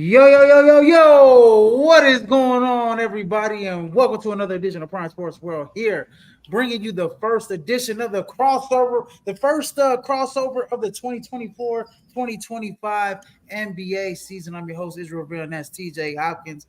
Yo, what is going on, everybody? And welcome to another edition of Prime Sports World here, bringing you the first edition of the crossover, the first crossover of the 2024-2025 NBA season. I'm your host, Israel Rivera, and that's TJ Hopkins.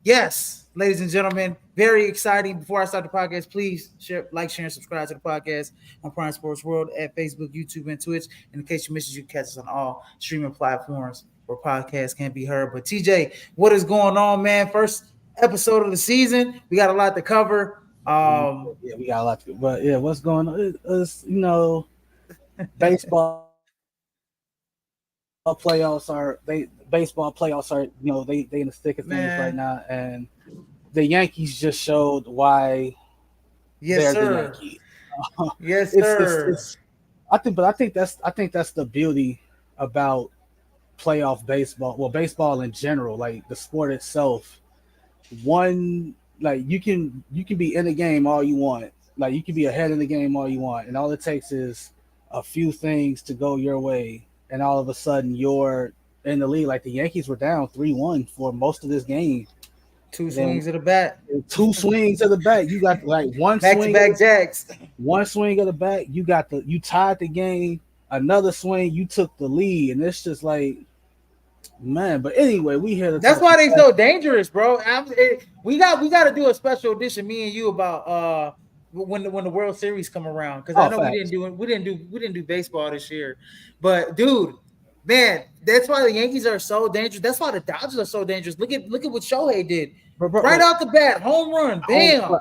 Yes, ladies and gentlemen, very exciting. Before I start the podcast, please share, and subscribe to the podcast on Prime Sports World at Facebook, YouTube, and Twitch. And in case you missed it, you can catch us on all streaming platforms where podcasts can be heard. But TJ, what is going on, man? First episode of the season. We got a lot to cover. Yeah, we got a lot to, but yeah, what's going on? It's, baseball playoffs are they in the thick of things right now, and the Yankees just showed why yes, they're the sir. Yankees. Yes, sir. I think that's the beauty about playoff baseball. Well, baseball in general, like the sport itself. One, like you can be in the game all you want. Like you can be ahead in the game all you want, and all it takes is a few things to go your way, and all of a sudden you're in the lead. Like the Yankees were down 3-1 for most of this game. Two swings of the bat. Two swings of the bat. You got like one swing back jacks. One swing of the bat. You tied the game. Another swing, you took the lead, and it's just like, man. But anyway, we here to. That's why they so dangerous, bro. We got to do a special edition, me and you, about when the World Series come around, because I know facts. we didn't do baseball this year, but dude, man, that's why the Yankees are so dangerous. That's why the Dodgers are so dangerous. Look at what Shohei did right out the bat, home run, bam.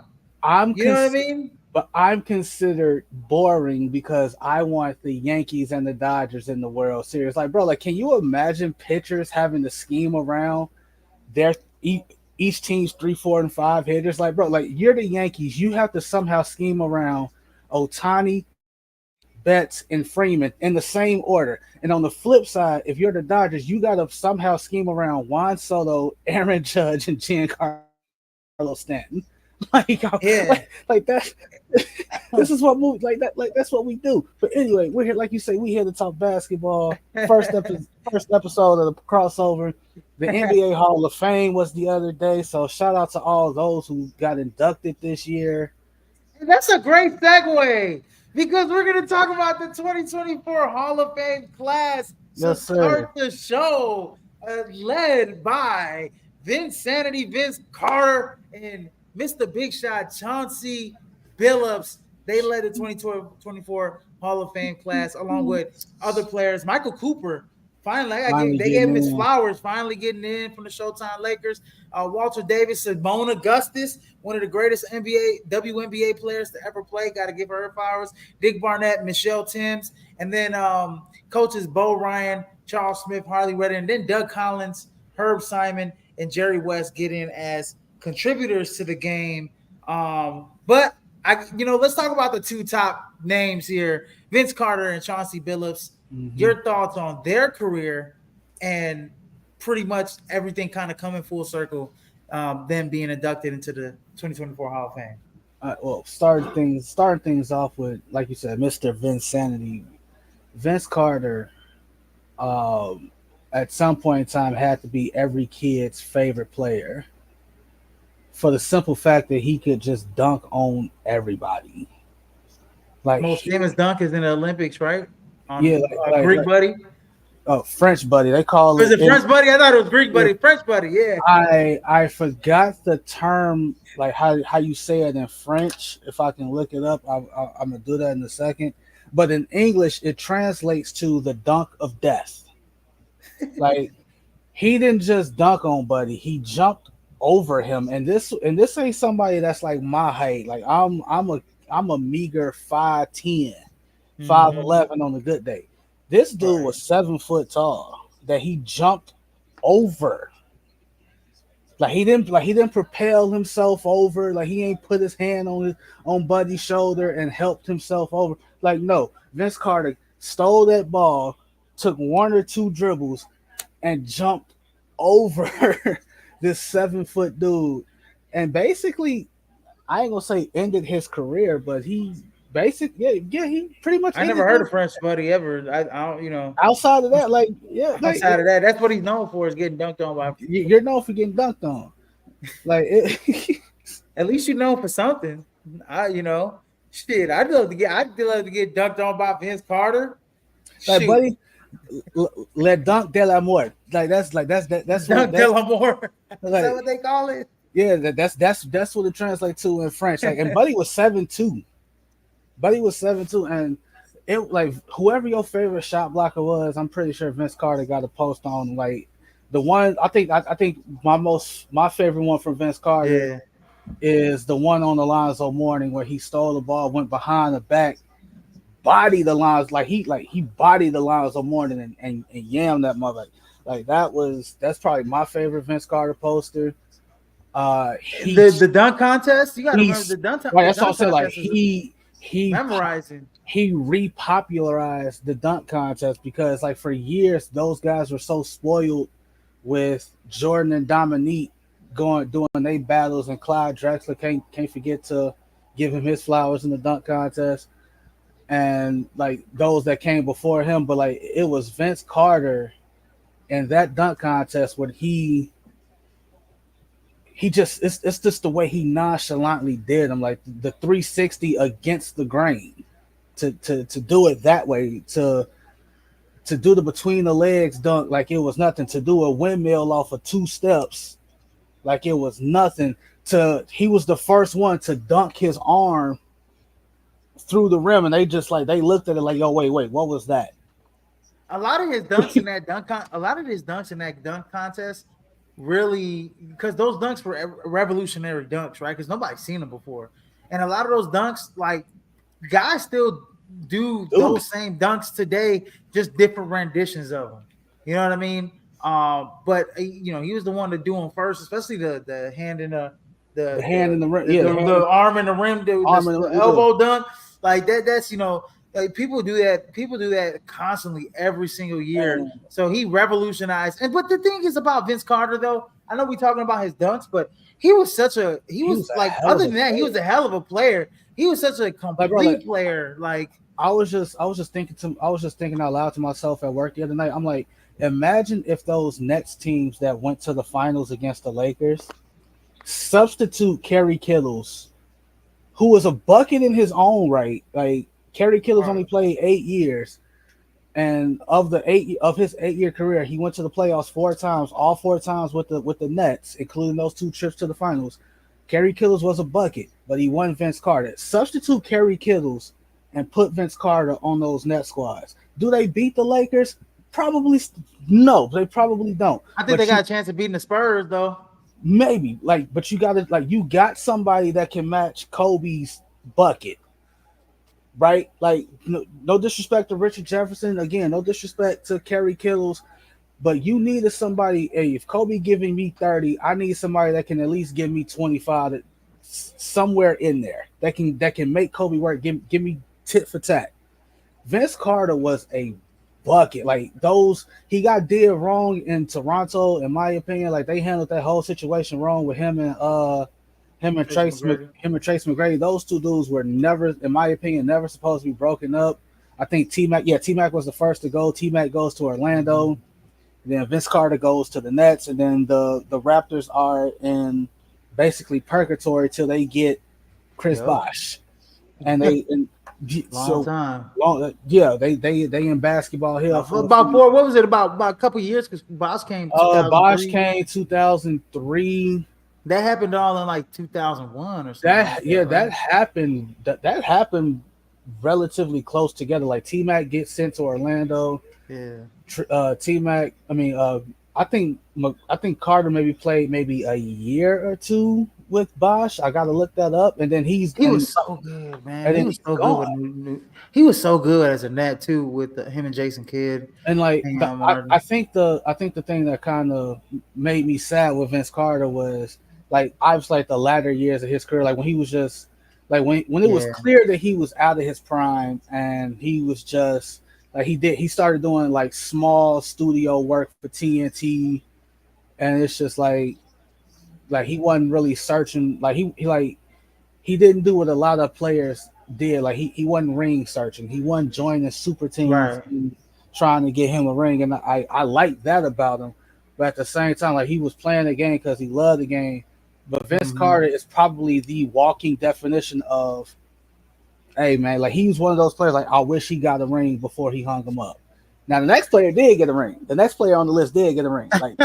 You know what I mean? But I'm considered boring because I want the Yankees and the Dodgers in the World Series. Like, bro, like, can you imagine pitchers having to scheme around their each team's 3, 4, and 5 hitters? Like, bro, like you're the Yankees, you have to somehow scheme around Ohtani, Betts, and Freeman in the same order. And on the flip side, if you're the Dodgers, you got to somehow scheme around Juan Soto, Aaron Judge, and Giancarlo Stanton. Like that. This is what moves like that. Like that's what we do. But anyway, we're here, like you say, we here to talk basketball. First episode of the crossover. The NBA Hall of Fame was the other day, so shout out to all those who got inducted this year. That's a great segue because we're going to talk about the 2024 Hall of Fame class. Yes, sir. Start the show, led by Vince Carter, and Mr. Big Shot, Chauncey Billups. They led the 2024 Hall of Fame class along with other players. Michael Cooper, finally they gave him his flowers, finally getting in from the Showtime Lakers. Walter Davis, Simone Augustus, one of the greatest WNBA players to ever play. Got to give her flowers. Dick Barnett, Michelle Timms, and then coaches Bo Ryan, Charles Smith, Harley Redden, and then Doug Collins, Herb Simon, and Jerry West get in as contributors to the game. But let's talk about the two top names here, Vince Carter and Chauncey Billups. Mm-hmm. Your thoughts on their career and pretty much everything kind of coming full circle, them being inducted into the 2024 Hall of Fame. Well, starting things off with, like you said, Mr. Vinsanity. Vince Carter, at some point in time, had to be every kid's favorite player, for the simple fact that he could just dunk on everybody. Like most famous dunk is in the Olympics, right? Greek buddy. Oh, French buddy. They call it. Was it French buddy? I thought it was Greek buddy. Yeah. French buddy. Yeah. I forgot the term, like how you say it in French. If I can look it up, I'm gonna do that in a second. But in English, it translates to the dunk of death. Like he didn't just dunk on buddy; he jumped over him, and this ain't somebody that's like my height. Like I'm a meager 5'10", 5'11" on a good day. This dude was 7 foot tall that he jumped over. Like he didn't propel himself over. Like he ain't put his hand on Buddy's shoulder and helped himself over. Like no, Vince Carter stole that ball, took 1 or 2 dribbles, and jumped over this 7 foot dude, and basically, I ain't gonna say ended his career, but he basic. Yeah, yeah. He pretty much I never heard of anything French Buddy ever. I don't, outside of that. Like, yeah, like outside of that, that's what he's known for is getting dunked on by. you're known for getting dunked on. Like, At least you know for something. Shit. I'd love to get dunked on by Vince Carter. like, Shoot, buddy, le dunk de la mort. That's what Dunk that Delamore. Is that like. what they call it? Yeah, that's what it translates to in French. Like, and Buddy was 7'2". Buddy was 7'2", and it like whoever your favorite shot blocker was, I'm pretty sure Vince Carter got a post on like the one. I think my favorite one from Vince Carter Yeah. is the one on Alonzo Mourning where he stole the ball, went behind the back, bodied the lines he bodied the Alonzo Mourning and yammed that mother. Like that's probably my favorite Vince Carter poster. The dunk contest. You got to remember the dunk. Right, The that's what I'm dunk saying. Like contest is memorizing. he repopularized the dunk contest because like for years those guys were so spoiled with Jordan and Dominique doing their battles, and Clyde Drexler can't forget to give him his flowers in the dunk contest, and like those that came before him. But like it was Vince Carter in that dunk contest where he just it's just the way he nonchalantly did them, like the 360 against the grain, to do it that way, to do the between the legs dunk like it was nothing, to do a windmill off of 2 steps like it was nothing. He was the first one to dunk his arm through the rim, and they just like they looked at it like, yo, wait, what was that? A lot of his dunks in that dunk contest really, because those dunks were revolutionary dunks, right? Because nobody's seen them before, and a lot of those dunks, like guys still do those same dunks today, just different renditions of them. You know what I mean? But he was the one to do them first, especially the hand in The hand in the rim, the arm in the rim, the elbow dunk, like that. That's like people do that constantly every single year. So he revolutionized. But the thing is about Vince Carter, though, I know we're talking about his dunks, but he was like other than that, he was a hell of a player. He was such a complete player. Like I was just thinking out loud to myself at work the other night. I'm like, imagine if those Nets teams that went to the finals against the Lakers substitute Kerry Kittles, who was a bucket in his own right. Like Kerry Kittles only played 8 years, and of his 8-year career, he went to the playoffs 4 times, all 4 times with the Nets, including those 2 trips to the finals. Kerry Kittles was a bucket, but he won Vince Carter. Substitute Kerry Kittles and put Vince Carter on those net squads. Do they beat the Lakers? Probably no. They probably don't. I think they got a chance of beating the Spurs, though. Maybe, but you got somebody that can match Kobe's bucket, right? Like no disrespect to Richard Jefferson, again, no disrespect to Kerry Kittles, but you needed somebody. Hey, if Kobe giving me 30, I need somebody that can at least give me 25, somewhere in there that can make Kobe work. Give me tit for tat. Vince Carter was a bucket. Like those, he got did wrong in Toronto, in my opinion. Like they handled that whole situation wrong with him and Trace McGrady. Those 2 dudes were never, in my opinion, never supposed to be broken up. I think T-Mac was the first to go. T-Mac goes to Orlando, then Vince Carter goes to the Nets, and then the Raptors are in basically purgatory till they get Chris Bosh, and they. Time. Yeah, they in basketball hell. About 4. What was it about a couple years? Because Bosh came. Bosh came 2003. That happened all in like 2001 or something. That happened. That happened relatively close together. Like T-Mac gets sent to Orlando. Yeah. T-Mac. I think Carter maybe played maybe a year or 2 with Bosh. I got to look that up. And then he was so good, man. He was so good. He was so good as a Nat too with him and Jason Kidd. And like I think the thing that kind of made me sad with Vince Carter was like I was like the latter years of his career, like when he was just like when it was clear that he was out of his prime and he was just like he started doing like small studio work for TNT, and it's just like he wasn't really searching, like he didn't do what a lot of players did. Like he wasn't ring searching. He wasn't joining super teams Right. and trying to get him a ring. And I like that about him. But at the same time, like he was playing the game because he loved the game. But Vince Mm-hmm. Carter is probably the walking definition of, hey man, like he was one of those players. Like I wish he got a ring before he hung him up. Now the next player did get a ring. The next player on the list did get a ring. Like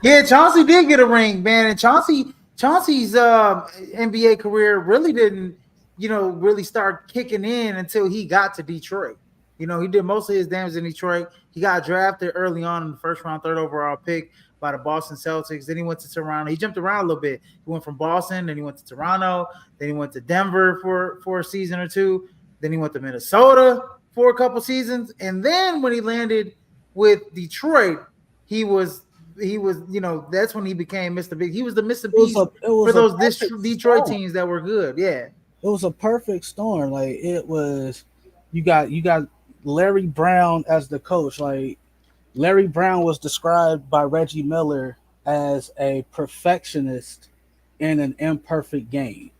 Yeah, Chauncey did get a ring, man, and Chauncey's NBA career really didn't, really start kicking in until he got to Detroit. He did most of his damage in Detroit. He got drafted early on in the first round, third overall pick by the Boston Celtics. Then he went to Toronto. He jumped around a little bit. He went from Boston, then he went to Toronto, then he went to Denver for a season or two. Then he went to Minnesota for a couple seasons, and then when he landed with Detroit, he was that's when he became Mr. Big. He was the Mr. Beast it for was a those perfect Detroit storm. teams that were good. Yeah. It was a perfect storm. Like it was, you got Larry Brown as the coach. Like Larry Brown was described by Reggie Miller as a perfectionist in an imperfect game.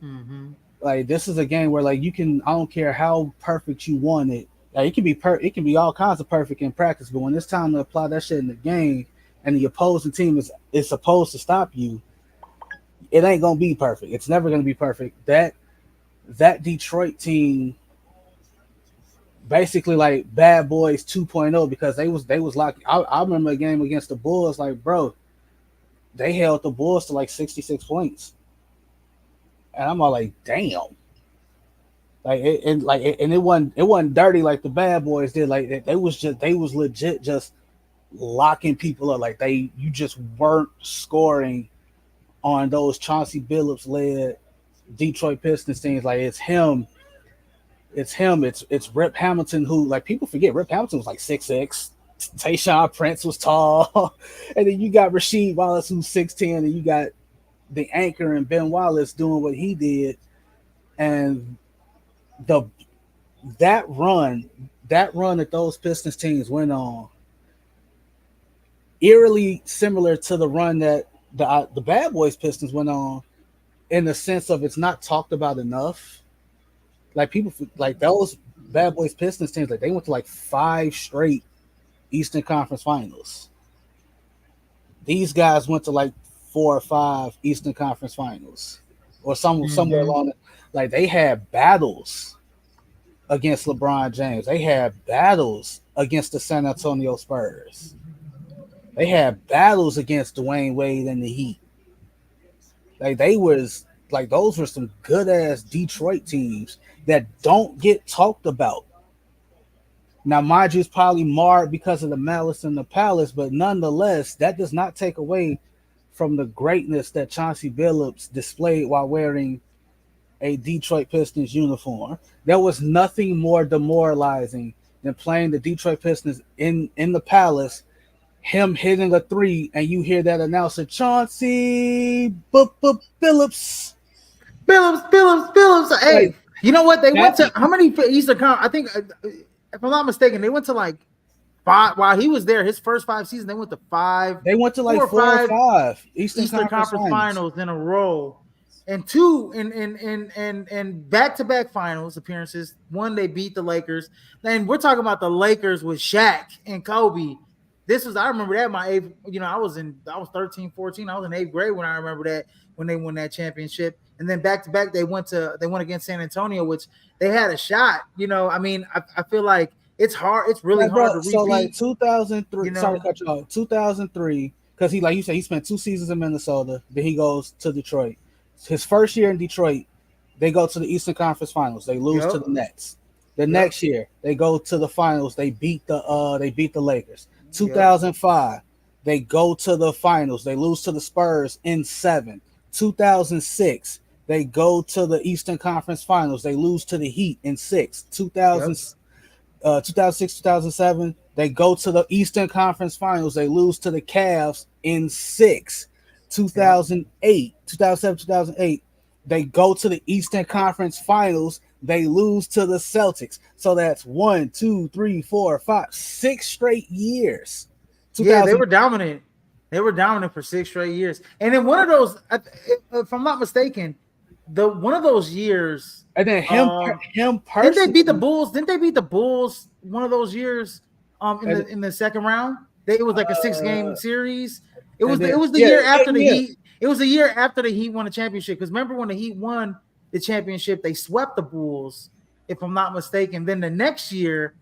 Mm-hmm. Like this is a game where like you can, I don't care how perfect you want it. Like it can be it can be all kinds of perfect in practice, but when it's time to apply that shit in the game and the opposing team is supposed to stop you, it ain't gonna be perfect. It's never gonna be perfect. That Detroit team basically like Bad Boys 2.0 because they was like I remember a game against the Bulls, like bro, they held the Bulls to like 66 points. And I'm all like, damn. And it wasn't dirty like the Bad Boys did. Like they was legit just locking people up. Like you just weren't scoring on those Chauncey Billups led Detroit Pistons teams. Like it's Rip Hamilton, who like people forget Rip Hamilton was like 6'6". Tayshaun Prince was tall. And then you got Rasheed Wallace who's 6'10", and you got the anchor and Ben Wallace doing what he did. And the that run that those Pistons teams went on, eerily similar to the run that the Bad Boys Pistons went on, in the sense of it's not talked about enough. Like people like those Bad Boys Pistons teams, like they went to like 5 straight Eastern Conference Finals. These guys went to like 4 or 5 Eastern Conference Finals, or somewhere Mm-hmm. along it. Like they had battles against LeBron James. They had battles against the San Antonio Spurs. They had battles against Dwayne Wade and the Heat. Like they was like those were some good ass Detroit teams that don't get talked about. Now, mind you, it's probably marred because of the malice in the palace, but nonetheless, that does not take away from the greatness that Chauncey Billups displayed while wearing a Detroit Pistons uniform. There was nothing more demoralizing than playing the Detroit Pistons in the Palace, him hitting a three, and you hear that announcer, Chauncey Billups. Phillips. Like Hey, you know what? They went that, to how many Eastern Conference? I think, if I'm not mistaken, they went to like 5 while he was there. His first 5 seasons, they went to they went to like 4 or four or 5 five Eastern Eastern Conference Conference Finals. Finals in a row, and 2 in back-to-back finals appearances. One, they beat the Lakers. Then we're talking about the Lakers with Shaq and Kobe. This was, I remember that my eighth. I was 13, 14. I was in 8th grade when I remember that, when they won that championship. And then back to back, they went against San Antonio, which they had a shot. I mean, I feel like it's hard. It's really Like, bro, hard to so like repeat. 2003, You sorry to know, cut you off, 2003, because he, like you said, he spent 2 seasons in Minnesota, then he goes to Detroit. His first year in Detroit, they go to the Eastern Conference Finals. They lose to yep, the Nets. The yep, next year, they go to the finals. They beat the Lakers. yep, 2005, they go to the finals. They lose to the Spurs in 7. 2006, they go to the Eastern Conference Finals. They lose to the Heat in 6. yep, 2006, 2007, they go to the Eastern Conference Finals. They lose to the Cavs in 6. yep. 2008, 2007, 2008, they go to the Eastern Conference Finals. They lose to the Celtics. So that's 1, 2, 3, 4, 5, 6 straight years. Yeah, they 2000, were dominant. They were dominant for 6 straight years. And then one of those, if I'm not mistaken, the one of those years. And then him Didn't they beat the personally, Bulls? Didn't they beat the Bulls one of those years? and, In the second round, it was like a 6 game series. and It then was the yeah, year yeah, after the yeah. Heat. It was the year after the Heat won the championship. Because remember when the Heat won the championship, they swept the Bulls, if I'm not mistaken. Then the next year,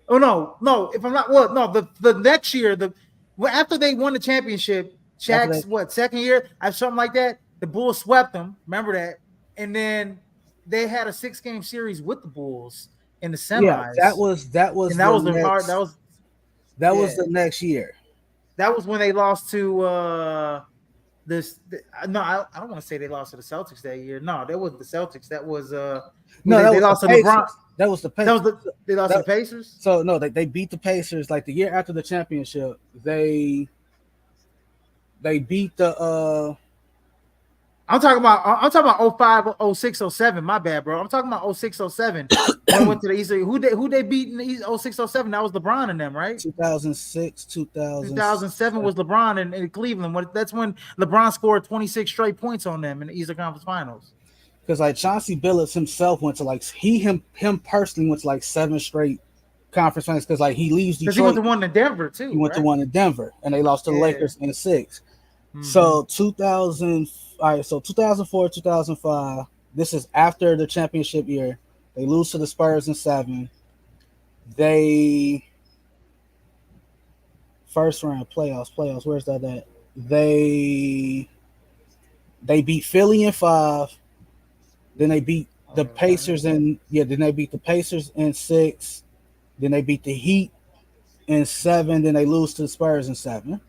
oh no, if I'm not the next year, after they won the championship, After that, Shaq's second year, something like that. The Bulls swept them. Remember that, and then they had a 6 game series with the Bulls in the yeah, semis, that was and that the was the hard. next that was Yeah, the next year. that was when they lost to this. No, I don't want to say they lost to the Celtics that year. No, that wasn't the Celtics. That was No, that they was the lost to LeBron. Pacers. That was the That Pacers. was they lost to the Pacers. So no, they beat the Pacers like the year after the championship. They beat the I'm talking about oh 05, 06, 07. My bad, bro. I'm talking about 06, 07. When I went to the East. Who they beat in the East 06, 07? That was LeBron and them, right? 2006, 2007 was LeBron in Cleveland. That's when LeBron scored 26 straight points on them in the Eastern Conference Finals. Because like Chauncey Billups himself went to like him personally went to like 7 straight conference finals because like he leaves Detroit. Because he went to one in Denver too. He went to one in Denver and they lost to the Lakers in 6. Mm-hmm. So 2004, 2005. This is after the championship year. They lose to the Spurs in 7. They first round playoffs. Where's that at? They beat Philly in 5. Then they beat the Pacers in Then they beat the Pacers in 6. Then they beat the Heat in 7. Then they lose to the Spurs in 7.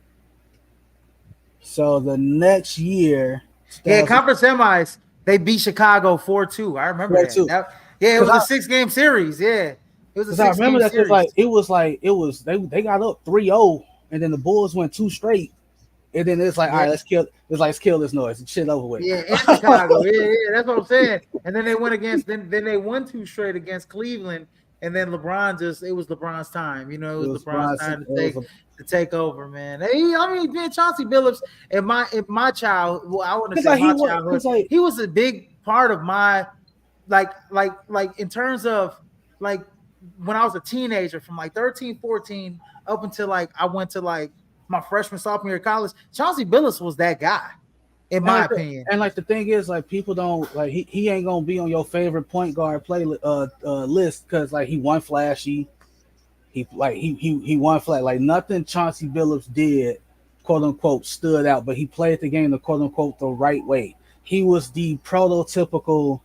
So the next year, conference semis, they beat Chicago 4-2. I remember that. It was a 6-game series. Yeah, it was a 6-game series. I remember that because they got up 3-0, and then the Bulls went 2 straight. And then it's like, all right, let's kill this noise and shit over with. Yeah, in Chicago. yeah, that's what I'm saying. And then they went then they won 2 straight against Cleveland. And then LeBron it was LeBron's time. You know, it was LeBron's time to take over, man. Man, Chauncey Billups in my childhood, I want to say my childhood, he was a big part of my like in terms of like when I was a teenager from like 13, 14 up until like I went to like my freshman, sophomore year of college. Chauncey Billups was that guy, in my opinion. And like the thing is, like people don't like he ain't gonna be on your favorite point guard list because like he won flashy. He won flat. Like nothing Chauncey Billups did, quote unquote, stood out, but he played the game the quote unquote the right way. He was the prototypical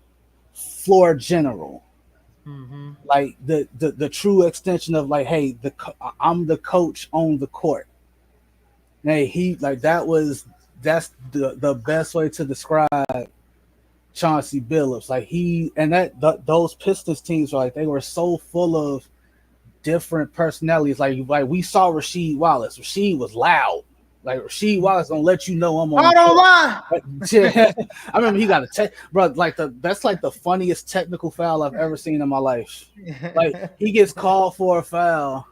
floor general. Mm-hmm. Like the true extension of like, hey, I'm the coach on the court. Hey, that's the best way to describe Chauncey Billups. Like those Pistons teams were like they were so full of different personalities. Like we saw Rasheed Wallace. Rasheed was loud. Like Rasheed Wallace gonna let you know I'm on. I don't lie. I remember he got bro. Like that's like the funniest technical foul I've ever seen in my life. Like he gets called for a foul.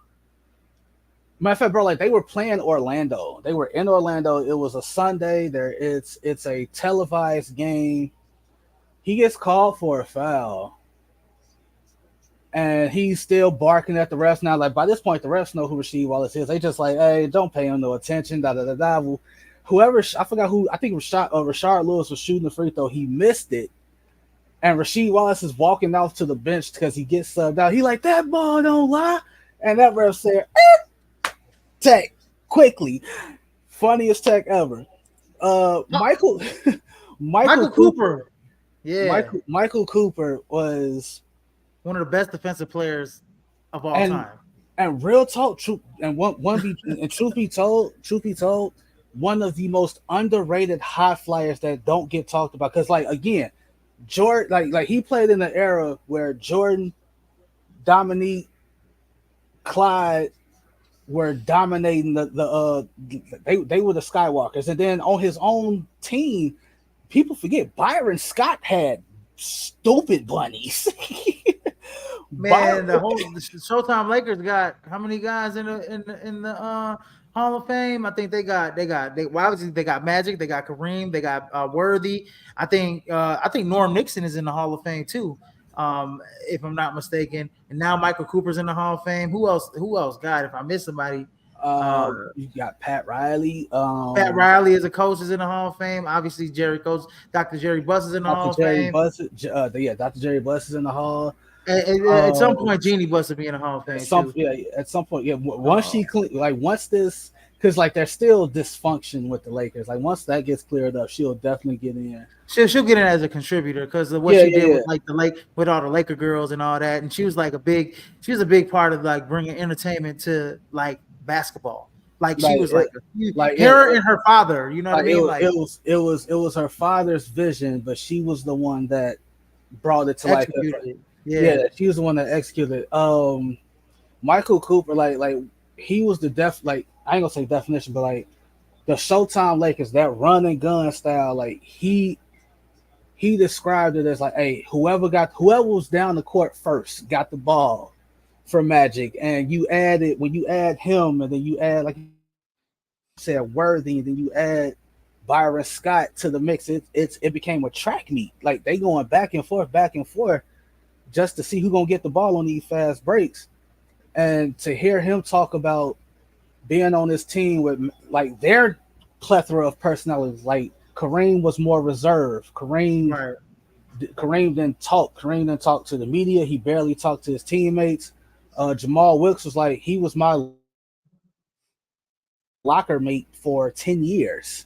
Matter of fact, bro, like they were playing Orlando. They were in Orlando. It was a Sunday. It's a televised game. He gets called for a foul. And he's still barking at the refs now. Like by this point, the refs know who Rasheed Wallace is. They just like, hey, don't pay him no attention. Da da da da. Well, whoever I forgot who. I think Rashard Lewis was shooting the free throw. He missed it, and Rasheed Wallace is walking off to the bench because he gets subbed out. He like that ball don't lie, and that ref said, tech quickly, funniest tech ever. Michael Cooper. Yeah, Michael Cooper was one of the best defensive players of all time. And real talk, truth be told, one of the most underrated high flyers that don't get talked about. Because, like, again, Jordan, like he played in the era where Jordan, Dominique, Clyde were dominating they were the Skywalkers. And then on his own team, people forget Byron Scott had stupid bunnies. Man, the Showtime Lakers got how many guys in the Hall of Fame. I think well, obviously they got Magic, they got Kareem, they got Worthy. I think Norm Nixon is in the Hall of Fame too, if I'm not mistaken. And now Michael Cooper's in the Hall of Fame. Who else? Who else? God, if I miss somebody, uh, You got Pat Riley, Pat Riley as a coach is in the Hall of Fame. Obviously, Jerry Coach, Dr. Jerry Buss is in the Dr. Hall of Jerry Fame. Buss. Yeah, Dr. Jerry Buss is in the hall. At some Um, point, Jeannie Buss will be in the Hall of Fame too. At some point, yeah. Once Uh, she once this, because like there's still dysfunction with the Lakers. Like once that gets cleared up, she'll definitely get in. she'll get in as a contributor because of what Yeah, she yeah, did yeah. with like the Lake with all the Laker girls and all that, and she was a big part of like bringing entertainment to like basketball. Like she Like was it, like a, like yeah, her and her father. You know what I like mean? Like it was her father's vision, but she was the one that brought it to life. executed it. Yeah, Yeah. she was the one that executed. Michael Cooper, he was the I ain't gonna say definition, but like the Showtime Lakers, that run and gun style, like he described it as like, hey, whoever was down the court first got the ball for Magic, and when you add him, and then you add like you said Worthy, and then you add Byron Scott to the mix, it became a track meet. Like they going back and forth, just to see who gonna get the ball on these fast breaks, and to hear him talk about being on this team with like their plethora of personalities. Like Kareem was more reserved. Right. Kareem didn't talk. Kareem didn't talk to the media. He barely talked to his teammates. Jamal Wilkes was like, he was my locker mate for 10 years.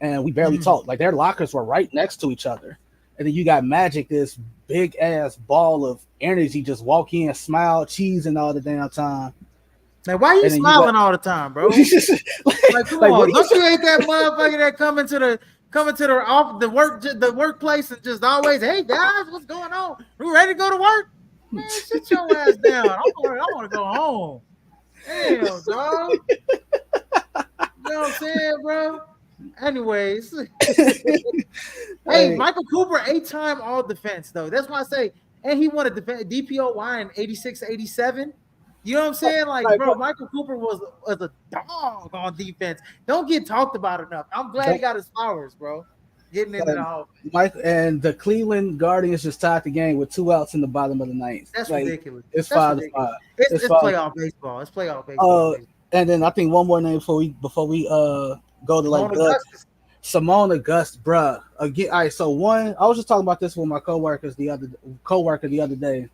And we barely Mhm. talked. Like their lockers were right next to each other. And then you got Magic, this big ass ball of energy, just walk in, smile, cheesing all the damn time. Like, why are you And then you got smiling all the time, bro? Like, come like what on, do you don't you hate that motherfucker that coming to the off the workplace and just always, hey guys, what's going on? We ready to go to work? Man, sit your ass down. I want to go home. Damn, dog. You know what I'm saying, bro? Anyways, hey, like Michael Cooper, 8-time all defense, though. That's why I say, and he won a DPOY in 86, 87. You know what I'm saying? Like, like bro, Michael Cooper was a dog on defense. Don't get talked about enough. I'm glad he don't got his flowers, bro. Getting into like the Hall of Fame. Mike and the Cleveland Guardians just tied the game with 2 outs in the bottom of the ninth. That's Like ridiculous. it's That's 5-5. ridiculous. It's, It's it's five. playoff baseball. It's playoff baseball, basically. And then I think one more name before we go to like Simone Doug. Augustus. Simone August, bruh. Again, all right. So one, I was just talking about this with my coworker the other day,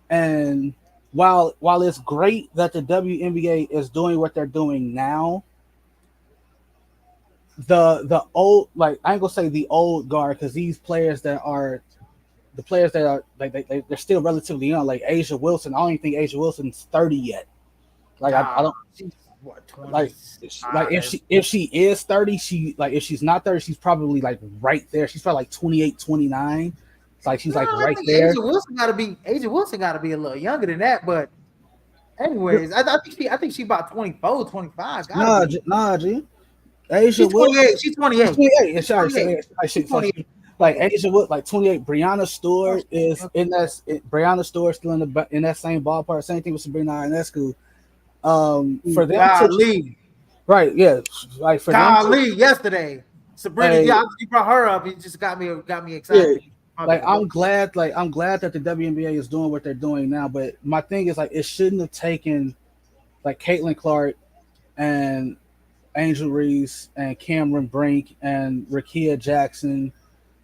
and while it's great that the WNBA is doing what they're doing now, the old, like I ain't gonna say the old guard, because these players that are the players that are like they're still relatively young, like Asia Wilson. I don't even think Asia Wilson's 30 yet. Like I don't She's what, like 25? if she is 30, if she's not 30, she's probably like right there. She's probably like 28, 29. It's like she's No, like I right think there. Asia Wilson gotta be a little younger than that. But anyways, I think she about 24, 25. Gotta Nah, be. nah, G. Asia She's Wilson, 28. She's she's 28. 28. Yeah, She's sorry, 28. She's 28. like Asia Wilson, like 28. Brianna Stewart is Okay. Brianna Stewart still in that same ballpark. Same thing with Sabrina Ionescu. For them to Golly. right, yeah, like for them to Golly. Yesterday. Sabrina, hey, yeah, you brought her up. It just got me yeah, excited. I'm glad that the WNBA is doing what they're doing now. But my thing is like it shouldn't have taken like Caitlin Clark and Angel Reese and Cameron Brink and Rakia Jackson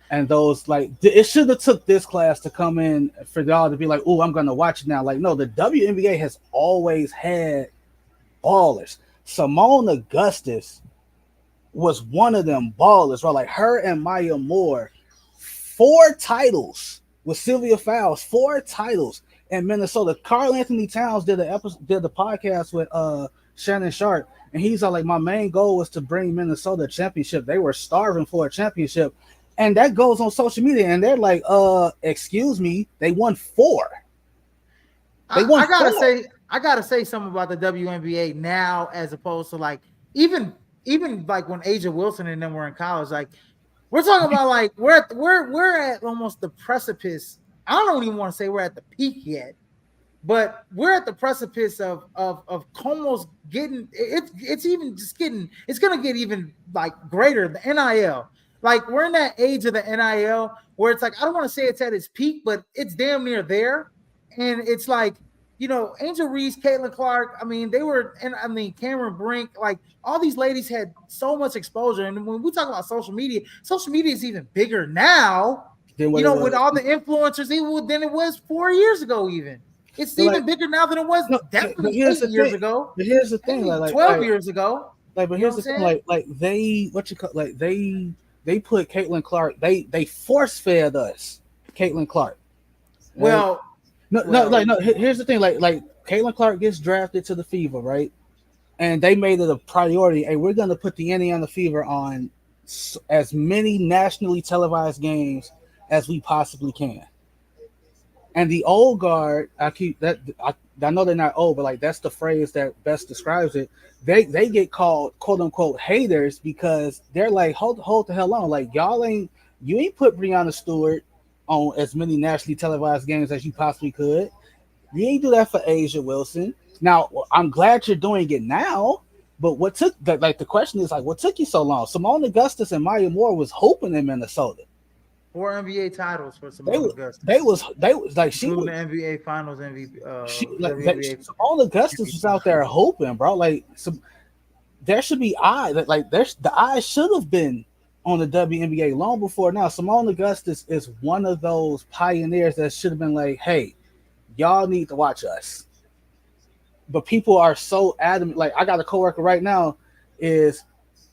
and those like it should have took this class to come in for y'all to be like, oh, I'm gonna watch it now. Like, no, the WNBA has always had ballers. Simone Augustus was one of them ballers, right? Like her and Maya Moore, 4 titles with Sylvia Fowles, 4 titles in Minnesota. Carl Anthony Towns did the podcast with Shannon Sharp, and he's like, my main goal was to bring Minnesota a championship. They were starving for a championship. And that goes on social media, and they're like, excuse me, they won 4. They won I gotta 4. say, I gotta say something about the WNBA now, as opposed to like even like when Asia Wilson and them were in college. Like we're talking about like we're at almost the precipice. I don't even want to say we're at the peak yet, but we're at the precipice of almost getting it's even just getting it's gonna get even like greater the NIL. Like we're in that age of the NIL where it's like I don't want to say it's at its peak, but it's damn near there. And it's like, Angel Reese, Caitlin Clark. I mean, they were, and I mean Cameron Brink. Like all these ladies had so much exposure. And when we talk about social media is even bigger now. Then what it With was. all the influencers, even than it was 4 years ago. Even it's But like, even bigger now than it was no, but definitely here's the 8 years thing. ago, But here's the thing. maybe 12 years ago. But You know here's what I'm the thing. saying? Like they, what you call, like they put Caitlin Clark. They force fed us Caitlin Clark. Right? Well, No. well, Like no. Here's the thing. Like Caitlin Clark gets drafted to the Fever, right? And they made it a priority. Hey, we're gonna put the Indiana Fever on as many nationally televised games as we possibly can. And the old guard, I know they're not old, but like that's the phrase that best describes it. They get called quote unquote haters because they're like, hold the hell on. Like you ain't put Breonna Stewart on as many nationally televised games as you possibly could. You ain't do that for Asia Wilson. Now I'm glad you're doing it now, but what took that, like the question is like what took you so long? Simone Augustus and Maya Moore was hoping in Minnesota. 4 NBA titles for They Simone was they Augustus, was they was like she including was the NBA Finals MVP, she like WNBA all Augustus was MVP. out there hoping, bro. Like some, there should be eyes that like there's the eyes should have been on the WNBA long before now. Simone Augustus is one of those pioneers that should have been like, hey, y'all need to watch us. But people are so adamant. Like I got a coworker right now, is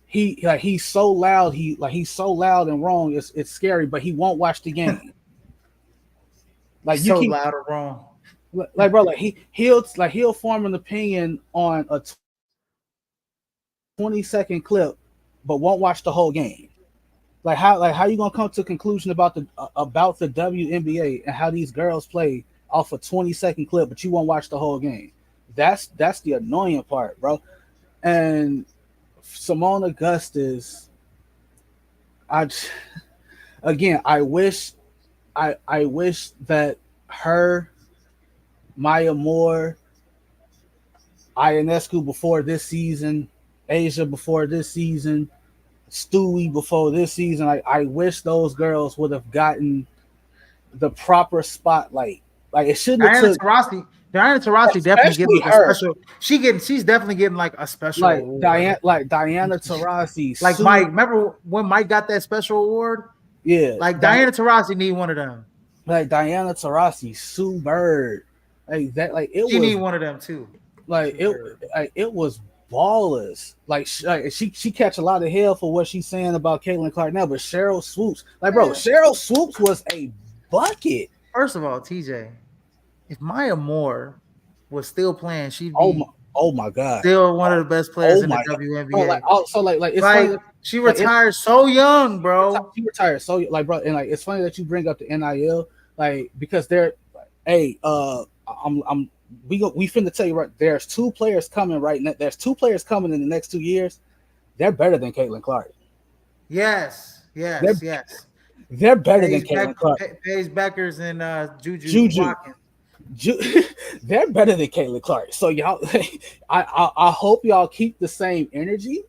he's so loud, he's so loud and wrong. It's scary, but he won't watch the game. Like you So keep loud or wrong. like bro, like he'll form an opinion on a 20-second clip, but won't watch the whole game. Like how you gonna come to a conclusion about the WNBA and how these girls play off a 20-second clip, but you won't watch the whole game? That's the annoying part, bro. And Simone Augustus, I again, I wish that her, Maya Moore, Ionescu before this season, Asia before this season, Stewie before this season. I wish those girls would have gotten the proper spotlight. Like it shouldn't have Diana took, Taurasi. Diana Taurasi definitely getting especially like a her, special. She's definitely getting like a special award. Like Diana Taurasi, Like Sue, Mike, remember when Mike got that special award? yeah, Like Diana Taurasi need one of them. like Diana Taurasi, Sue Bird, like that, like it She need was one of them too. like it was ballers. Like she catch a lot of hell for what she's saying about Caitlin Clark now, but Cheryl Swoops, like bro, Cheryl Swoops was a bucket. First of all, TJ, if Maya Moore was still playing, she'd Oh my, be oh my god, still one of the best players oh in the my god. Bro, WNBA. like it's funny. Like she retired so young, bro. She retired so like bro, and like it's funny that you bring up the NIL, like because they're, hey, I'm we finna tell you right. There's two players coming right now. There's two players coming in the next 2 years. They're better than Caitlin Clark. Yes. They're better than Caitlin Clark. Paige Beckers and Juju Juju. Watkins. They're better than Caitlin Clark. So y'all, I hope y'all keep the same energy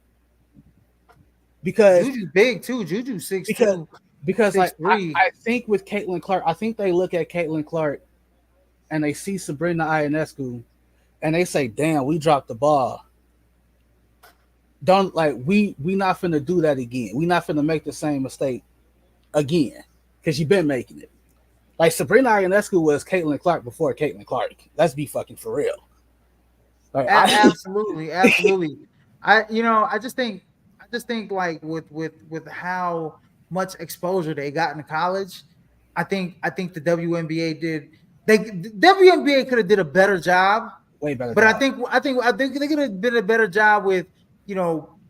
because Juju big too. Juju 6'2", because like 6'3". I think with Caitlin Clark, I think they look at Caitlin Clark and they see Sabrina Ionescu and they say, "Damn, we dropped the ball. Don't like we not finna do that again. We not finna make the same mistake again because you've been making it." Like Sabrina Ionescu was Caitlin Clark before Caitlin Clark. Let's be fucking for real. Like Absolutely. I just think like with how much exposure they got in college, I think the WNBA did. The WNBA could have did a better job, way better. but job. I think they could have did a better job with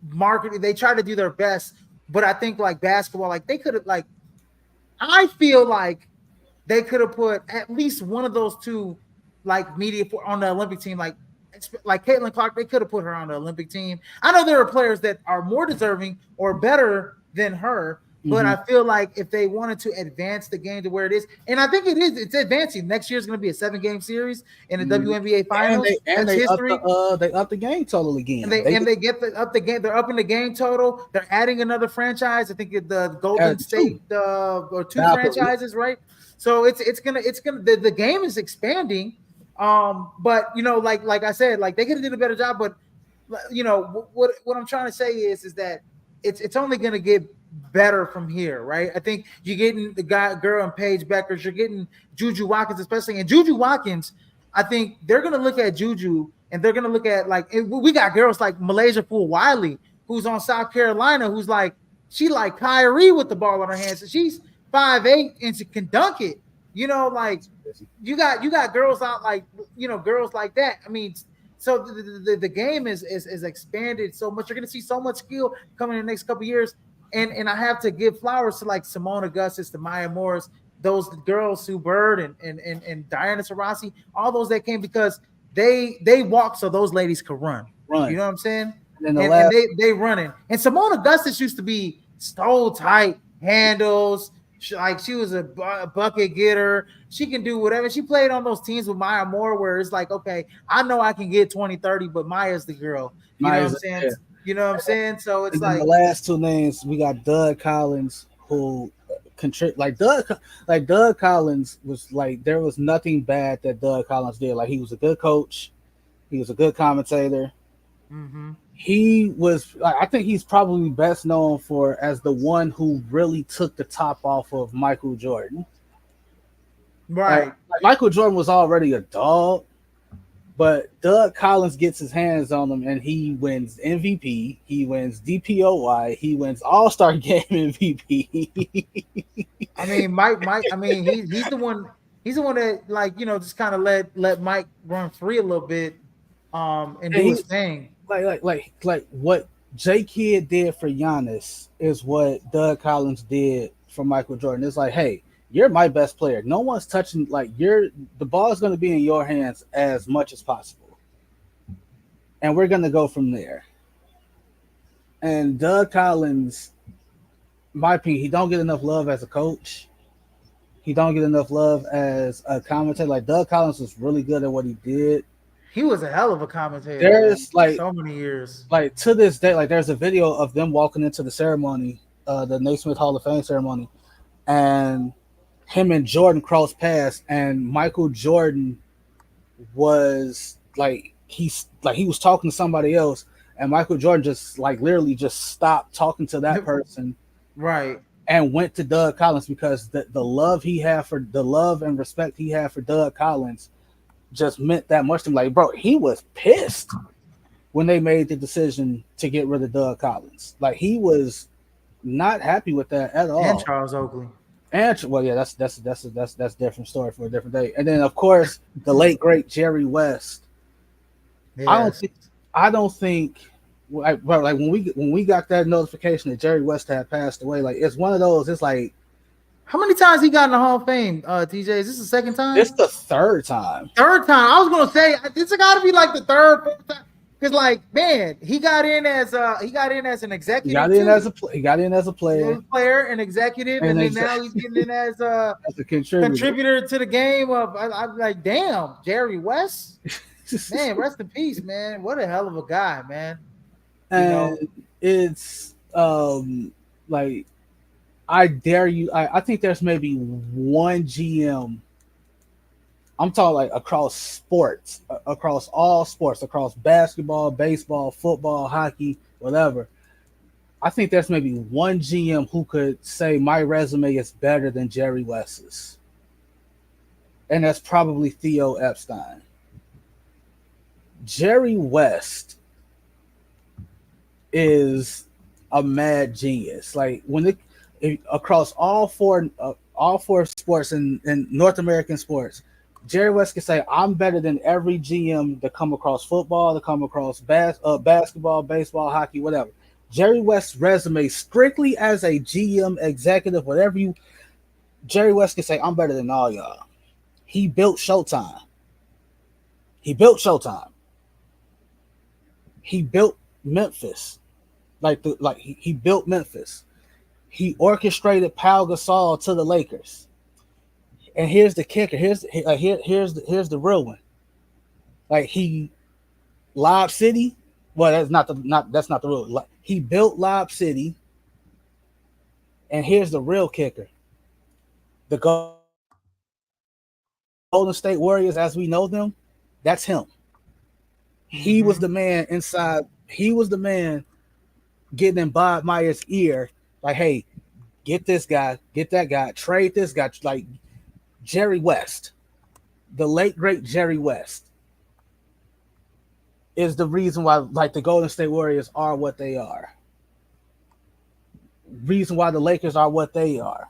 marketing. They tried to do their best, but I think like basketball, like they could have like. I feel like they could have put at least one of those two like media on the Olympic team, like Caitlin Clark. They could have put her on the Olympic team. I know there are players that are more deserving or better than her, But Mm-hmm. I feel like if they wanted to advance the game to where it is, and I think it is, it's advancing. Next year is going to be a 7-game series in the Mm-hmm. WNBA And Finals. they and That's they up history. the game total again. And they get up the game. They're up in the game total. They're adding another franchise. I think the Golden Add two. State or two Valkyrie. franchises, right? So it's gonna the game is expanding. But like I said, like they could have did a better job. But what I'm trying to say is that it's only gonna get better from here, right? I think you're getting the girl and Paige Beckers. You're getting Juju Watkins, especially, and Juju Watkins. I think they're gonna look at Juju and they're gonna look at we got girls like Malaysia Poole Wiley, who's on South Carolina, who's like she like Kyrie with the ball in her hands. So she's 5'8" and she can dunk it. Like you got girls out like girls like that. I mean, so the game is expanded so much. You're gonna see so much skill coming in the next couple of years. And I have to give flowers to like Simone Augustus, to Maya Morris, those girls, Sue Bird and Diana Taurasi, all those that came because they walk so those ladies could run. You Run. know what I'm saying? And then the And last they running. And Simone Augustus used to be stole tight handles. She was a bucket getter. She can do whatever. She played on those teams with Maya Moore where it's like, okay, I know I can get 20, 30, but Maya's the girl. You know what I'm saying? yeah. You know what I'm saying? So it's And then like the last two names we got Doug Collins, who contribute like Doug Collins was like there was nothing bad that Doug Collins did. Like he was a good coach, he was a good commentator. mm-hmm. He was I think he's probably best known for as the one who really took the top off of Michael Jordan. Right. Like Michael Jordan was already a dog, but Doug Collins gets his hands on them and he wins MVP, he wins DPOY, he wins All-Star Game MVP. I mean, Mike. I mean, he's the one. He's the one that just kind of let Mike run free a little bit, and do his thing. Like what J Kidd did for Giannis is what Doug Collins did for Michael Jordan. It's like, hey, you're my best player. No one's touching the ball is going to be in your hands as much as possible. And we're going to go from there. And Doug Collins, in my opinion, he don't get enough love as a coach. He don't get enough love as a commentator. Like Doug Collins was really good at what he did. He was a hell of a commentator. There's like so many years. Like to this day, like there's a video of them walking into the ceremony, the Naismith Hall of Fame ceremony, and him and Jordan crossed paths, and Michael Jordan was he was talking to somebody else, and Michael Jordan just literally just stopped talking to that person, right, and went to Doug Collins because the love and respect he had for Doug Collins just meant that much to him. Like, bro, he was pissed when they made the decision to get rid of Doug Collins. Like, he was not happy with that at all. And Charles Oakley. And well, yeah, that's a different story for a different day. And then of course the late great Jerry West. Yes. I don't think like when we got that notification that Jerry West had passed away, like it's one of those. It's like, how many times he got in the Hall of Fame, TJ? Is this the second time? It's the third time. Third time. I was gonna say this got to be like the third, fourth time. Because man, he got in as an executive. He got in as a player, an executive, and then now he's getting in as a contributor to the game. I'm like, damn, Jerry West, man, rest in peace, man. What a hell of a guy, man. And it's like, I dare you. I think there's maybe one GM. I'm talking like across sports, across all sports, across basketball, baseball, football, hockey, whatever. I think there's maybe one GM who could say my resume is better than Jerry West's. And that's probably Theo Epstein. Jerry West is a mad genius. Like across all four sports in North American sports, Jerry West can say, I'm better than every GM that come across football, that come across basketball, baseball, hockey, whatever. Jerry West's resume, strictly as a GM, executive, Jerry West can say, I'm better than all y'all. He built Showtime. He built Memphis. He built Memphis. He orchestrated Pau Gasol to the Lakers. And here's the kicker. Here's the real one. Like he Lob City. Well, that's not the rule. He built Lob City, and here's the real kicker: the Golden State Warriors, as we know them, that's him. He was the man inside. He was the man getting in Bob Myers' ear, like, "Hey, get this guy, get that guy, trade this guy." Like Jerry West, the late great Jerry West, is the reason why like the Golden State Warriors are what they are. Reason why the Lakers are what they are.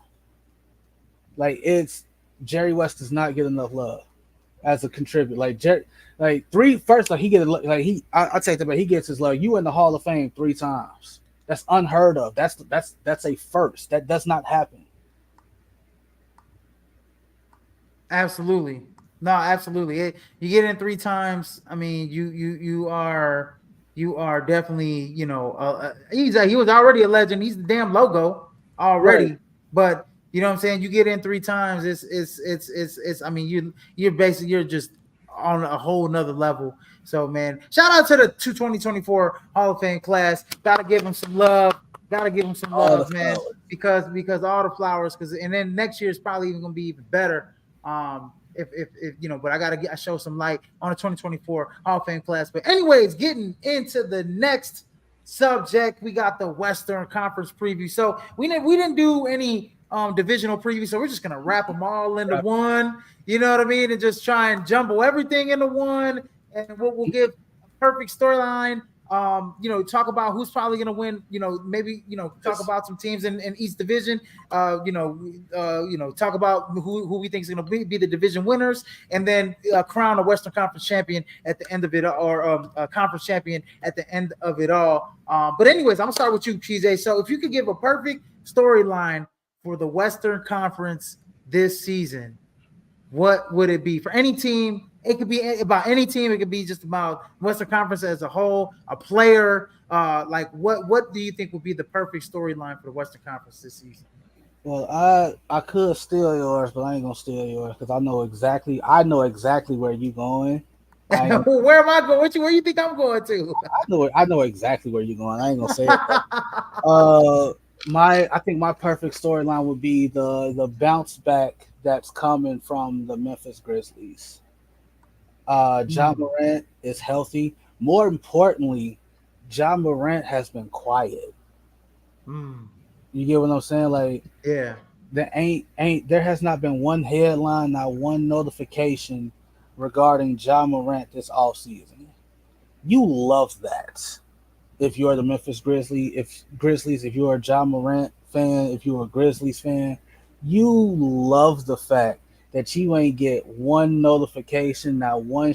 Like it's Jerry West does not get enough love as a contributor. Like Jerry, like three first, like he get like he. I take that back. He gets his love. You in the Hall of Fame 3 times. That's unheard of. That's a first. That does not happen. Absolutely. No, absolutely. You get in 3 times. I mean, you are definitely, he was already a legend. He's the damn logo Right. already. But you know what I'm saying? You get in 3 times, it's I mean, you're just on a whole nother level. So man, shout out to the 2024 Hall of Fame class. Gotta give him some love. Gotta give him some All the love, man. flowers. Because all the flowers, and then next year is probably even gonna be even better. If but I show some light on the 2024 Hall of Fame class. But anyways, getting into the next subject, we got the Western Conference preview. So we didn't do any divisional preview, so we're just gonna wrap them all into Right. one. You know what I mean? And just try and jumble everything into one, and we'll give a perfect storyline. Talk about who's probably going to win. Maybe talk Yes. about some teams in each division. Talk about who we think is going to be the division winners, and then crown a Western Conference champion at the end of it, or a conference champion at the end of it all. But anyways, I'm gonna start with you, PJ. So if you could give a perfect storyline for the Western Conference this season, what would it be for any team? It could be about any team. It could be just about Western Conference as a whole, a player. Like what do you think would be the perfect storyline for the Western Conference this season? Well, I could steal yours, but I ain't gonna steal yours because I know exactly where you going. I ain't gonna, Where am I going? Where you think I'm going to? I know exactly where you're going. I ain't gonna say it. Uh, I think my perfect storyline would be the bounce back that's coming from the Memphis Grizzlies. John Mm, Morant is healthy. More importantly, John Morant has been quiet. mm, You get what I'm saying? Like yeah. there has not been one headline, not one notification regarding John Morant this offseason. You love that. If you're the Memphis Grizzlies, if you're a John Morant fan, if you're a Grizzlies fan, you love the fact that you ain't get one notification, not one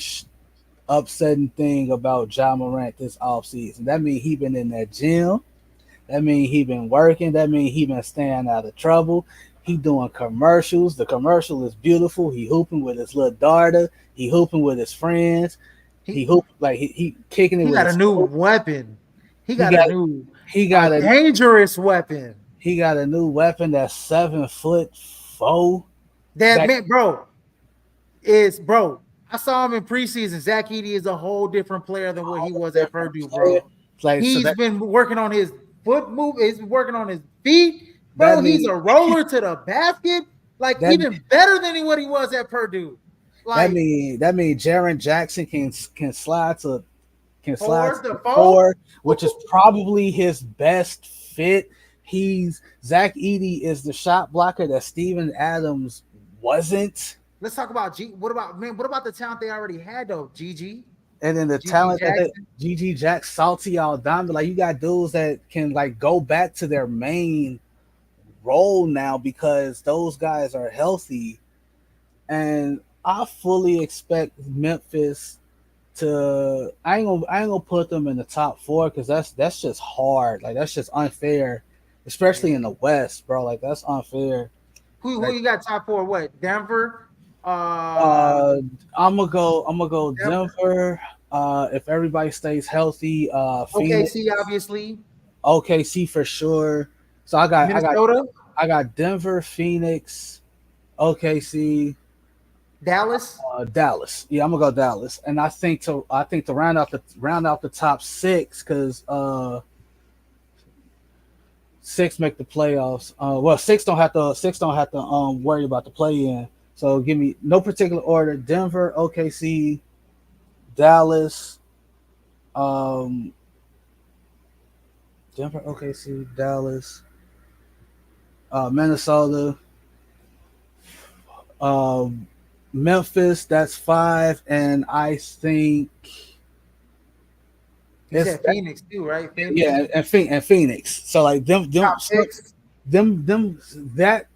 upsetting thing about John Morant this offseason. That means he been in that gym. That means he been working. That means he been staying out of trouble. He doing commercials. The commercial is beautiful. He hooping with his little daughter. He hooping with his friends. He He hoop like he kicking it he with got a his new coach. weapon. He He got a got new he got a dangerous weapon. he got a new weapon that's 7 foot four. That That man, bro. I saw him in preseason. Zach Edey is a whole different player than what he whole was at different Purdue, player. bro. Like so He's that been working on his foot move. He's been working on his feet, that bro. He's mean a roller to the basket, like that even better than what he was at Purdue. Like that mean Jaron Jackson can slide four to to the four. four, which is probably his best fit. He's Zach Edey is the shot blocker that Steven Adams wasn't. Let's talk about G. What about man? What about the talent they already had though? And then the GG talent that Jackson. GG Jack, Salty Aldama, like you got dudes that can like go back to their main role now because those guys are healthy. And I fully expect Memphis to I ain't gonna put them in the top four because that's just hard. Like that's just unfair, especially in Yeah. the West, bro. Like that's unfair. Who Like you got top four? What Denver? uh I'm gonna go Denver. Denver. If everybody stays healthy, Phoenix, OKC obviously. OKC for sure. So Minnesota, I got Denver, Phoenix, OKC, Dallas. Dallas. Yeah, I'm gonna go Dallas. And I think to round out the top six, because six make the playoffs. Well, six don't have to worry about the play in. So give me no particular order: Denver, OKC, Dallas, um, Denver, OKC, Dallas, Minnesota, um, Memphis. That's five, and I think You said Phoenix too, right? Phoenix yeah, and Phoenix. So like top six. them that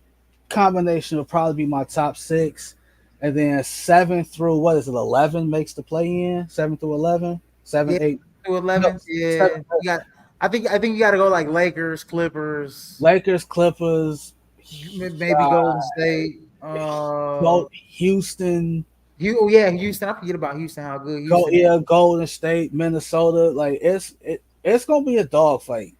combination will probably be my top six, and then seven through what is it? 11 makes the play in. 7 through 11, seven, Yeah, eight, to no, 11. Yeah, seven. you got. I think you got to go like Lakers, Clippers, Lakers, Clippers, maybe Golden State. Houston, Oh yeah, Houston. I forget about Houston. How good Houston is. Golden State, Minnesota. Like it's gonna be a dogfight.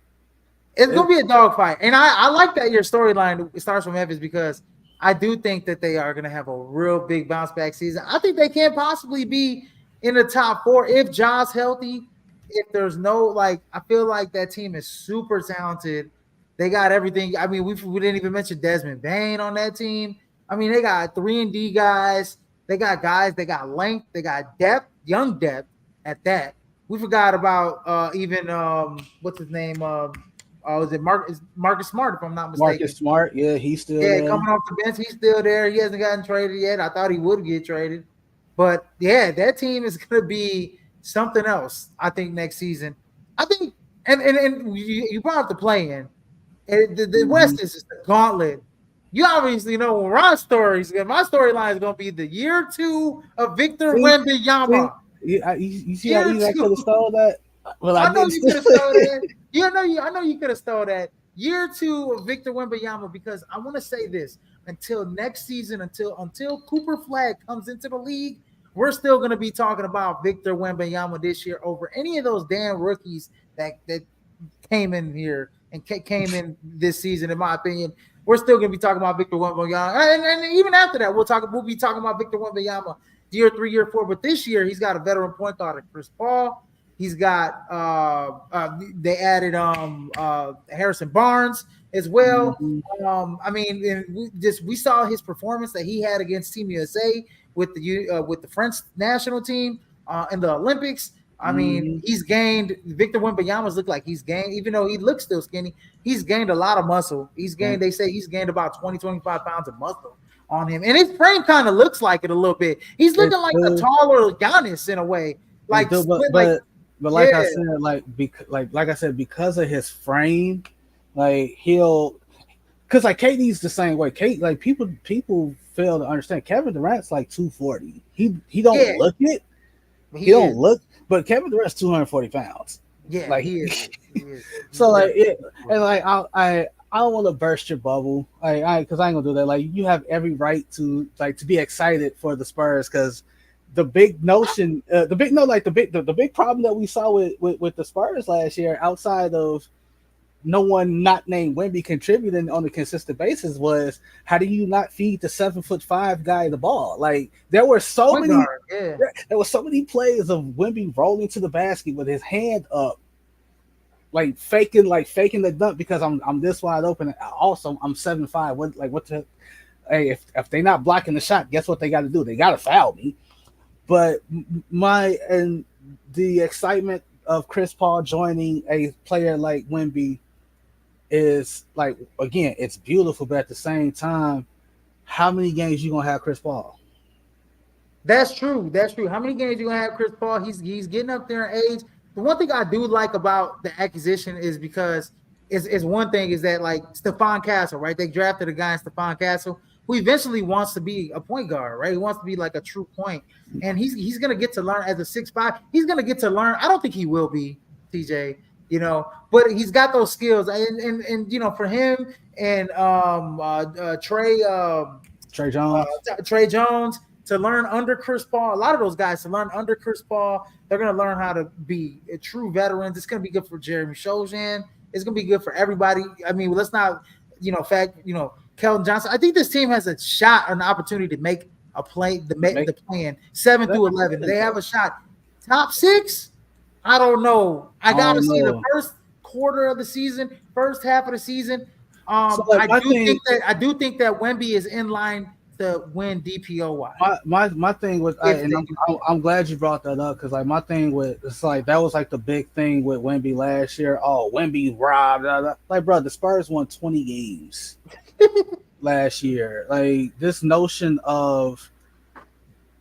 It's gonna be a dogfight, and I like that your storyline starts from Memphis because I do think that they are gonna have a real big bounce back season. I think they can possibly be in the top four if Ja's healthy. If there's no like, I feel like that team is super talented. They got everything. I mean, we didn't even mention Desmond Bain on that team. I mean, they got 3-and-D guys. They got guys. They got length. They got depth, young depth at that. We forgot about even what's his name? Was it Marcus Smart, if I'm not mistaken? Marcus Smart, yeah, he's still Yeah, there. coming off the bench, he's still there. He hasn't gotten traded yet. I thought he would get traded. But yeah, that team is going to be something else, I think, next season. I think, and you brought up the play in. The Mhm. West is just a gauntlet. You obviously know what my storyline is going to be the year two of Victor See, see, Wembanyama. you see how Year easy I could have two. stole that? Well, I I know didn't. you could have stole that. I know you could have stole that. Year two of Victor Wembanyama, because I want to say this until next season, until Cooper Flag comes into the league, we're still going to be talking about Victor Wembanyama this year over any of those damn rookies that came in here and came in this season. In my opinion, we're still going to be talking about Victor Wembanyama, and even after that, we'll be talking about Victor Wembanyama year 3, year 4. But this year, he's got a veteran point guard, Chris Paul. He's got they added Harrison Barnes as well. Mhm. I mean, we saw his performance that he had against Team USA with the French national team in the Olympics. I mean, Mhm. he's gained. Victor Wembanyama's look like he's gained, even though he looks still skinny. He's gained a lot of muscle. He's gained. They say he's gained about 20, 25 pounds of muscle on him, and his frame kind of looks like it a little bit. He's It looking like a do, taller Giannis in a way, it like do, split, like but yeah. like I said, like I said, because of his frame, like he'll, because like KD's the same way. Kate, like people fail to understand. Kevin Durant's like 240. He don't Yeah, look it. He he don't is. look, but Kevin Durant's 240 pounds. Yeah, Like he is. He is. so, He's like definitely. it, and like I don't want to burst your bubble. Because I ain't gonna do that. Like you have every right to be excited for the Spurs because the big notion, the big no, like the big problem that we saw with the Spurs last year, outside of no one not named Wemby contributing on a consistent basis, was how do you not feed the 7'5" guy the ball? Like Point guard. Yeah. there were so many plays of Wemby rolling to the basket with his hand up, faking the dunk because I'm this wide open. And also, I'm 7'5". What the hey, if they not blocking the shot, guess what they got to do? They got to foul me. But my and the excitement of Chris Paul joining a player like Wemby is like, again, it's beautiful, but at the same time, how many games you gonna have Chris Paul? That's true. That's true. How many games you gonna have Chris Paul? He's getting up there in age. The one thing I do like about the acquisition is because is one thing is that like Stephon Castle, right? They drafted a guy in Stephon Castle who eventually wants to be a point guard, right? He wants to be like a true point, and he's gonna get to learn as a 6'5". He's gonna get to learn. I don't think he will be TJ, but he's got those skills, and for him and Trey Jones. Trey Jones to learn under Chris Paul. A lot of those guys to learn under Chris Paul, they're going to learn how to be true veterans. It's going to be good for Jeremy Shojan. It's gonna be good for everybody. I mean, let's not, Keldon Johnson. I think this team has a shot, an opportunity to make a play, Make the plan 7 through 11. They have a shot. Top six, I don't know. I I gotta don't see the know. first quarter of the season, first half of the season. So like my thing, I do think that Wemby is in line to win DPOY. my thing with If and they do. I'm glad you brought that up because like my thing with it's like that was like the big thing with Wemby last year. Oh, Wemby robbed. Blah, blah. Like, bro, the Spurs won 20 games last year. Like this notion of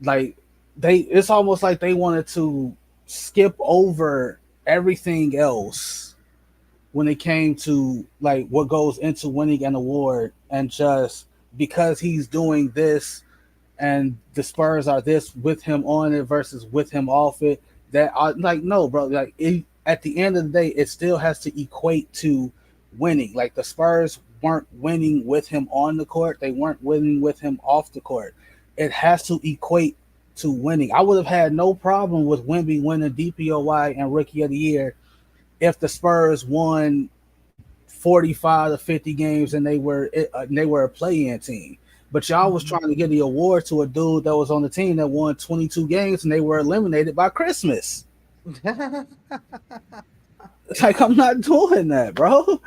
like it's almost like they wanted to skip over everything else when it came to like what goes into winning an award and just because he's doing this and the Spurs are this with him on it versus with him off it. That I like no, bro. Like at the end of the day, it still has to equate to winning. Like the Spurs weren't winning with him on the court; they weren't winning with him off the court. It has to equate to winning. I would have had no problem with Wemby winning DPOY and Rookie of the Year if the Spurs won 45 to 50 games and they were a play-in team. But y'all was trying to give the award to a dude that was on the team that won 22 games and they were eliminated by Christmas. Like I'm not doing that, bro.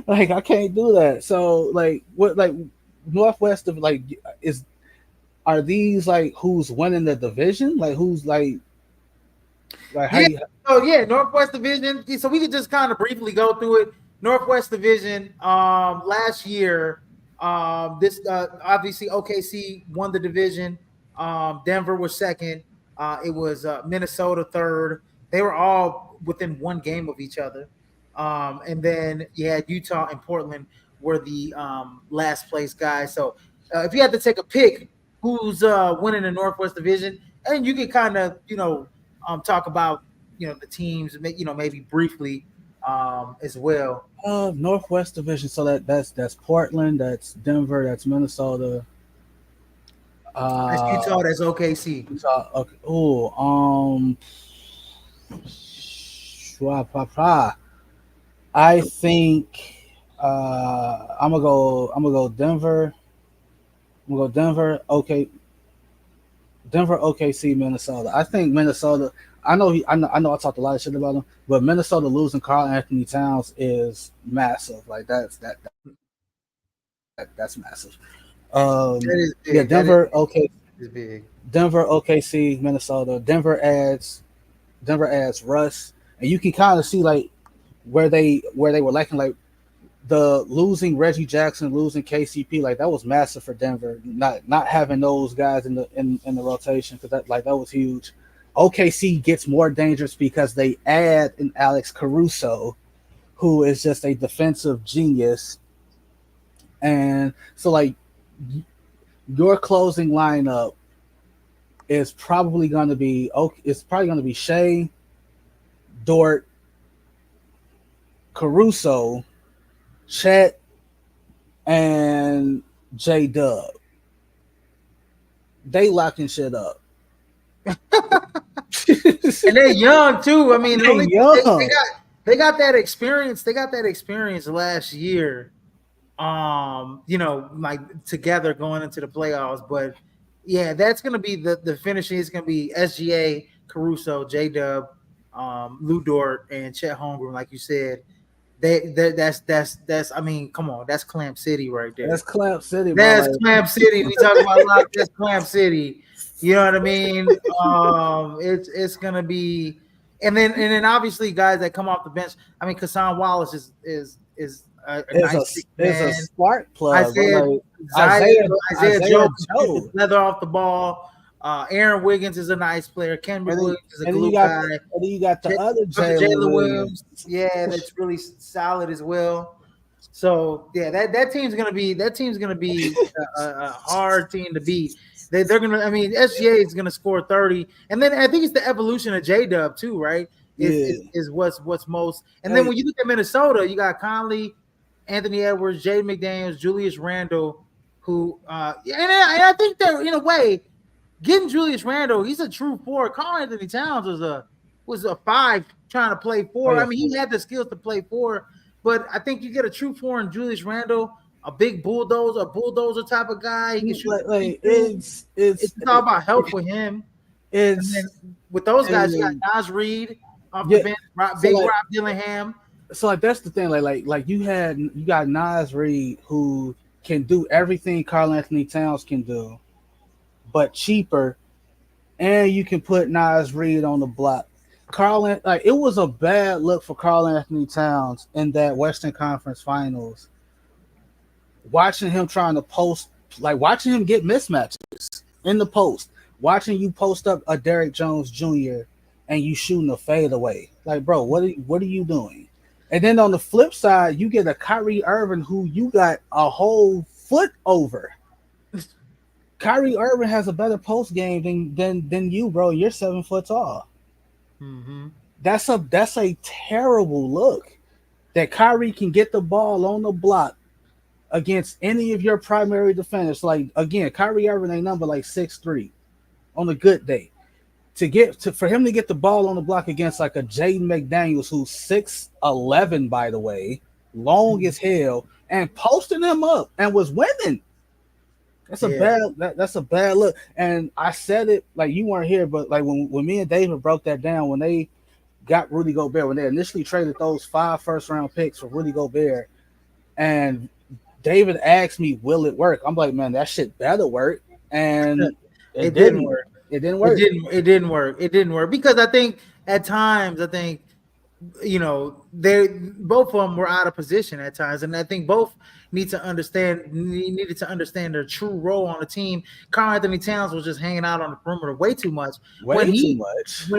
Like I can't do that. So like what like Northwest of like is are these like who's winning the division? Like who's like how Yeah. you So yeah, Northwest Division. So we could just kind of briefly go through it. Northwest Division. Last year, this obviously OKC won the division. Denver was second. It was Minnesota third. They were all within one game of each other. And then you had Utah and Portland were the last place guys. So if you had to take a pick, who's winning the Northwest Division, and you could kind of talk about the teams, maybe briefly as well. Northwest Division? So that's Portland, that's Denver, that's Minnesota. That's Uh, Utah. That's OKC. Okay. Oh, I think I'm gonna go Denver. I'm gonna go Denver. Okay, Denver, OKC, Minnesota. I think Minnesota. I know. I talked a lot of shit about them, but Minnesota losing Carl Anthony Towns is massive. Like that's massive. That is Yeah, big. Denver. Okay, Is big. Denver, OKC, Minnesota. Denver adds Russ, and you can kind of see like where they were lacking, like the losing Reggie Jackson, losing KCP, like that was massive for Denver. Not having those guys in the rotation because that was huge. OKC gets more dangerous because they add an Alex Caruso, who is just a defensive genius, and so like your closing lineup is probably going to be Shea, Dort, Caruso, Chet, and J Dub. They locking shit up. And they're young too. I mean, They young. they got that experience. They got that experience last year. Like together going into the playoffs. But yeah, that's gonna be the finishing is gonna be SGA, Caruso, J Dub, Lou Dort, and Chet Holmgren, like you said. That's I mean, come on, that's Clamp City right there. That's Clamp City, bro. That's Like, Clamp City. We talk about a lot. That's Clamp City. You know what I mean? It's gonna be, and then obviously guys that come off the bench. I mean, Kassan Wallace is a nice big it's a man. spark plug, bro. Isaiah Like Isaiah Joe Joe. can leather off the ball. Aaron Wiggins is a nice player. Kendrick Williams is a glue guy. And then you got the other Jalen Williams. yeah, that's really solid as well. So yeah, that team's gonna be a hard team to beat. They're gonna. I mean, SGA is gonna score 30, and then I think it's the evolution of J Dub too, right? Is what's most. And then when you look at Minnesota, you got Conley, Anthony Edwards, Jaden McDaniels, Julius Randle, who and I think that in a way, getting Julius Randle, he's a true forward. Carl Anthony Towns was a 5 trying to play Oh 4. yeah, I mean, he had the skills to play 4, but I think you get a true 4 in Julius Randle, a big bulldozer type of guy. He can shoot the free like throw. It's it's just all about health with him. And it's then with those guys, you and got Nas Reed off the yeah. bench, So Big like Rob Dillingham. that's the thing. Like you got Nas Reed who can do everything Karl Anthony Towns can do, but cheaper, and you can put Nas Reed on the block. Like it was a bad look for Karl Anthony Towns in that Western Conference Finals. Watching him trying to post, like watching him get mismatches in the post, watching you post up a Derrick Jones Jr. and you shooting a fadeaway. Like, bro, what are you doing? And then on the flip side, you get a Kyrie Irving who you got a whole foot over. Kyrie Irving has a better post game than you, bro. You're 7 foot tall. Mm-hmm. That's a terrible look. That Kyrie can get the ball on the block against any of your primary defenders. Like again, Kyrie Irving ain't number like 6'3" on a good day. For him to get the ball on the block against like a Jaden McDaniels who's 6'11", by the way, long as hell, and posting them up and was winning. That's a bad look. And I said it like you weren't here, but like when me and David broke that down, when they got Rudy Gobert, when they initially traded those 5 first-round picks for Rudy Gobert, and David asked me, "Will it work?" I'm like, "Man, that shit better work," and It didn't work. It didn't work. It didn't work. It didn't work because I think at times they both of them were out of position at times, and I think both needed to understand their true role on the team. Karl Anthony Towns was just hanging out on the perimeter way too much. Too much.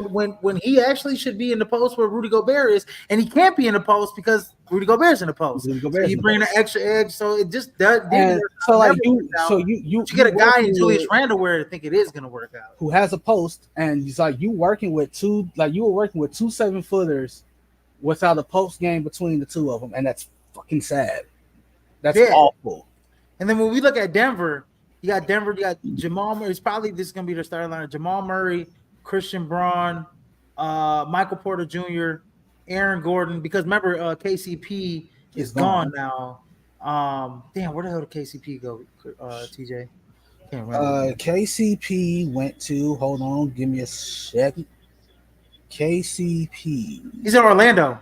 When he actually should be in the post where Rudy Gobert is, and he can't be in the post because Rudy Gobert's in the post. So you bring an extra edge, so it just didn't work. So like you get a guy in Julius Randle where I think it is going to work out. Who has a post, and he's like you were working with two 7-footers without a post game between the two of them, and that's fucking sad. That's awful. And then when we look at Denver, you got Jamal Murray. It's probably this is going to be their starting lineup. Jamal Murray, Christian Braun, Michael Porter Jr., Aaron Gordon. Because remember, KCP is gone now. Damn, where the hell did KCP go, TJ? Can't remember. KCP went to, hold on, give me a second. KCP. He's in Orlando.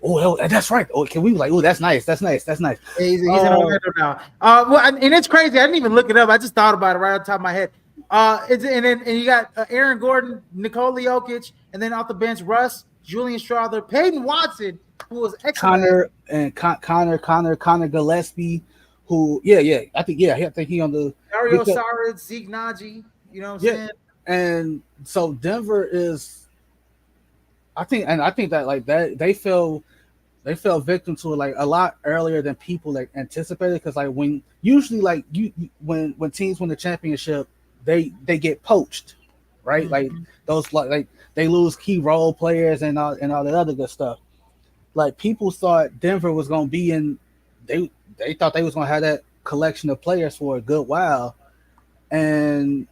Oh, that's right. Oh, can we like? Oh, that's nice. He's in Orlando now. Well, and it's crazy. I didn't even look it up. I just thought about it right on top of my head. And you got Aaron Gordon, Nikola Jokic, and then off the bench, Russ, Julian Strawther, Peyton Watson, who was excellent. Connor Gillespie, who I think he on the Dario Saric, Zeke Naji. You know what I'm saying? And so Denver is. I think that like that they fell victim to it like a lot earlier than people like anticipated, because like when usually like when teams win the championship they get poached, right? Mm-hmm. Like those like they lose key role players and all that other good stuff. Like people thought Denver was gonna be in they thought they was gonna have that collection of players for a good while, and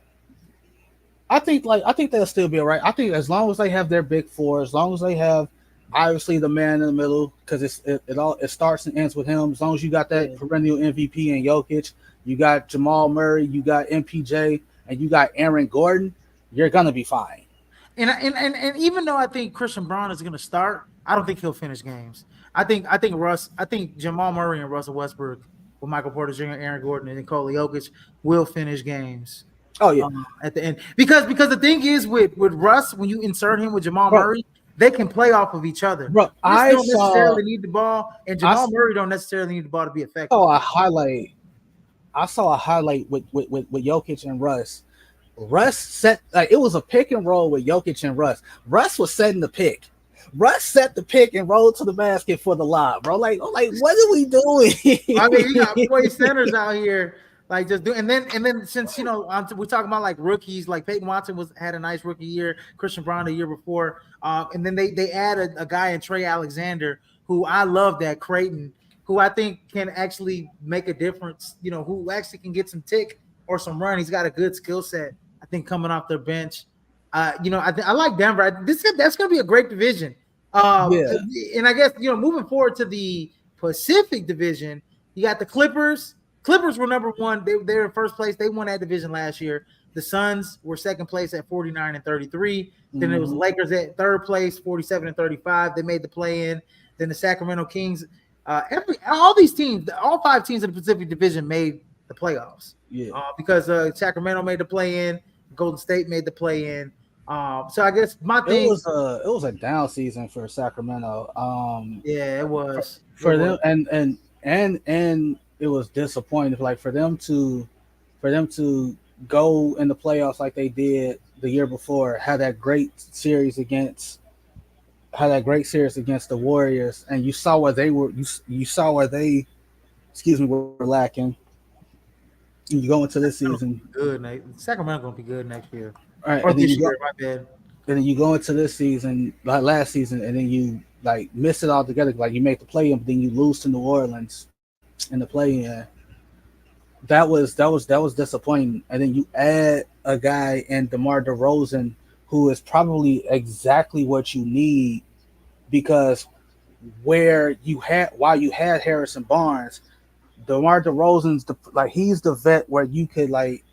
I think they'll still be all right. I think as long as they have their big four, as long as they have obviously the man in the middle, because it starts and ends with him. As long as you got that perennial MVP in Jokic, you got Jamal Murray, you got MPJ, and you got Aaron Gordon, you're gonna be fine. And even though I think Christian Braun is gonna start, I don't think he'll finish games. I think Jamal Murray and Russell Westbrook with Michael Porter Jr., Aaron Gordon, and Nikola Jokic will finish games. Oh yeah, at the end, because the thing is with Russ, when you insert him with Jamal Murray, they can play off of each other. Bro, I don't necessarily need the ball, and Jamal Murray don't necessarily need the ball to be effective. I saw a highlight with Jokic and Russ. Russ set like it was a pick and roll with Jokic and Russ. Russ was setting the pick. Russ set the pick and rolled to the basket for the lob, bro. Like what are we doing? I mean, you got 40 centers out here. Like just do, and then since we're talking about like rookies, like Peyton Watson had a nice rookie year, Christian Braun the year before, and then they added a guy in Trey Alexander, who I love, that Creighton, who I think can actually make a difference. Who actually can get some tick or some run. He's got a good skill set. I think coming off their bench, I like Denver. That's going to be a great division. Yeah. And I guess moving forward to the Pacific Division, you got the Clippers. Clippers were number one. They're in first place. They won that division last year. The Suns were second place at 49 and 33. Then it was the Mhm. Lakers at third place, 47 and 35. They made the play in. Then the Sacramento Kings. All these teams, all five teams in the Pacific Division made the playoffs. Yeah. Because Sacramento made the play in, Golden State made the play in. So I guess my It thing, was a down season for Sacramento. yeah, it For, was, it for was. them and it was disappointing. Like for them to go in the playoffs like they did the year before, had that great series against the Warriors, and you saw where they were. You saw where they, excuse me, were lacking. And you go into this season, Sacramento gonna be good next year all right, or this year. My bad. and then you go into this season, like last season, and then you like miss it all together. Like you make the play in, but then you lose to New Orleans in the play in. That was disappointing. And then you add a guy in DeMar DeRozan who is probably exactly what you need because while you had Harrison Barnes, DeMar DeRozan's he's the vet where you could like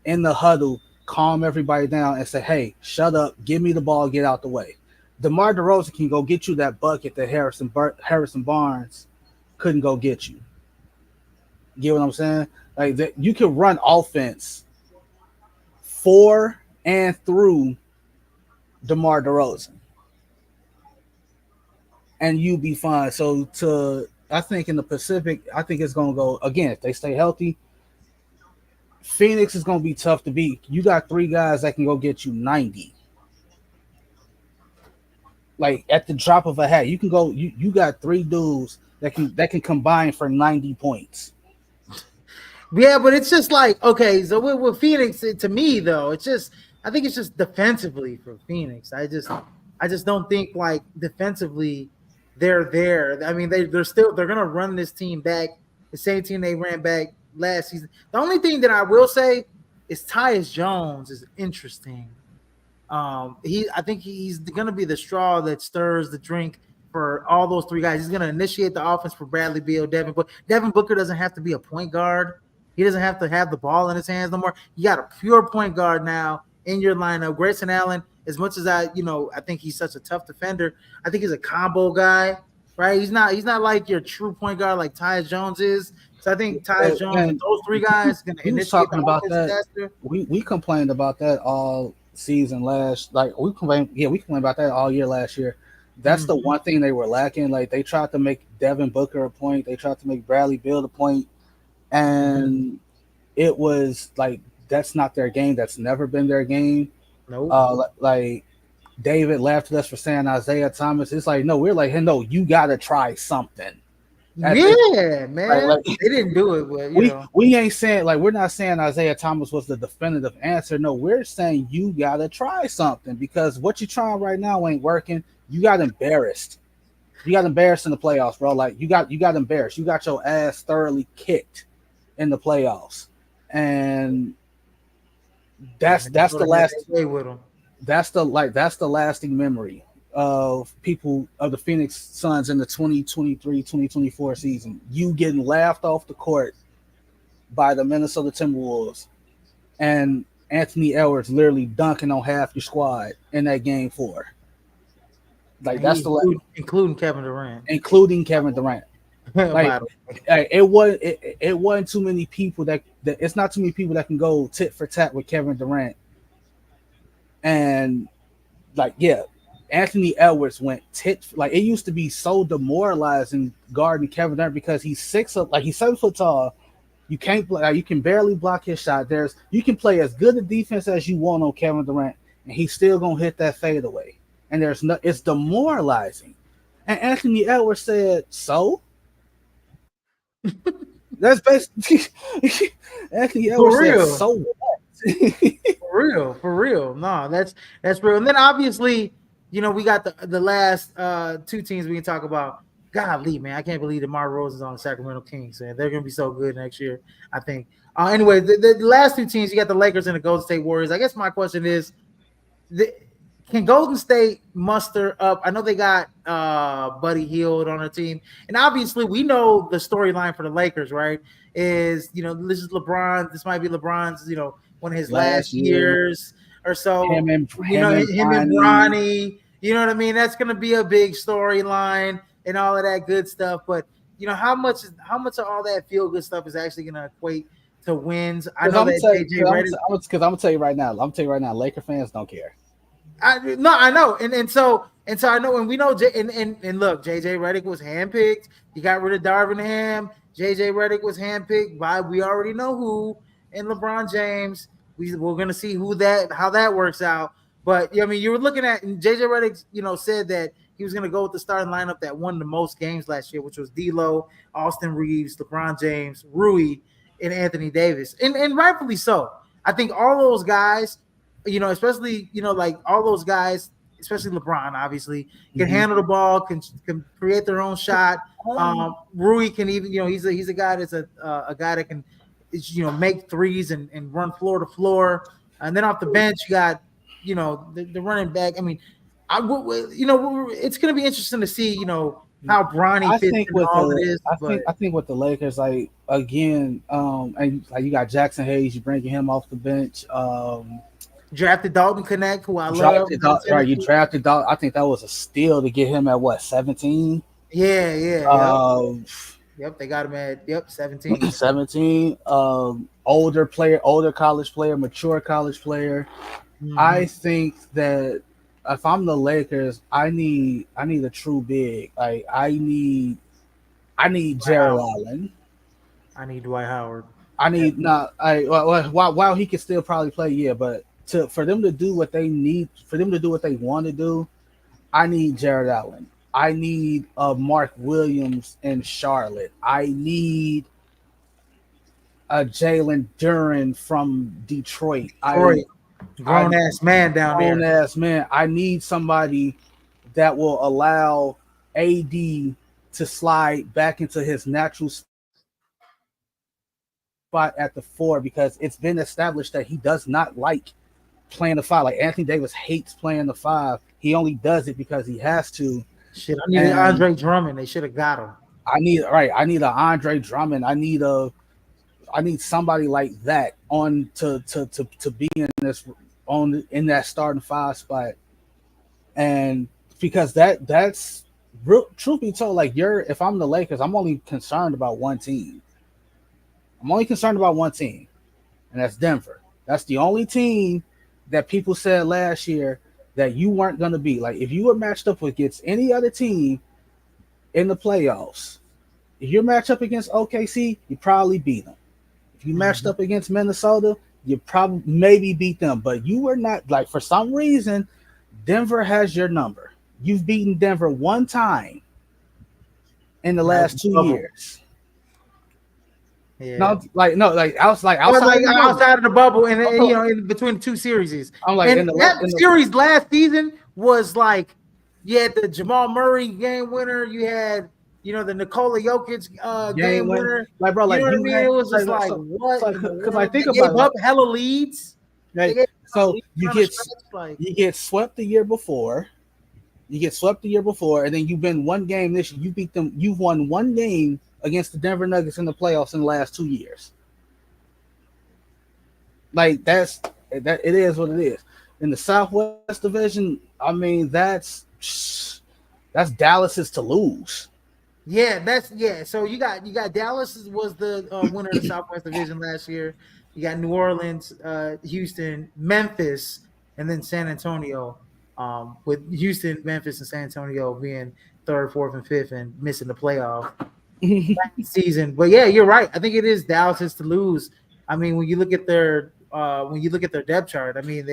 in the huddle calm everybody down and say, "Hey, shut up, give me the ball, get out the way." DeMar DeRozan can go get you that bucket that Harrison Barnes couldn't go get you. Get what I'm saying? Like that, you can run offense for and through DeMar DeRozan, and you be fine. I think in the Pacific, I think it's gonna go again if they stay healthy. Phoenix is gonna be tough to beat. You got three guys that can go get you 90. Like at the drop of a hat, you can go. You got three dudes that can combine for 90 points. Yeah, but it's just like okay. So with Phoenix, to me though, I think it's just defensively for Phoenix. I just don't think like defensively they're there. I mean, they're gonna run this team back, the same team they ran back last season. The only thing that I will say is Tyus Jones is interesting. I think he's gonna be the straw that stirs the drink for all those three guys. He's gonna initiate the offense for Bradley Beal, Devin Booker. Devin Booker doesn't have to be a point guard. He doesn't have to have the ball in his hands no more. You got a pure point guard now in your lineup. Grayson Allen, as much as I think he's such a tough defender. I think he's a combo guy, right? He's not like your true point guard like Tyus Jones is. So I think Tyus Jones and those three guys are gonna We was initiate the talking about offense that. faster. We complained about that all season last. Like we complained about that all year last year. That's the one thing they were lacking. Like they tried to make Devin Booker a point. They tried to make Bradley Beal a point, and it was like that's not their game. That's never been their game. Nope. Like David laughed at us for saying Isaiah Thomas. It's like no, we're like, hey, no, you got to try something. Yeah, man. Like, they didn't do it, but we ain't saying like we're not saying Isaiah Thomas was the definitive answer. No, we're saying you gotta try something because what you're trying right now ain't working. You got embarrassed. You got embarrassed in the playoffs, bro. Like you got embarrassed. You got your ass thoroughly kicked in the playoffs, and that's the last. with them. That's the lasting memory of the Phoenix Suns in the 2023-2024 season. You getting laughed off the court by the Minnesota Timberwolves and Anthony Edwards literally dunking on half your squad in that game 4. Like that's including Kevin Durant. Including Kevin Durant. Like it wasn't too many people that it's not too many people that can go tit for tat with Kevin Durant. And like Anthony Edwards went like it used to be so demoralizing guarding Kevin Durant because he's 7 foot tall. You can't you can barely block his shot. You can play as good a defense as you want on Kevin Durant, and he's still gonna hit that fadeaway. And it's demoralizing. And Anthony Edwards said, "So." That's basically Anthony Edwards said, "So what?" For real. No, that's real. And then obviously, we got the last two teams we can talk about. Golly, man, I can't believe DeMar DeRozan's on the Sacramento Kings, man. They're gonna be so good next year, I think. Anyway, the last two teams, you got the Lakers and the Golden State Warriors. I guess my question is, the, can Golden State muster up? I know they got Buddy Hield on their team, and obviously we know the storyline for the Lakers, right? Is this is LeBron. This might be LeBron's one of his Last last year, years or so. him and Him and Bronny. Bronny. You know what I mean? That's going to be a big storyline and all of that good stuff. But how much of all that feel good stuff is actually going to equate to wins? I Because know I'm gonna that tell you, JJ Redick. because I'm gonna tell you right now. I'm gonna tell you right now. Laker fans don't care. I know, and so I know, and we know, and look, JJ Redick was handpicked. You got rid of Darvin Ham. JJ Redick was handpicked by we already know who, and LeBron James. We're gonna see how that works out. But I mean, you were looking at, and JJ Redick, said that he was gonna go with the starting lineup that won the most games last year, which was D'Lo, Austin Reeves, LeBron James, Rui, and Anthony Davis, and rightfully so. I think all those guys especially like all those guys, especially LeBron, obviously can handle the ball, can create their own shot. Rui can even, he's a guy that's a guy that can, make threes and run floor to floor. And then off the bench, you got, the running back. I mean, it's going to be interesting to see, how Bronny I fits think in with all of the this. But I think with the Lakers, like again, and like you got Jackson Hayes, you bringing him off the bench. drafted Dalton Connect, who I love. Right, you drafted Dalton. I think that was a steal to get him at what 17. Yeah. Yep, they got him at 17. 17. Older college player, mature college player. Mm-hmm. I think that if I'm the Lakers, I need a true big. Like I need Jared Allen. I need Dwight Howard. I need not. While he can still probably play, yeah, but for them to do what they need, for them to do what they want to do, I need Jared Allen. I need Mark Williams in Charlotte. I need Jalen Duren from Detroit. Grown ass man down there. Grown ass man. I need somebody that will allow AD to slide back into his natural spot at the 4, because it's been established that he does not like playing the 5. Like Anthony Davis hates playing the 5. He only does it because he has to. Shit, I need Andre Drummond. They should have got him. I need an Andre Drummond. I need somebody like that on to be in that starting 5 spot. And because that's real, truth be told, like if I'm the Lakers, I'm only concerned about one team. I'm only concerned about one team, and that's Denver. That's the only team that people said last year that you weren't going to be. Like, if you were matched up against any other team in the playoffs, if you're matched up against OKC, you probably beat them. If you matched up against Minnesota, you probably maybe beat them. But you were not, like, for some reason, Denver has your number. You've beaten Denver one time in the last 2 years. Yeah. Outside of the bubble, and in between the two series. I'm like, that series last season was like, you had the Jamal Murray game winner, you had the Nikola Jokic game winner. Like, bro, like, you know what I mean? It was just like what? Because I think about up hella leads. So you get swept the year before. You get swept the year before, and then you've been one game this year. You beat them. You've won one game against the Denver Nuggets in the playoffs in the last 2 years. Like, that it is what it is. In the Southwest Division, I mean, that's Dallas's to lose. Yeah, so you got Dallas was the winner of the Southwest Division last year. You got New Orleans, Houston, Memphis, and then San Antonio. With Houston, Memphis, and San Antonio being 3rd, 4th, and 5th and missing the playoff season. But yeah, you're right. I think it is Dallas's to lose. I mean, when you look at their depth chart, I mean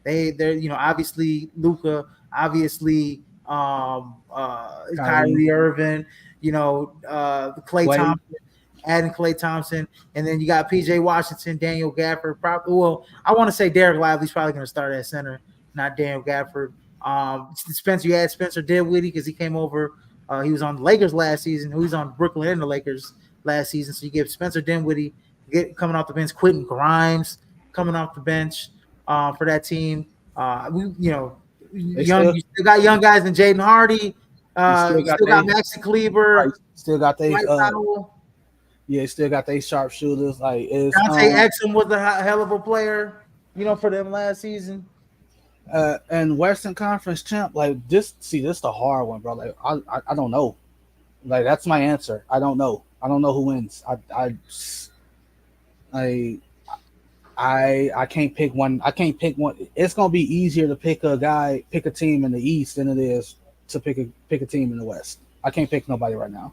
they're obviously Luka, obviously Kyrie Irving, Klay Thompson, adding Klay Thompson, and then you got PJ Washington, Daniel Gafford. I want to say Derek Lively's probably going to start at center, not Daniel Gafford. You had Spencer Dinwiddie because he came over. He was on the Lakers last season. He was on Brooklyn and the Lakers last season. So you give Spencer Dinwiddie coming off the bench, Quentin Grimes coming off the bench for that team. You know, They still you still got young guys in Jaden Hardy. you still You got still got they Maxi right, Kleber, still got they Dwight Powell. yeah, still got they sharpshooters. Like it's Dante Exum was a hell of a player, for them last season. and Western Conference champ, like this the hard one, bro. Like I don't know. Like that's my answer. I don't know. I don't know who wins. I I can't pick one. I can't pick one. It's gonna be easier to pick a team in the East than it is to pick a team in the West. I can't pick nobody right now.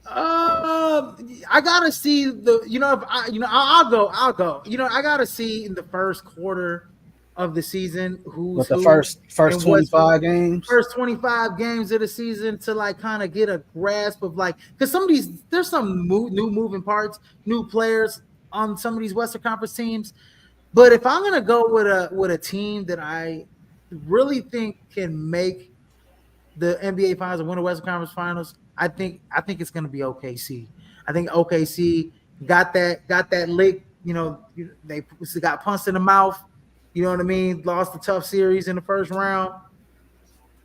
I gotta see the. If I, I'll go. I'll go. I gotta see in the first quarter of the season who's But the who first and what's 25 games, first 25 games of the season to like kind of get a grasp of like because some of these there's some new moving parts, new players on some of these Western Conference teams. But if I'm gonna go with a team that I really think can make the NBA Finals and win the Western Conference Finals, I think it's gonna be OKC. I think OKC got that lick. They got punched in the mouth. You know what I mean? Lost a tough series in the first round.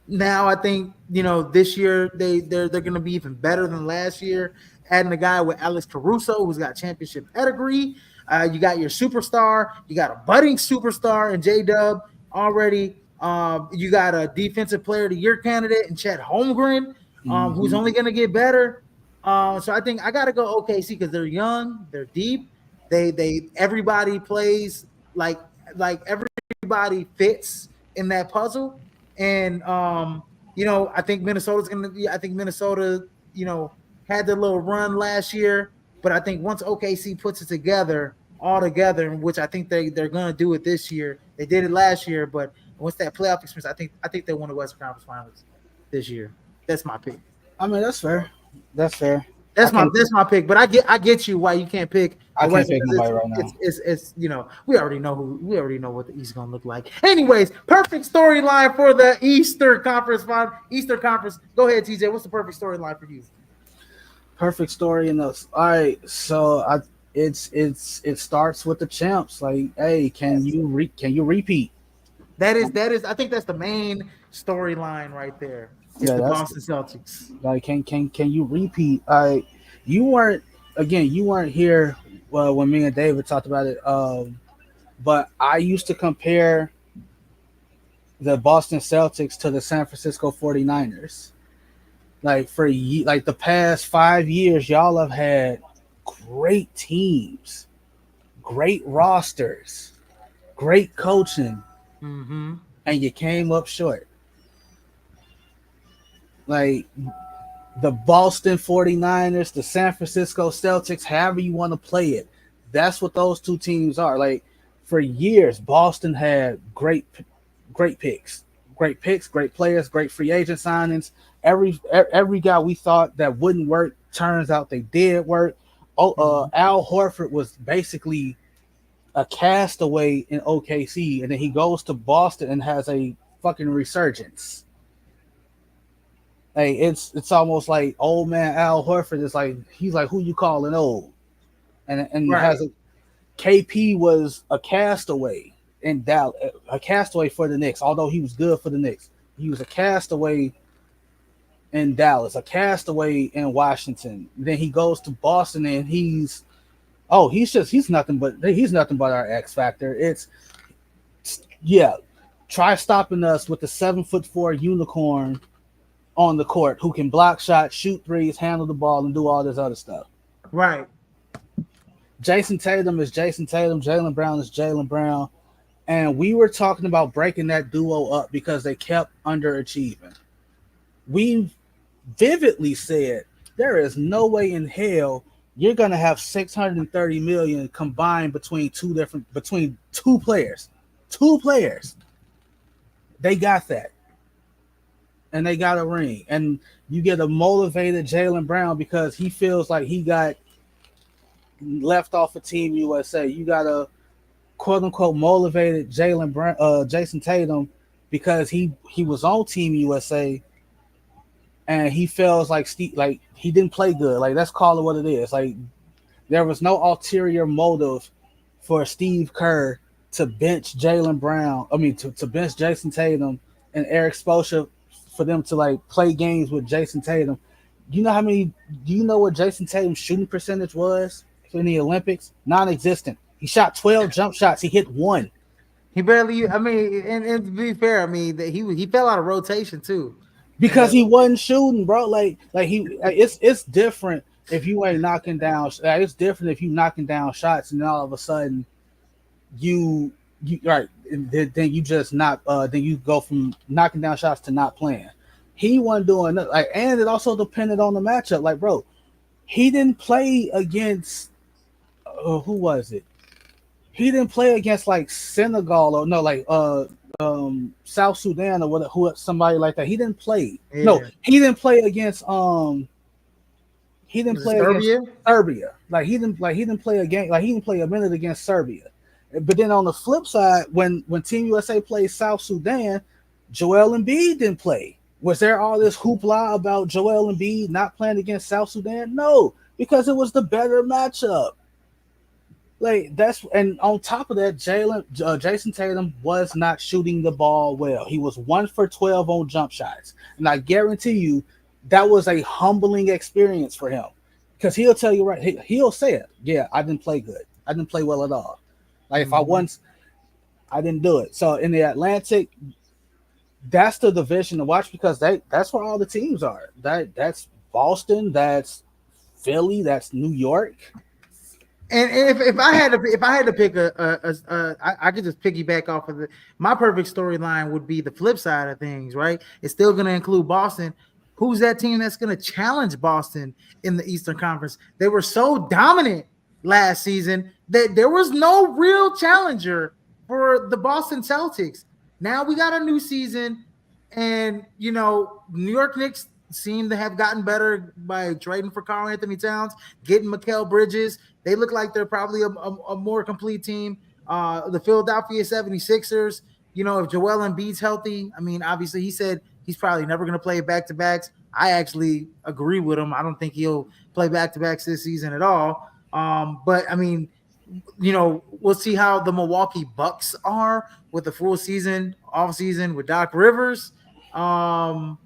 Now I think this year they're going to be even better than last year. Adding a guy with Alex Caruso who's got championship pedigree. You got your superstar. You got a budding superstar in J Dub already. You got a defensive player of the year candidate in Chet Holmgren, who's mm-hmm. only going to get better. So I think I got to go OKC because they're young, they're deep. They everybody plays like everybody fits in that puzzle. And I think Minnesota's gonna be. I think Minnesota, had their little run last year, but I think once OKC puts it together, all together, which I think they're gonna do it this year. They did it last year, but once that playoff experience, I think they won the Western Conference Finals this year. That's my pick. I mean that's fair. That's fair. I That's my pick. But I get you why you can't pick I the can't West pick because nobody right now. it's we already know what the East is gonna look like. Anyways, perfect storyline for the Eastern Conference final. Eastern Conference. Go ahead, TJ. What's the perfect storyline for you? Perfect story in us. All right, so it starts with the champs. Like, hey, can you repeat? That is. I think that's the main storyline right there. Is Yeah, the that's Boston Celtics. like can you repeat? You weren't you weren't here when me and David talked about it. But I used to compare the Boston Celtics to the San Francisco 49ers. Like like the past 5 years, y'all have had great teams, great rosters, great coaching, Mm-hmm. and you came up short. Like the Boston 49ers, the San Francisco Celtics, however you want to play it. That's what those two teams are. Like for years, Boston had great picks, great players, great free agent signings. Every guy we thought that wouldn't work turns out they did work. Al Horford was basically a castaway in OKC, and then he goes to Boston and has a fucking resurgence. Hey, it's almost like old man Al Horford is like he's like who you calling old, and Right. has a KP was a castaway in Dallas, a castaway for the Knicks. Although he was good for the Knicks, he was a castaway in Dallas, a castaway in Washington. Then he goes to Boston and he's nothing but our X factor. It's yeah, try stopping us with the 7'4" unicorn on the court who can block shots, shoot threes, handle the ball, and do all this other stuff. Right. Jason Tatum is Jason Tatum. Jaylen Brown is Jaylen Brown. And we were talking about breaking that duo up because they kept underachieving. We vividly said there is no way in hell you're gonna have 630 million combined between two players. Two players. They got that. And they got a ring. And you get a motivated Jaylen Brown because he feels like he got left off of Team USA. You got a quote unquote motivated Jaylen Brown, Jason Tatum, because he was on Team USA and he feels like he didn't play good. Like let's call it what it is. Like there was no ulterior motive for Steve Kerr to bench Jalen Brown. I mean, to bench Jason Tatum and Eric Spoelstra for them to like play games with Jason Tatum. You know how many? Do you know what Jason Tatum's shooting percentage was in the Olympics? Non-existent. He shot 12 jump shots. He hit one He barely. I mean, and to be fair, I mean that he fell out of rotation too. because Uh, he wasn't shooting, bro. It's different if you ain't knocking down. It's different if you knocking down shots and then all of a sudden you right then you just not then you go from knocking down shots to not playing. He wasn't doing that. Like, and it also depended on the matchup. Like, bro, he didn't play against who was it? He didn't play against like Senegal or no, like South Sudan or what, who somebody like that. He didn't play. No, yeah. he didn't play against he didn't Was it play against Serbia? Serbia. He didn't play a game, like he didn't play a minute against Serbia. But then on the flip side, when Team USA played South Sudan, Joel Embiid didn't play. Was there all this hoopla about Joel Embiid not playing against South Sudan? No, because it was the better matchup. Like that's and on top of that, Jason Tatum was not shooting the ball well. He was 1 for 12 on jump shots, and I guarantee you that was a humbling experience for him because he'll tell you right. He'll say it. Yeah, I didn't play good. I didn't play well at all. Like if I once, I didn't do it. So in the Atlantic, that's the division to watch because that's where all the teams are. That's Boston, that's Philly, that's New York. And if I had to pick I could just piggyback off of my perfect storyline would be the flip side of things, right? It's still going to include Boston. Who's that team that's going to challenge Boston in the Eastern Conference? They were so dominant last season that there was no real challenger for the Boston Celtics. Now we got a new season, and New York Knicks seem to have gotten better by trading for Karl Anthony Towns, getting Mikal Bridges. They look like they're probably a more complete team. The Philadelphia 76ers, if Joel Embiid's healthy, I mean, obviously he said he's probably never going to play back-to-backs. I actually agree with him. I don't think he'll play back-to-backs this season at all. But, I mean, we'll see how the Milwaukee Bucks are with the full season, off season with Doc Rivers. And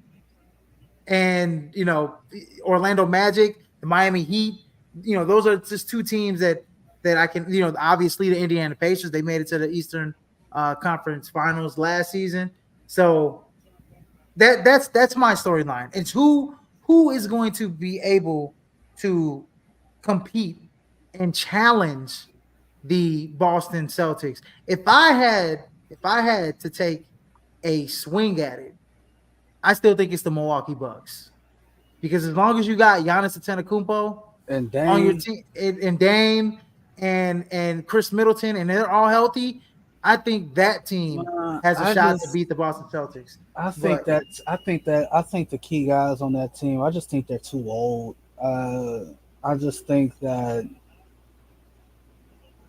Orlando Magic, the Miami Heat, those are just two teams that I can, obviously the Indiana Pacers, they made it to the Eastern Conference Finals last season. So that's my storyline. It's who is going to be able to compete and challenge the Boston Celtics. If I had to take a swing at it, I still think it's the Milwaukee Bucks, because as long as you got Giannis Antetokounmpo And on your Dame, team and Dame and Chris Middleton, and they're all healthy, I think that team has a shot to beat the Boston Celtics. I think the key guys on that team, I just think they're too old. I just think that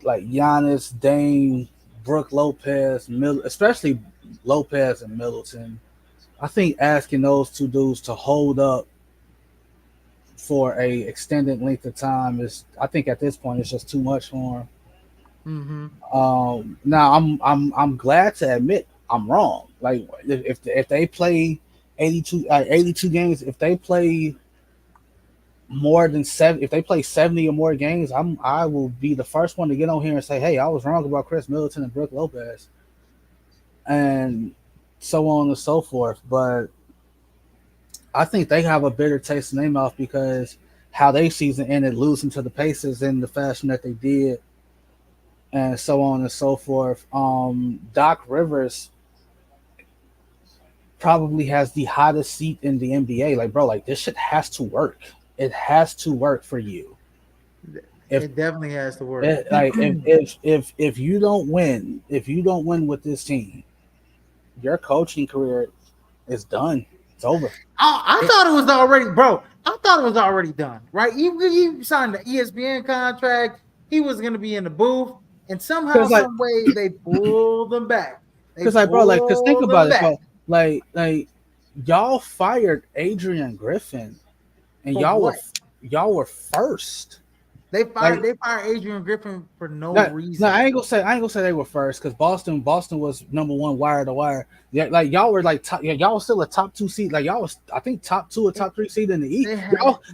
like Giannis, Dame, Brooke Lopez, especially Lopez and Middleton. I think asking those two dudes to hold up for a extended length of time is, I think at this point, it's just too much for them. Now I'm glad to admit I'm wrong. Like if they play 82 games, if they play more than 7, if they play 70 or more games, I will be the first one to get on here and say, hey, I was wrong about Chris Middleton and Brooke Lopez, and so on and so forth. But I think they have a bitter taste in their mouth because how their season ended, losing to the Pacers in the fashion that they did, and so on and so forth. Doc Rivers probably has the hottest seat in the NBA. Like, bro, like this shit has to work. It has to work for you. It definitely has to work. If you don't win, with this team, your coaching career is done. It's over. I thought it was already, bro. I thought it was already done, right? He signed the ESPN contract. He was going to be in the booth, and somehow, some way, they pulled him back. Because, like, bro, like, because think about it, bro. Like, y'all fired Adrian Griffin, and y'all were first. Like They fired Adrian Griffin for no no, reason. I ain't gonna say they were first because Boston was number one wire to wire. Yeah, like y'all were like top, yeah, y'all was still a top two seed. Like y'all was, I think, top two or top three seed in the East.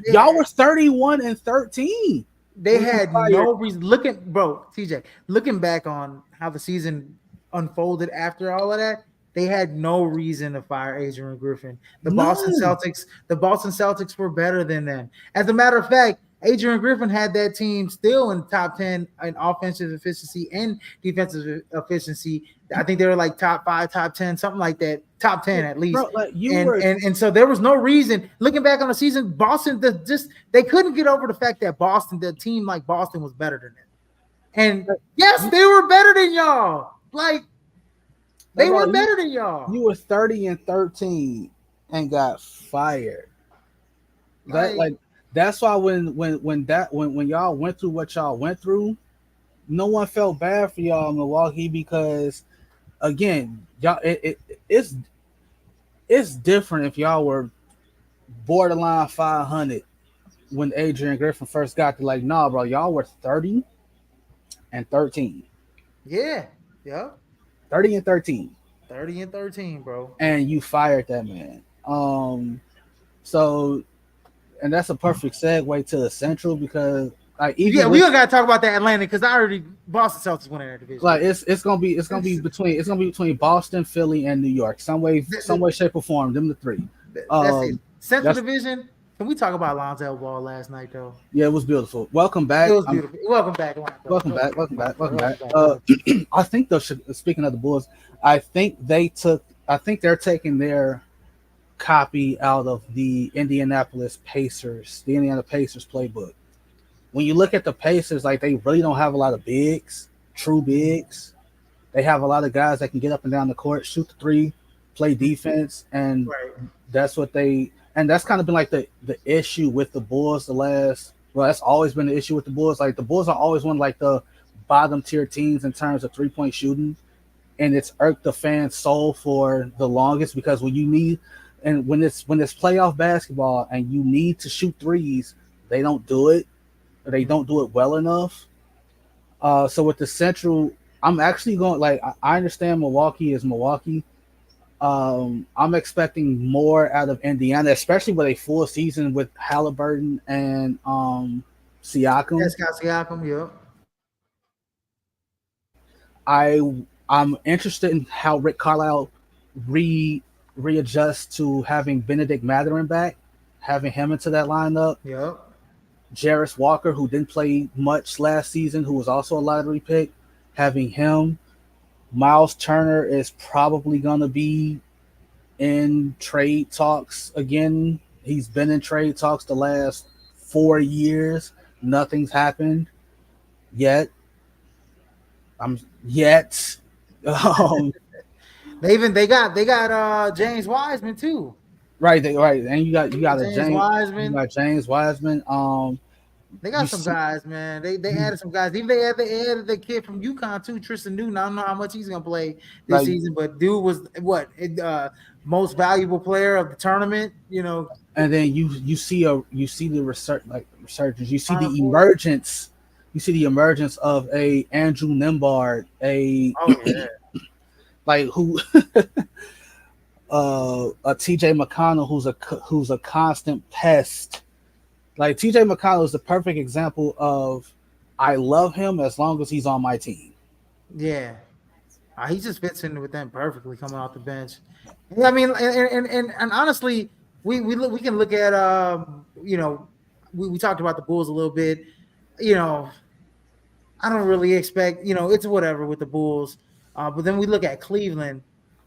Y'all were 31-13 they when you had fired. no reason. Looking, bro, TJ, looking back on how the season unfolded after all of that, they had no reason to fire Adrian Griffin. None. The Boston Celtics were better than them. As a matter of fact, Adrian Griffin had that team still in top 10 in offensive efficiency and defensive efficiency. I think they were like top 5, top 10, something like that, top 10 at least. Bro, like you And were and so there was no reason. Looking back on the season, Boston just they couldn't get over the fact that Boston, the team like Boston, was better than them. And yes, they were better than y'all. Like they bro, were better than y'all. you were 30-13 and got fired. That Like like that's why when y'all went through what y'all went through, no one felt bad for y'all in Milwaukee because again, y'all it's different if y'all were borderline 500 when Adrian Griffin first got to like, nah, bro, y'all were 30-13. yeah, yeah, 30-13. 30-13, bro. And you fired that man. So and that's a perfect segue to the Central because like Yeah, even we with don't gotta talk about that Atlanta because I already Boston Celtics winning that division. like it's gonna be between Boston, Philly, and New York. Some way, shape, or form. Them the three. That's it. Central That's Division. Can we talk about Lonzo Ball last night though? yeah, it was beautiful. Welcome It back. was beautiful. Welcome back, Lonzo. Welcome back. Welcome back. Welcome back. Welcome back. I think though, speaking of the Bulls, I think I think they're taking their copy out of the Indiana Pacers playbook. When you look at the Pacers, like they really don't have a lot of bigs, true bigs. They have a lot of guys that can get up and down the court, shoot the three, play defense, and Right. that's what they and that's kind of been like the issue with the Bulls the last well, that's always been the issue with the Bulls. Like the Bulls are always one of like the bottom tier teams in terms of 3-point shooting. And it's irked the fan soul for the longest because when you need and when it's playoff basketball and you need to shoot threes, they don't do it. They don't do it well enough. So with the Central, I'm actually going like I understand Milwaukee is Milwaukee. I'm expecting more out of Indiana, especially with a full season with Halliburton and Siakam. Yes, Scott Siakam. Yeah. I I'm interested in how Rick Carlisle re readjusts to having Benedict Mathurin back, having him into that lineup. Yep. Jarris Walker, who didn't play much last season, who was also a lottery pick, having him. Miles Turner is probably going to be in trade talks again. He's been in trade talks the last 4 years. Nothing's happened yet. I'm yet. Um, They got James Wiseman too. right, and you got a James James, you Wiseman. got James Wiseman. They You got some see, guys, man. They you, added some guys. Even they added the kid from UConn too, Tristan Newton. I don't know how much he's gonna play this like, season, but dude was most valuable player of the tournament. and then you see the resurgence. You see Final the Four. emergence. You see the emergence of a Andrew Nembhard, a Oh yeah, like who a TJ McConnell who's a constant pest. Like TJ McConnell is the perfect example of I love him as long as he's on my team. yeah. He just fits in with them perfectly coming off the bench. Yeah, I mean, and honestly, we can look at we talked about the Bulls a little bit. You know, I don't really expect, it's whatever with the Bulls. But then we look at Cleveland.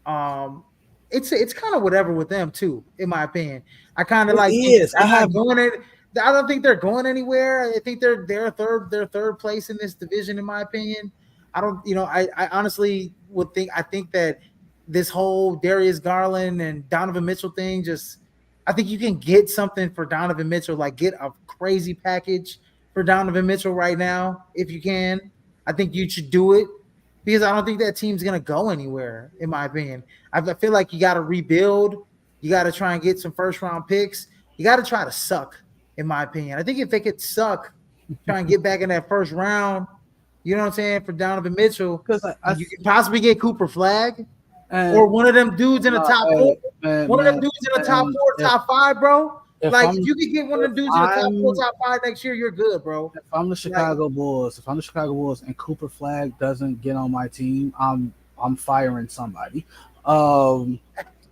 Um, it's kind of whatever with them too, in my opinion. I kind of It like think that is. they're not going it. I don't think they're going anywhere. I think they're third place in this division, in my opinion. I don't, I honestly would think I think that this whole Darius Garland and Donovan Mitchell thing just I think you can get something for Donovan Mitchell, like get a crazy package for Donovan Mitchell right now, if you can. I think you should do it because I don't think that team's gonna go anywhere, in my opinion. I feel like you got to rebuild. You got to try and get some first round picks. You got to try to suck, in my opinion. I think if they could suck, try and get back in that first round. You know what I'm saying for Donovan Mitchell, Because and you can possibly get Cooper Flag and or one of them dudes in the no, top four. hey, man, One of them man, dudes in the top and four, top five, bro. if Like I'm if you can get one of if them dudes in the top four, I'm top five next year, you're good, bro. if I'm the Like Chicago Bulls, and Cooper Flag doesn't get on my team, I'm firing somebody. Um,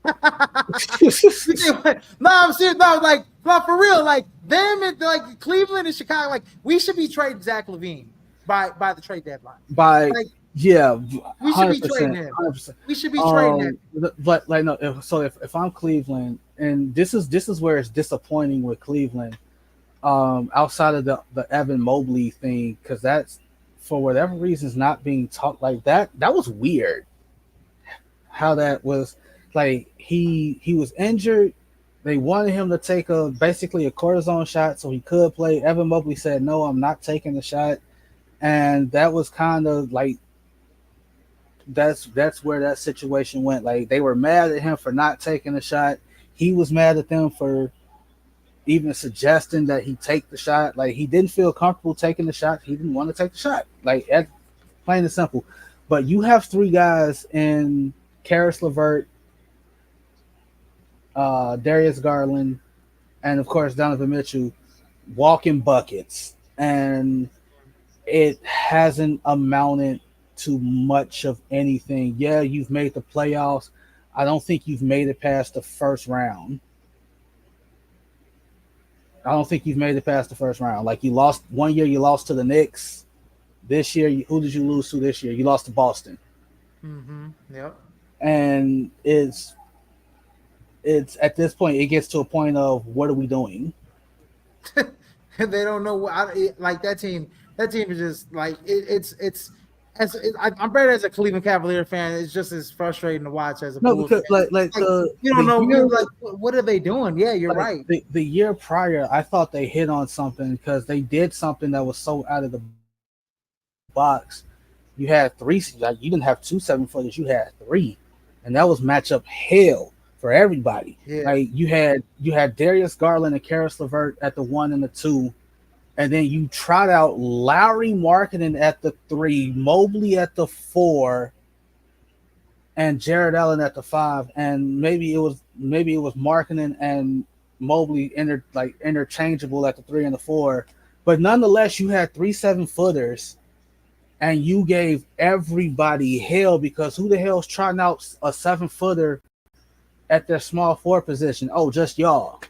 no, I'm serious. No, like, no, for real. Like them and like Cleveland and Chicago. Like we should be trading Zach LaVine by the trade deadline. by Like yeah, we should hundred be trading percent, him. 100%. We should be trading him. But like no, if I'm Cleveland, and this is where it's disappointing with Cleveland, outside of the Evan Mobley thing, because that's for whatever reason is not being talked like that. That was weird. How that was like he was injured. They wanted him to take a basically a cortisone shot so he could play. Evan Mobley said, "No, I'm not taking the shot," and that was kind of like that's where that situation went. Like they were mad at him for not taking the shot. He was mad at them for even suggesting that he take the shot. Like he didn't feel comfortable taking the shot. He didn't want to take the shot. Like plain and simple. But you have three guys in Karis LeVert, Darius Garland, and of course Donovan Mitchell walking buckets, and it hasn't amounted to much of anything. Yeah, you've made the playoffs. I don't think you've made it past the first round. I don't think you've made it past the first round. Like you lost one year, you lost to the Knicks. This year, who did you lose to this year? You lost to Boston. Mm-hmm. Yep. And it's at this point it gets to a point of what are we doing? They don't know what like that team. That team is just like it's. I'm better as a Cleveland Cavalier fan. It's just as frustrating to watch as a No, Bulls because fan. like Like you don't the know, year like what are they doing? Yeah, you're like right. the year prior, I thought they hit on something because they did something that was so out of the box. You had three, like you didn't have two 7 footers, you had three, and that was matchup hell for everybody. Yeah, Like you had Darius Garland and Karis LeVert at the one and the two, and then you trot out Lowry Marketing at the three, Mobley at the four, and Jared Allen at the five, and maybe it was Marketing and Mobley interchangeable at the three and the four, but nonetheless you had three 7 footers, and you gave everybody hell because who the hell's trotting out a 7 footer at their small forward position? Oh, just y'all.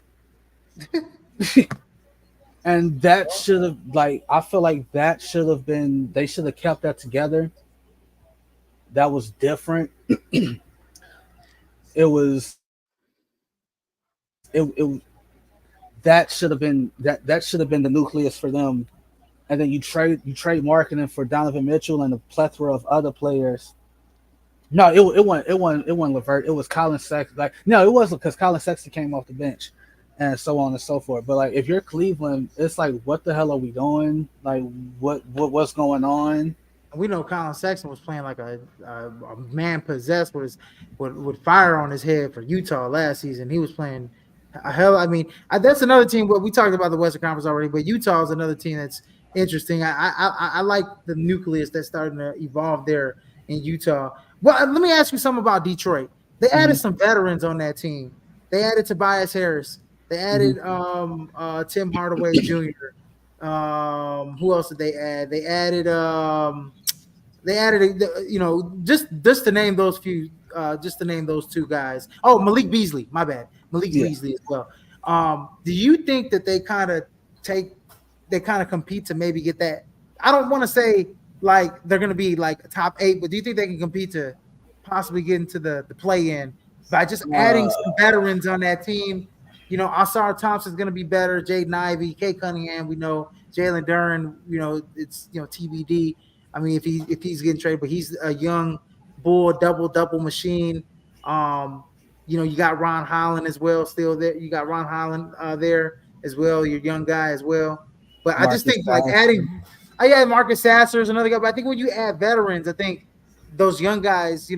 And that should have I feel like that should have been they should have kept that together. That was different. It was it that should have been that should have been the nucleus for them. And then you trade marketing for Donovan Mitchell and a plethora of other players. No, it wasn't Levert. It was Colin Sexton. Like no, it wasn't because Colin Sexton came off the bench, and so on and so forth. But like if you're Cleveland, it's like what the hell are we doing? Like what's going on? we know Colin Sexton was playing like a man possessed with fire on his head for Utah last season. He was playing a hell. I mean, that's another team. What we talked about the Western Conference already, but Utah is another team that's interesting. I like the nucleus that's starting to evolve there in Utah. Well, let me ask you something about Detroit. They added Mm-hmm. some veterans on that team. They added Tobias Harris. They Mm-hmm. added Tim Hardaway Jr. Who else did they add? They added just to name those few, just to name those two guys. Oh, Malik Beasley, my bad, Malik Yeah. Beasley as well. Do you think that take they kind of compete to maybe get that? I don't want to say like they're going to be like top 8, but do you think they can compete to possibly get into the play in by just adding Uh, some veterans on that team? Asar Thompson's going to be better. Jaden Ivey, Kate Cunningham, we know Jalen Duren. It's TBD. I mean, if he's getting traded, but he's a young bull, double machine. You got Ron Holland as well, still there. You got Ron Holland there as well, your young guy as well. But I just Marcus think like Sasser. adding, yeah, Marcus Sasser is another guy. But I think when you add veterans, I think those young guys,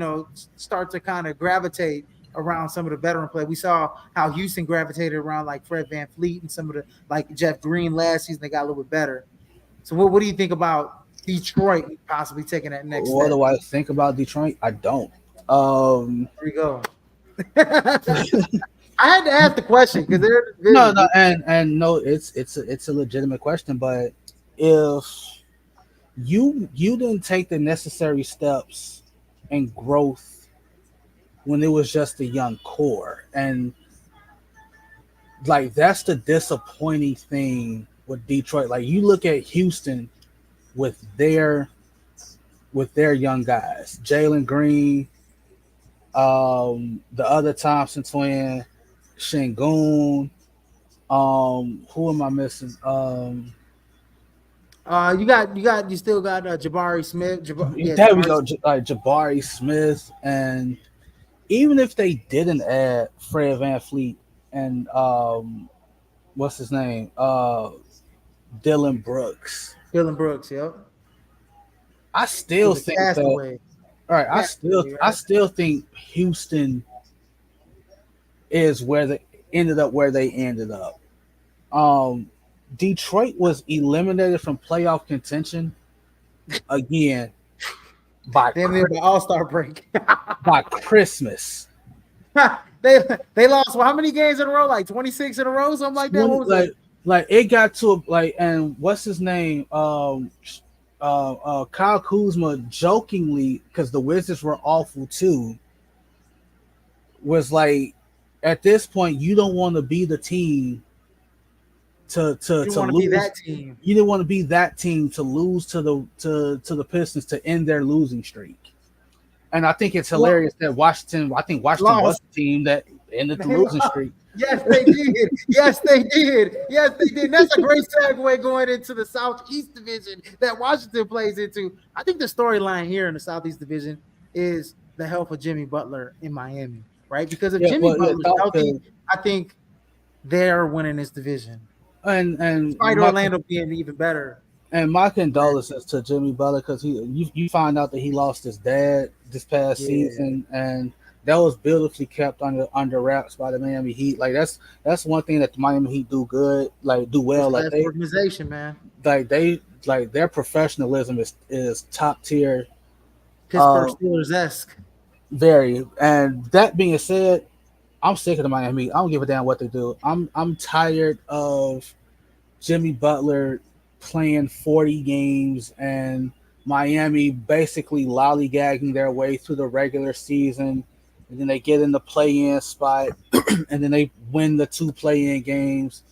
start to kind of gravitate around some of the veteran play. We saw how Houston gravitated around like Fred VanVleet and some of the like Jeff Green last season. They got a little bit better. So what do you think about Detroit possibly taking that next What step? do I think about Detroit? I don't. Um, Here we go. I had to ask the question because they're in the no, no, division. and no, it's a legitimate question, but if you didn't take the necessary steps and growth when it was just a young core, and like that's the disappointing thing with Detroit. Like you look at Houston with their young guys, Jalen Green, the other Thompson twin, Shingun. Who am I missing? You still got Jabari Smith. There we Jabari. go. Like Jabari Smith, and even if they didn't add Fred Van Fleet and what's his name, Dylan Brooks, Dylan Brooks. Yep. I still He's a think that. castaway. All right, Castaway, I right? still think Houston is where they ended up. Um, Detroit was eliminated from playoff contention again by Damn near the All-Star break. by Christmas. they they lost how many games in a row? Like 26 in a row, something like that. 20, What was it? like it got to like, and what's his name? Kyle Kuzma jokingly, because the Wizards were awful too, was like, at this point, you don't want to be the team You to want to be lose. that team. You didn't want to be that team to lose to the Pistons to end their losing streak. And I think it's hilarious that Washington. I think Washington was Lost. the team that ended the They losing lost. streak. Yes, they did. Yes, they did. Yes, they did. That's a great segue going into the Southeast Division that Washington plays into. I think the storyline here in the Southeast Division is the health of Jimmy Butler in Miami, right? Because if Yeah, Jimmy well, yeah, Butler's healthy, I think they're winning this division. and Despite Orlando being even better. my condolences to Jimmy Butler, because you find out that he lost his dad this past Yeah. season, and that was beautifully kept under wraps by the Miami Heat. Like that's one thing that the Miami Heat do well. Like First-class organization, man. like their professionalism is top tier. Pittsburgh Steelers-esque. Very. And that being said, I'm sick of the Miami Heat. I don't give a damn what they do. I'm tired of Jimmy Butler playing 40 games and Miami basically lollygagging their way through the regular season, and then they get in the play-in spot, and then they win the 2 play-in games,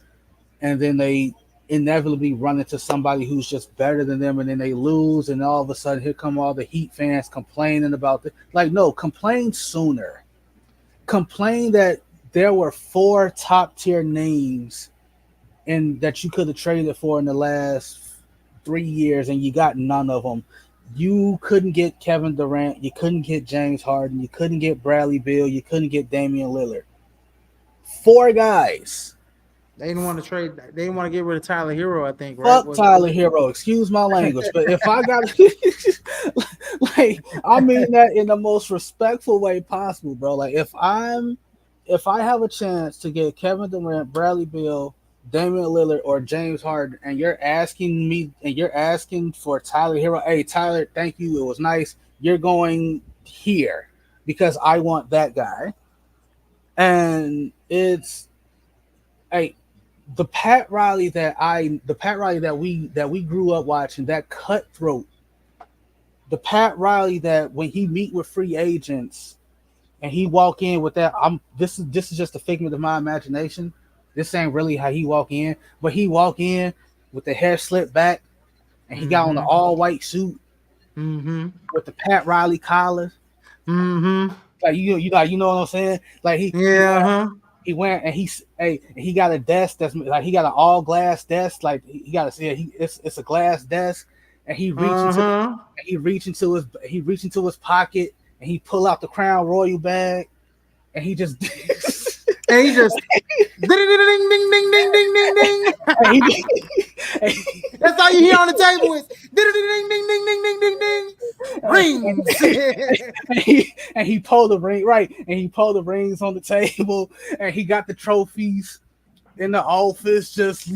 and then they inevitably run into somebody who's just better than them, and then they lose, and all of a sudden here come all the Heat fans complaining about it. Like, no, complain sooner. Complain that there were 4 top-tier names and that you could have traded for in the last 3 years, and you got none of them. You couldn't get Kevin Durant, you couldn't get James Harden, you couldn't get Bradley Beal, you couldn't get Damian Lillard. 4 guys. They didn't want to trade. They didn't want to get rid of Tyler Hero, I think. Fuck Right? Tyler Hero. Excuse my language, but if I got like, I mean that in the most respectful way possible, bro. Like if I have a chance to get Kevin Durant, Bradley Beal, Damian Lillard, or James Harden, and you're asking for Tyler Hero, hey Tyler, thank you. It was nice. You're going here because I want that guy. And it's hey, the Pat Riley that we grew up watching, that cutthroat, the Pat Riley that when he meet with free agents and he walk in with that, this is just a figment of my imagination. This ain't really how he walk in, but he walk in with the hair slicked back and he got on the all white suit with the Pat Riley collar. Like you know what I'm saying? Like he went and he got a desk that's like, he got an all glass desk, like he got it's a glass desk, and he reach into his pocket and he pull out the Crown Royal bag and he just and he just ding ding ding ding ding ding ding ding. That's all you hear on the table is ding ding ding ding ding ding ding ding. Rings. and he pulled the ring, right, and he pulled the rings on the table, and he got the trophies in the office just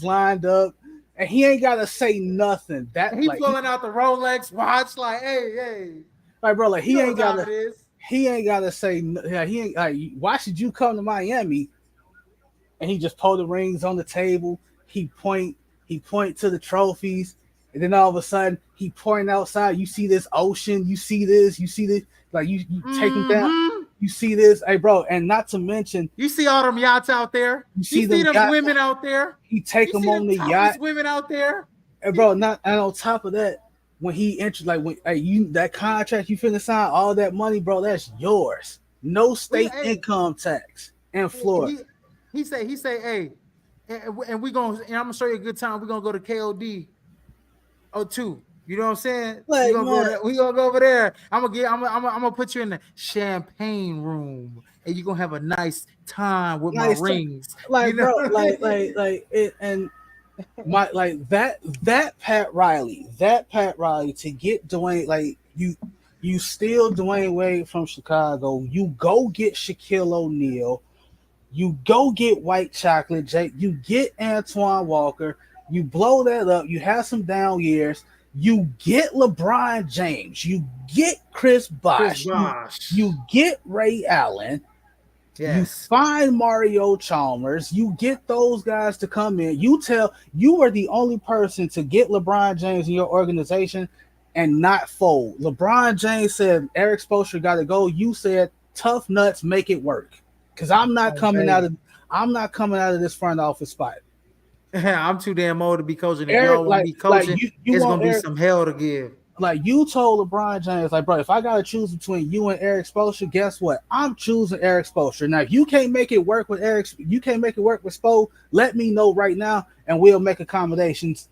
lined up, and he ain't gotta say nothing. And That he like he, pulling out the Rolex watch, like, hey, like bro, like you know what time it is. he ain't gotta say yeah, he ain't like why should you come to Miami? And he just pulled the rings on the table. He point to the trophies, and then all of a sudden he pointing outside. You see this ocean, you see this, like you take him down. Mm-hmm. You see this, hey bro, and not to mention You see all them yachts out there. you You see see them them yacht. women out there. He take You them see on them the topless yacht, women out there. and bro, not and on top of that, when he entered, like when hey, you that contract you finna sign, all that money, bro, that's yours. No We state hey, income tax in Florida. he say, hey, and we gonna and I'm gonna show you a good time. We're gonna go to KOD O2. You know what I'm saying? We Like gonna go man, there. We gonna go over there. I'm gonna put you in the champagne room, and you gonna have a nice time with my nice, rings. You like know bro, what I mean? like it, and my like that Pat Riley to get Dwayne like you steal Dwayne Wade from Chicago, you go get Shaquille O'Neal, you go get White Chocolate Jake, you get Antoine Walker, you blow that up, you have some down years, you get LeBron James, you get Chris Chris Bosh, Bosh. you get Ray Allen, you Yes. find Mario Chalmers, you get those guys to come in. You are the only person to get LeBron James in your organization and not fold. LeBron James said Eric Spoelstra got to go. You said tough nuts, make it work. Because Oh, baby. I'm not coming out of this front office spot. I'm too damn old to be coaching. If Eric, y'all want me like coaching, you it's want gonna be Eric, some hell to give. like you told LeBron James, like, bro, if I gotta choose between you and Eric Spoelstra, guess what? I'm choosing Eric Spoelstra. Now, if you can't make it work with Eric, you can't make it work with Spo, let me know right now, and we'll make accommodations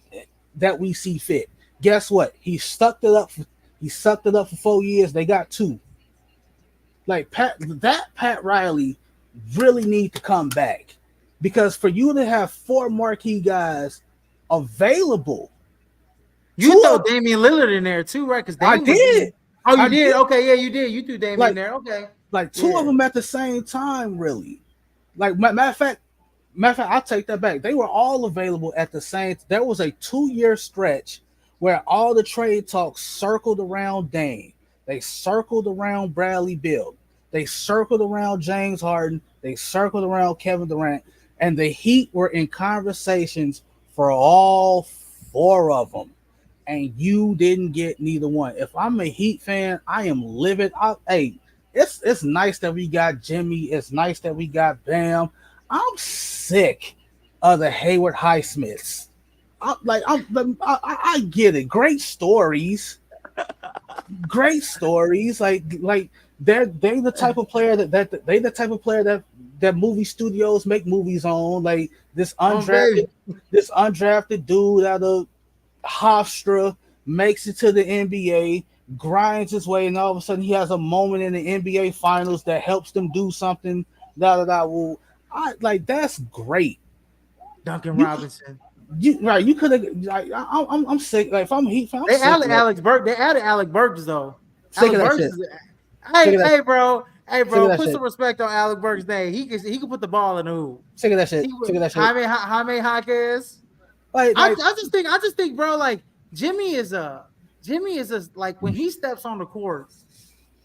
that we see fit. Guess what? He sucked it up for 4 years. They got two. Like Pat Riley really need to come back because for you to have four marquee guys available, You two throw of Damian Lillard in there too, right? Because I Dame was in. did. Oh, you I did? did. Okay, yeah, you did. You threw Damian in Like there. Okay. like two of Yeah. them at the same time, really. Like matter of fact, I'll take that back. They were all available at the same. There was a 2 year stretch where all the trade talks circled around Dame. They circled around Bradley Beal. They circled around James Harden. They circled around Kevin Durant. And the Heat were in conversations for all four of them. And you didn't get neither one. If I'm a Heat fan, I am livid. Hey, it's nice that we got Jimmy. It's nice that we got Bam. I'm sick of the Hayward Highsmiths. I get it. Great stories. Like they the type of player they the type of player that movie studios make movies on. Like Oh, baby. this undrafted dude out of Hofstra makes it to the NBA, grinds his way, and all of a sudden he has a moment in the NBA Finals that helps them do something. Da da da. Well, I like that's great. Duncan You Robinson. you right? You could have. Like, I'm sick. Like if I'm a Heat fan, I'm sick of that. They added Alec Burks though. Sick Alec of that Burks shit. is. Sick Hey, of that. hey, Sick of bro. that Put shit. some respect on Alec Burks' name. He can put the ball in the hoop. Sick of that He shit. would. Sick of that shit. Jaime Jaquez. Like I just think, bro. Like Jimmy is a like when he steps on the court,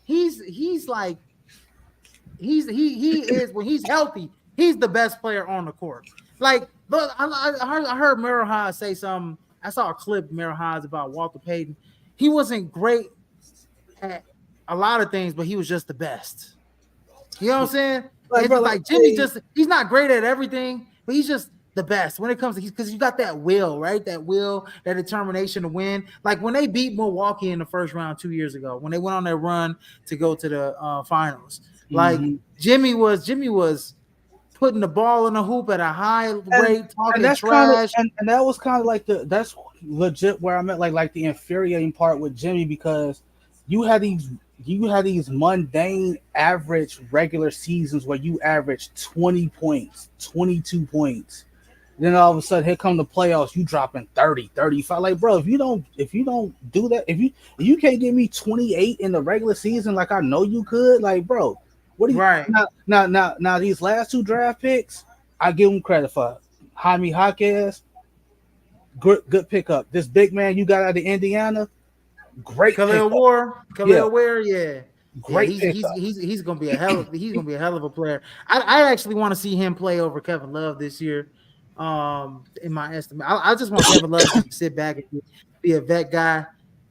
he's like he is when he's healthy, he's the best player on the court. Like, but I heard Merrill Haas say something. I saw a clip Merrill Haas about Walter Payton. He wasn't great at a lot of things, but he was just the best. You know what I'm saying? like It's bro, just like like Jimmy. hey, Just he's not great at everything, but he's just the best when it comes to because you got that will, right? That will, that determination to win. Like when they beat Milwaukee in the first round 2 years ago, when they went on their run to go to the finals. Like mm-hmm. Jimmy was putting the ball in the hoop at a high and rate, and talking that's kind of trash. and that was kind of like that's legit where I'm at like the infuriating part with Jimmy because you had these you had these mundane average regular seasons where you average 20 points 22 points, then all of a sudden here come the playoffs you dropping 30 35. Like bro, if you don't do that, if you can't give me 28 in the regular season like I know you could, like bro, what do you Right. now these last two draft picks, I give them credit for Jaime Jaquez. good pickup. This big man you got out of Indiana, great pickup. Yeah, Khalil Ware, yeah. Yeah, great pickup. he's gonna be a hell of a player. I actually want to see him play over Kevin Love this year. In my estimate, I just want Kevin Love to sit back and be a vet guy.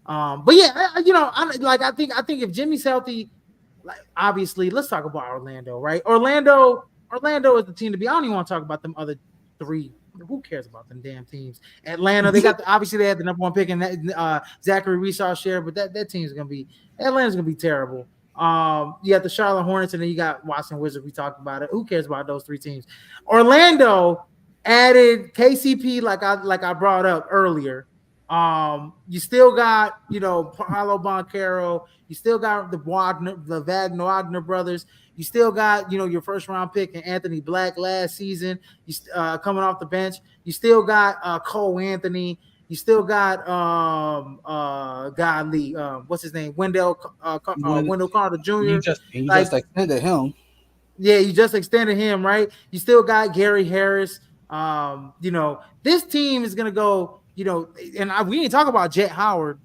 But yeah, I think if Jimmy's healthy, like obviously, let's talk about Orlando, right? Orlando is the team to be. I don't even want to talk about them other three. Who cares about them damn teams? Atlanta, obviously they had the number one pick and that Zachary Resaw share, but that team's gonna be Atlanta's gonna be terrible. You got the Charlotte Hornets and then you got Washington Wizards. We talked about it. Who cares about those three teams? Orlando added KCP, like I brought up earlier. You still got, Paolo Banchero. You still got the Wagner brothers. You still got, your first round pick and Anthony Black last season. You coming off the bench. You still got Cole Anthony. You still got Godly. What's his name? Wendell Carter Jr. You just extended him. Yeah, you just extended him, right? You still got Gary Harris. This team is gonna go. And we didn't talk about Jet Howard.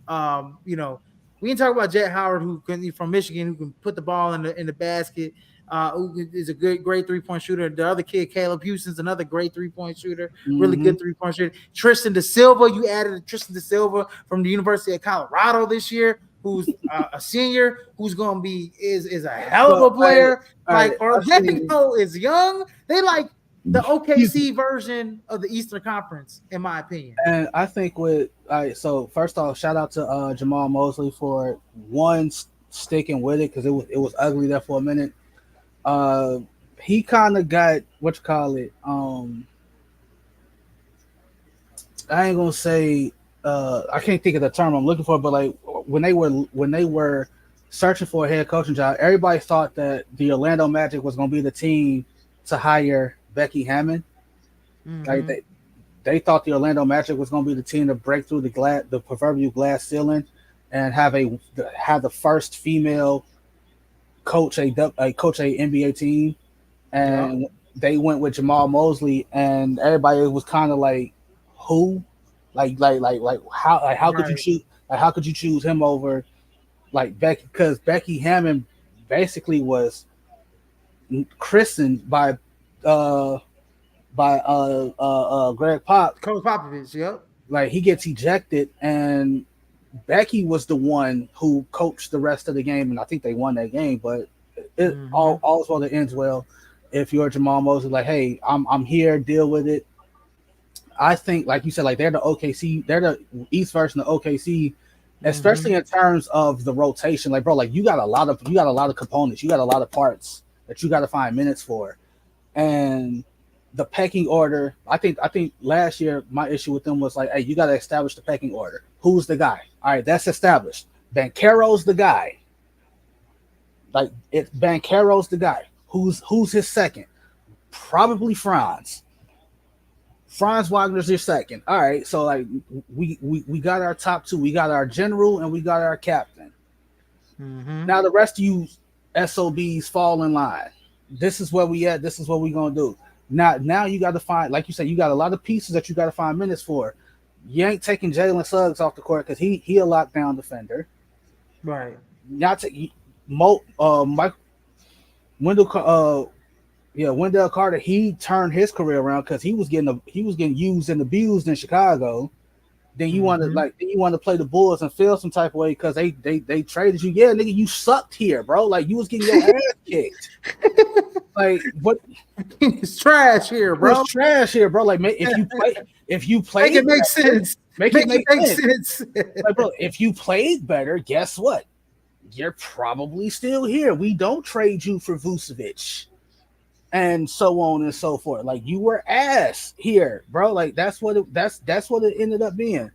We didn't talk about Jet Howard, from Michigan, who can put the ball in the basket. Who is a great 3-point shooter. The other kid, Caleb Houston's another great 3-point shooter, really good 3-point shooter. Tristan Da Silva, you added Tristan Da Silva from the University of Colorado this year, who's a senior, who's going to be is a hell of a player. Orlando is young. They like the OKC version of the Eastern Conference, in my opinion. And I think so first off, shout out to Jamal Mosley for sticking with it, because it was ugly there for a minute. He kind of got I ain't gonna say I can't think of the term I'm looking for, but like when they were searching for a head coaching job, everybody thought that the Orlando Magic was gonna be the team to hire Becky Hammond. Mm-hmm. Like they thought the Orlando Magic was gonna be the team to break through the proverbial glass ceiling and have the first female coach a NBA team, and they went with Jamal Mosley, and everybody was kind of like, who, how could you choose? Like, how could you choose him over like Becky? Because Becky Hammond basically was christened by Greg Coach Popovich. Yep. Like he gets ejected, and Becky was the one who coached the rest of the game, and I think they won that game. But all's well that ends well. If you're Jamal Mosley, like, hey, I'm here, deal with it. I think, like you said, like they're the OKC, they're the East version of OKC, especially in terms of the rotation. Like, bro, like you got a lot of components, you got a lot of parts that you got to find minutes for, and the pecking order. I think last year my issue with them was like, hey, you got to establish the pecking order. Who's the guy? All right, that's established. Banchero's the guy. Like Banchero's the guy. Who's his second? Probably Franz. Franz Wagner's your second. All right, so like we got our top two. We got our general and we got our captain. Mm-hmm. Now the rest of you SOBs fall in line. This is where we at. This is what we're gonna do. Now you got to find, like you said, you got a lot of pieces that you got to find minutes for. You ain't taking Jalen Suggs off the court because he a lockdown defender, right? Not to Wendell Carter. He turned his career around because he was getting used and abused in Chicago. Then you want to play the Bulls and feel some type of way because they traded you. Yeah, nigga, you sucked here, bro. Like you was getting your ass kicked. Like what? It's trash here, bro. It's trash here, bro. Like if you play, make it make sense. Make it make sense. Like, bro, if you played better, guess what? You're probably still here. We don't trade you for Vucevic, and so on and so forth. Like you were ass here, bro. Like that's what it ended up being.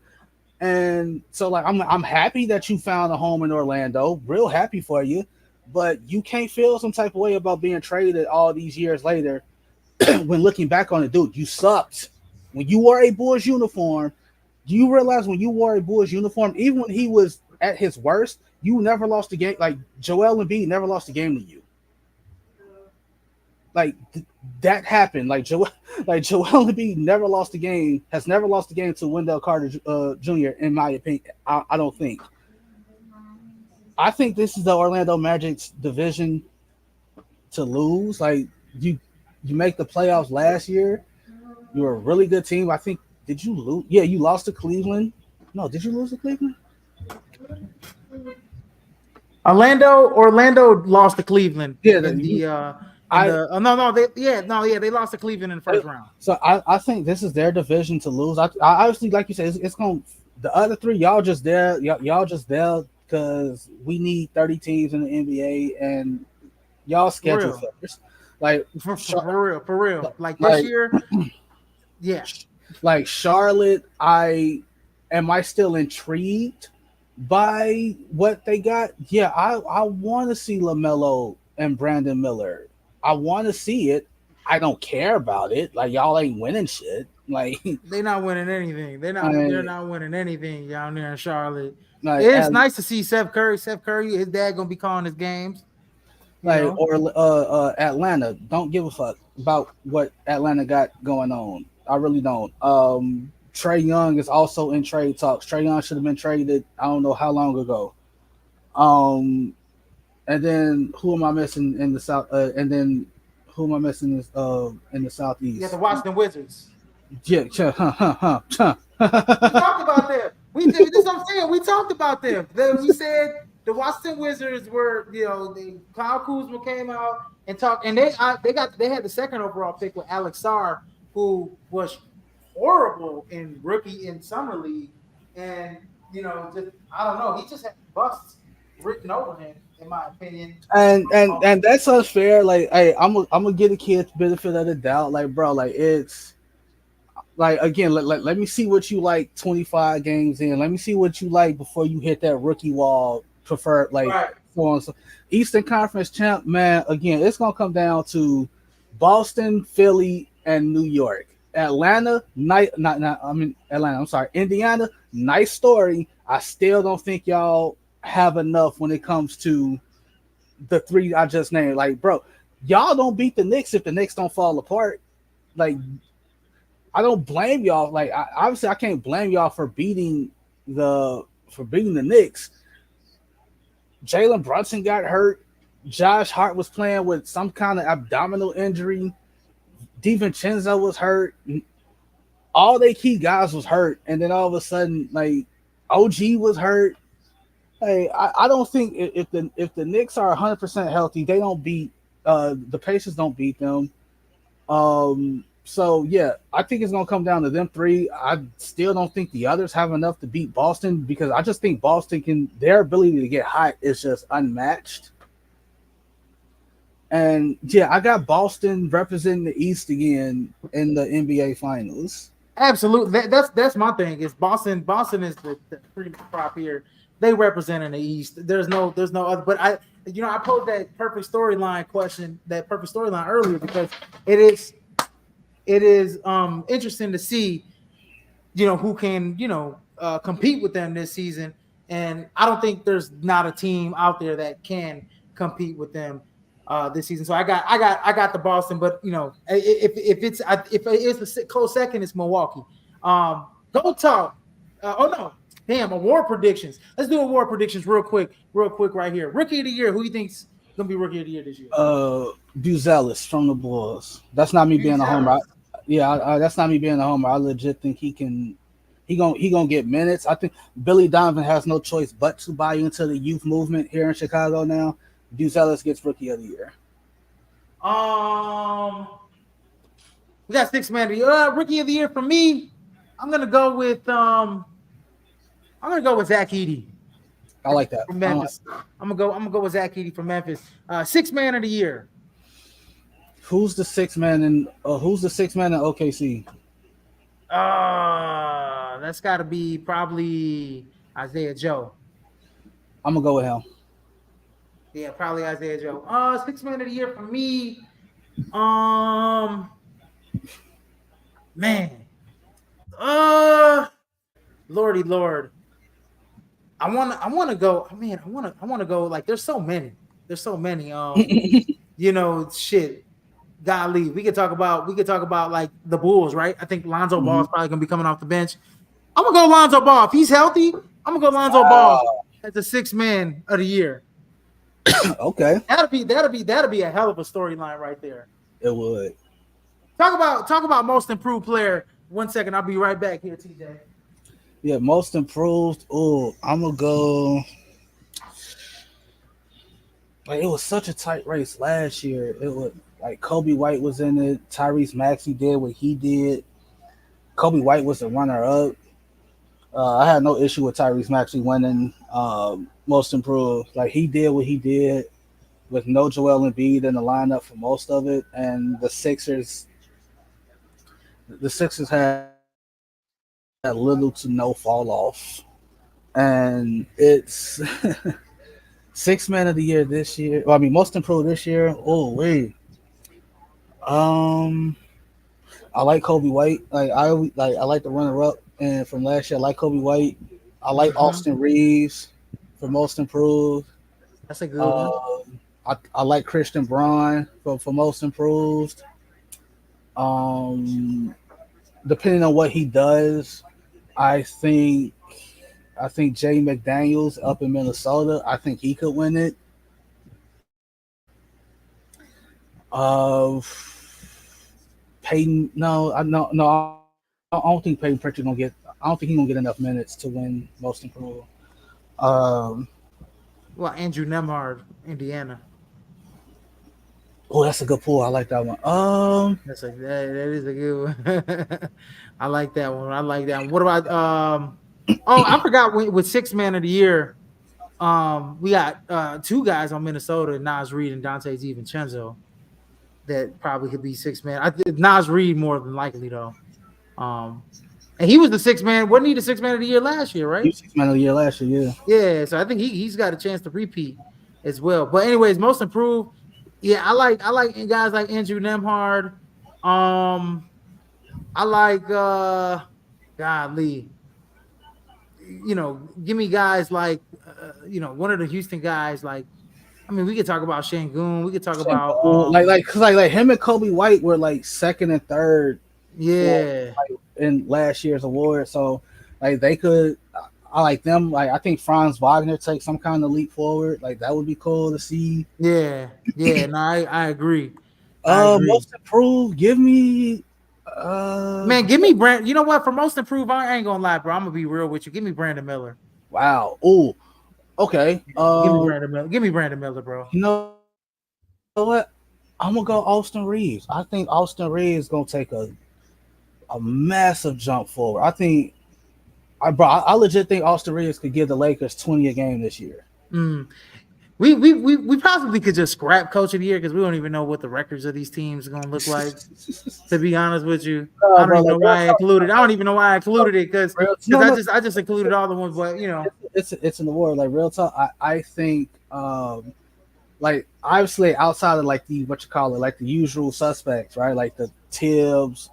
And so like I'm happy that you found a home in Orlando. Real happy for you. But you can't feel some type of way about being traded all these years later. When looking back on it, dude, you sucked. When you wore a Bulls uniform, do you realize when you wore a Bulls uniform, even when he was at his worst, you never lost a game. Like Joel Embiid never lost a game to you. like that happened. Like Joel, like Joel Embiid never lost a game. Has never lost a game to Wendell Carter Jr. In my opinion, I don't think. I think this is the Orlando Magic's division to lose. Like you, you make the playoffs last year. You were a really good team. I think. Did you lose? Yeah, you lost to Cleveland. No, did you lose to Cleveland? Orlando lost to Cleveland Yeah, in you, I the oh, no they lost to Cleveland in the first round. so I think this is their division to lose. I obviously like you said, it's going the other three y'all just there y'all just there because we need 30 teams in the NBA and y'all For schedule real. first. Like For real. Like this like year, yeah. like Charlotte, I still intrigued by what they got? Yeah, I want to see LaMelo and Brandon Miller. I want to see it. I don't care about it. Like y'all ain't winning shit. Like They're not winning anything. They're I not winning anything down there in Charlotte. like It's nice to see Seth Curry. Seth Curry, his dad gonna be calling his games. You like know, or Atlanta. Don't give a fuck about what Atlanta got going on. I really don't. Trey Young is also in trade talks. Trey Young should have been traded. I don't know how long ago. Um, and then who am I missing in the south? And then who am I missing in the you got southeast? the Washington Wizards. Yeah, We talked about them. We did. This is what I'm saying. We talked about them. We said the Washington Wizards were, the Kyle Kuzma came out and talked, and they had the second overall pick with Alex Sarr, who was horrible in rookie in summer league, and just I don't know. He just had busts written over him, in my opinion. and that's unfair. Like, hey, I'm gonna give the kids benefit of the doubt. Like, bro, like it's like again, let me see what you like 25 games in. Let me see what you like before you hit that rookie wall. Prefer like Right. so on. So Eastern Conference champ, man. Again, it's gonna come down to Boston, Philly, and New York. Atlanta, not. I mean Atlanta. I'm sorry, Indiana. Nice story. I still don't think y'all have enough when it comes to the three I just named. Like, bro, y'all don't beat the Knicks if the Knicks don't fall apart. Like, I don't blame y'all. Like, obviously, I can't blame y'all for beating the Knicks. Jalen Brunson got hurt. Josh Hart was playing with some kind of abdominal injury. DiVincenzo was hurt. All they key guys was hurt, and then all of a sudden, like OG was hurt. Hey, I don't think if the Knicks are 100% healthy, they don't beat the Pacers don't beat them. So yeah, I think it's gonna come down to them three. I still don't think the others have enough to beat Boston because I just think Boston their ability to get hot is just unmatched. And yeah, I got Boston representing the East again in the NBA Finals. Absolutely. That's my thing. Is Boston. Boston is the pretty much prop here. They represent in the East. There's no other. But I posed that perfect storyline question, that perfect storyline earlier because it is interesting to see who can compete with them this season, and I don't think there's not a team out there that can compete with them this season. So I got the Boston, but if it's a close second, it's Milwaukee. Go talk. Oh no, damn, award predictions. Let's do award predictions real quick right here. Rookie of the year. Who do you think's gonna be rookie of the year this year? Buzelis from the Bulls. That's not me being a homer. Buzelis. That's not me being a homer. I legit think he can. He gonna get minutes. I think Billy Donovan has no choice but to buy into the youth movement here in Chicago now. Buzelis gets rookie of the year. We got six man of the year. Rookie of the year for me. I'm gonna go with Zach Edey I like that. from Memphis. I'm gonna go with Zach Edey from Memphis. Six man of the year. Who's the sixth man in OKC? That's got to be probably Isaiah Joe. I'm gonna go with him. Yeah, probably Isaiah Joe. Six man of the year for me. Man. Lordy Lord. I wanna go, man, I wanna go like there's so many. Shit. golly, we could talk about like the Bulls, right? I think Lonzo Ball Mhm. is probably gonna be coming off the bench. I'm gonna go Lonzo Ball. If he's healthy, I'm gonna go Lonzo Ball Wow. as the sixth man of the year. Okay. That'll be a hell of a storyline right there. It would. Talk about most improved player. 1 second, I'll be right back here, TJ. Yeah, most improved. Oh, I'm gonna go. Like it was such a tight race last year. It was like Kobe White was in it. Tyrese Maxey did what he did. Kobe White was the runner up. I had no issue with Tyrese Maxey winning most improved. Like he did what he did with no Joel Embiid in the lineup for most of it, and the Sixers had little to no fall off, and it's six man of the year this year. Well, I mean, most improved this year. Oh wait, um, I like Kobe White. I like the runner up, and from last year, I like Kobe White. I like Uh-huh. Austin Reeves for most improved. That's a good one. I like Christian Braun for most improved. Um, Depending on what he does, I think I think Jay McDaniels up in Minnesota. I think he could win it. Uh, Peyton, no, I no no. I don't think Peyton Pritchard gonna get. I don't think he's gonna get enough minutes to win most improved. Um, Well, Andrew Nemhard, Indiana. oh, that's a good pull. I like that one. That is a good one. I like that one. I like that one. What about Oh, I forgot with six man of the year. We got two guys on Minnesota, Nas Reed and Dante DiVincenzo, that probably could be six man. I think Nas Reed more than likely though. Um, and he was the six man. Wasn't he the six man of the year last year? He Right? was 6 man of the year last year. Yeah. Yeah. So I think he's got a chance to repeat as well. But anyways, most improved. Yeah, I like guys like Andrew Nemhard. Um, I like godly. Give me guys like one of the Houston guys. Like, I mean, we could talk about Shangoon. We could talk about Cause like him and Kobe White were like second and third for yeah, in last year's award. So like they could. I like them. Like I think Franz Wagner takes some kind of leap forward. Like that would be cool to see. yeah. No, I agree. I agree. Most improved. Give me. Man, give me Brand. You know what? For most improved, I ain't gonna lie, bro. I'm gonna be real with you. Give me Brandon Miller. Wow. Oh. Okay. Give me Brandon Miller. Give me Brandon Miller, bro. You know what? I'm gonna go Austin Reeves. I think Austin Reeves gonna take a massive jump forward. I legit think Austin Reeves could give the Lakers 20 a game this year. Mm. We possibly could just scrap coach of the year because we don't even know what the records of these teams are gonna look like. To be honest with you, I don't Bro, even know like why I included. I don't even know why I included it because no, no, I just included all the ones, but it's in the world. Like real talk, I think like obviously outside of like the what you call it, like the usual suspects, right? Like the Tibbs,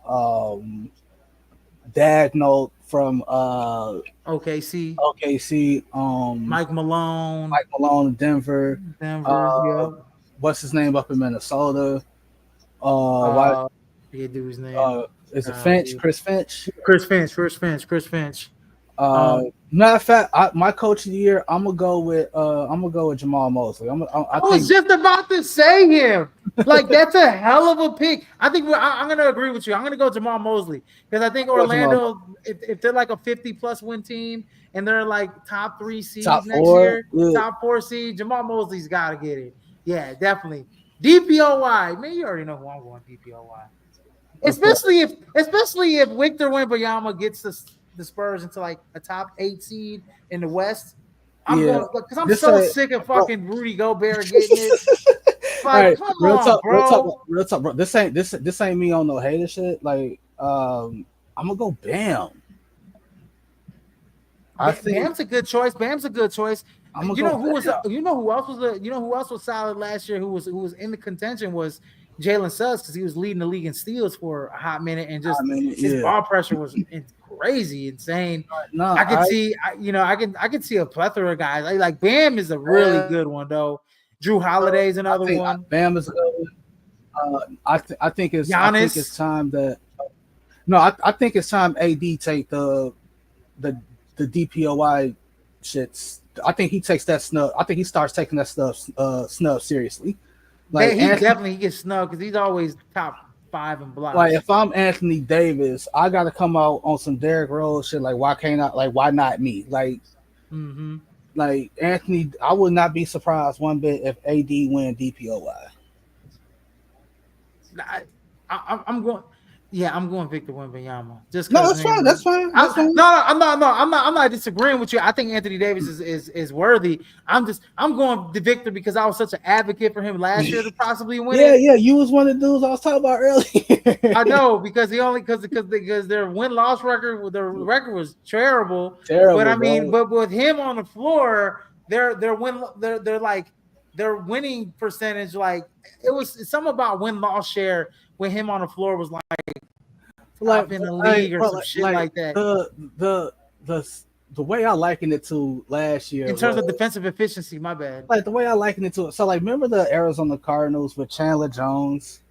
Dagnall from OKC, OKC, Mike Malone, Mike Malone in Denver, Denver, uh, yep. what's his name up in Minnesota? Why Forget dude's name. is it Finch? Chris Finch? Chris Finch. Uh, Matter of fact, my coach of the year, I'm gonna go with Jamal Mosley. I was just about to say him. Like that's a hell of a pick. I think I'm gonna agree with you. I'm gonna go Jamal Mosley because I think Orlando, if they're like a 50+ win team and they're like top 3 seeds next year, top 4 seed, Jamal Mosley's got to get it. Yeah, definitely. DPOY, man, you already know who I'm going DPOY. Especially if Victor Wembanyama gets the Spurs into like a top 8 seed in the West. I'm going because I'm so sick of fucking Rudy Gobert getting it. Like, come on, bro. Real talk, bro. This ain't me on no hater shit. Like, I'm gonna go Bam. Bam's a good choice. You know who else was solid last year? Who was in the contention was Jalen Suggs because he was leading the league in steals for a hot minute and just his ball pressure was crazy, insane. No, I can see a plethora of guys. Like Bam is a really good one though. Drew Holiday's another one. Bam is a good one. I think it's Giannis. time that no, I think it's time AD take the the DPOY shits. I think he takes that snub. I think he starts taking that stuff snub seriously. Like He Anthony, definitely gets snubbed because he's always top 5 in like blocks. if I'm Anthony Davis, I gotta come out on some Derrick Rose shit. Like why can't I? Like why not me? Mm-hmm. Like Anthony, I would not be surprised one bit if AD win DPOY. I, I'm going. Yeah, I'm going Victor Wembanyama just No, because, that's fine. That's man. fine. That's fine. No, I'm not. No, I'm not disagreeing with you. I think Anthony Davis is worthy. I'm going to Victor because I was such an advocate for him last year to possibly win Yeah, it. yeah. You was one of the dudes I was talking about I earlier. know because he only because their win loss record, the record was terrible. But Terrible, I mean, bro. but with him on the floor, they're like their winning percentage, like it was something about win loss share with him on the floor was like Like, top in the like, league or but some shit like that. the the the way I likened it to last year In terms of was defensive efficiency, my bad. like the way I likened it to. So, like, remember the Arizona Cardinals with Chandler Jones?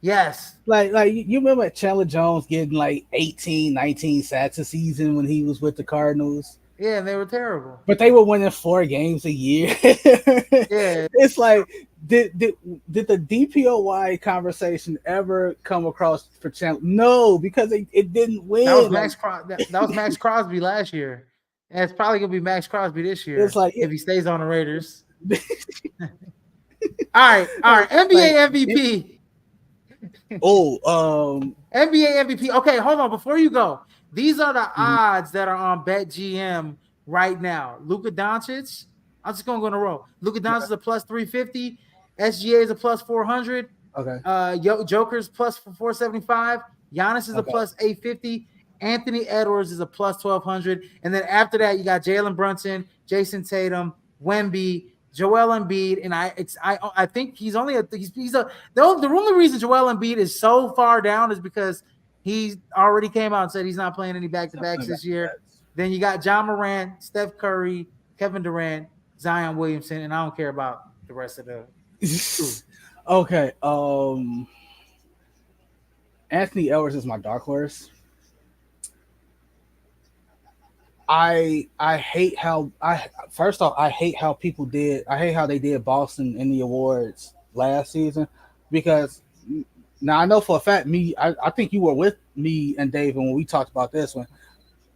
Yes. Like you remember Chandler Jones getting like 18, 19 sacks a season when he was with the Cardinals? Yeah, and they were terrible. But they were winning 4 games a year. Yeah. It's like did the DPOY conversation ever come across for Chandler? No, because it didn't That was win. Like That was Max Crosby last year. And it's probably gonna be Max Crosby this it's year like if he stays on the Raiders. All right. like NBA MVP. oh NBA MVP. Okay, hold on. Before you go, these are the mhm, odds that are on BetGM right now. Luka Doncic. I'm just gonna go in a row. Luka Doncic is a plus 350. SGA is a plus 400. okay Joker's plus 475. Giannis is a okay plus 850. Anthony Edwards is a plus 1200. And then after that, you got Jalen Brunson, Jason Tatum, Wemby, Joel Embiid, and I think he's only he's a the only reason Joel Embiid is so far down is because he already came out and said he's not playing any back to backs this year. Then you got John Morant, Steph Curry, Kevin Durant, Zion Williamson, and I don't care about the rest of the crew. okay Anthony Edwards is my dark horse. I hate how I first off I hate how people did I hate how they did Boston in the awards last season because now I know for a fact I think you were with me and David when we talked about this one.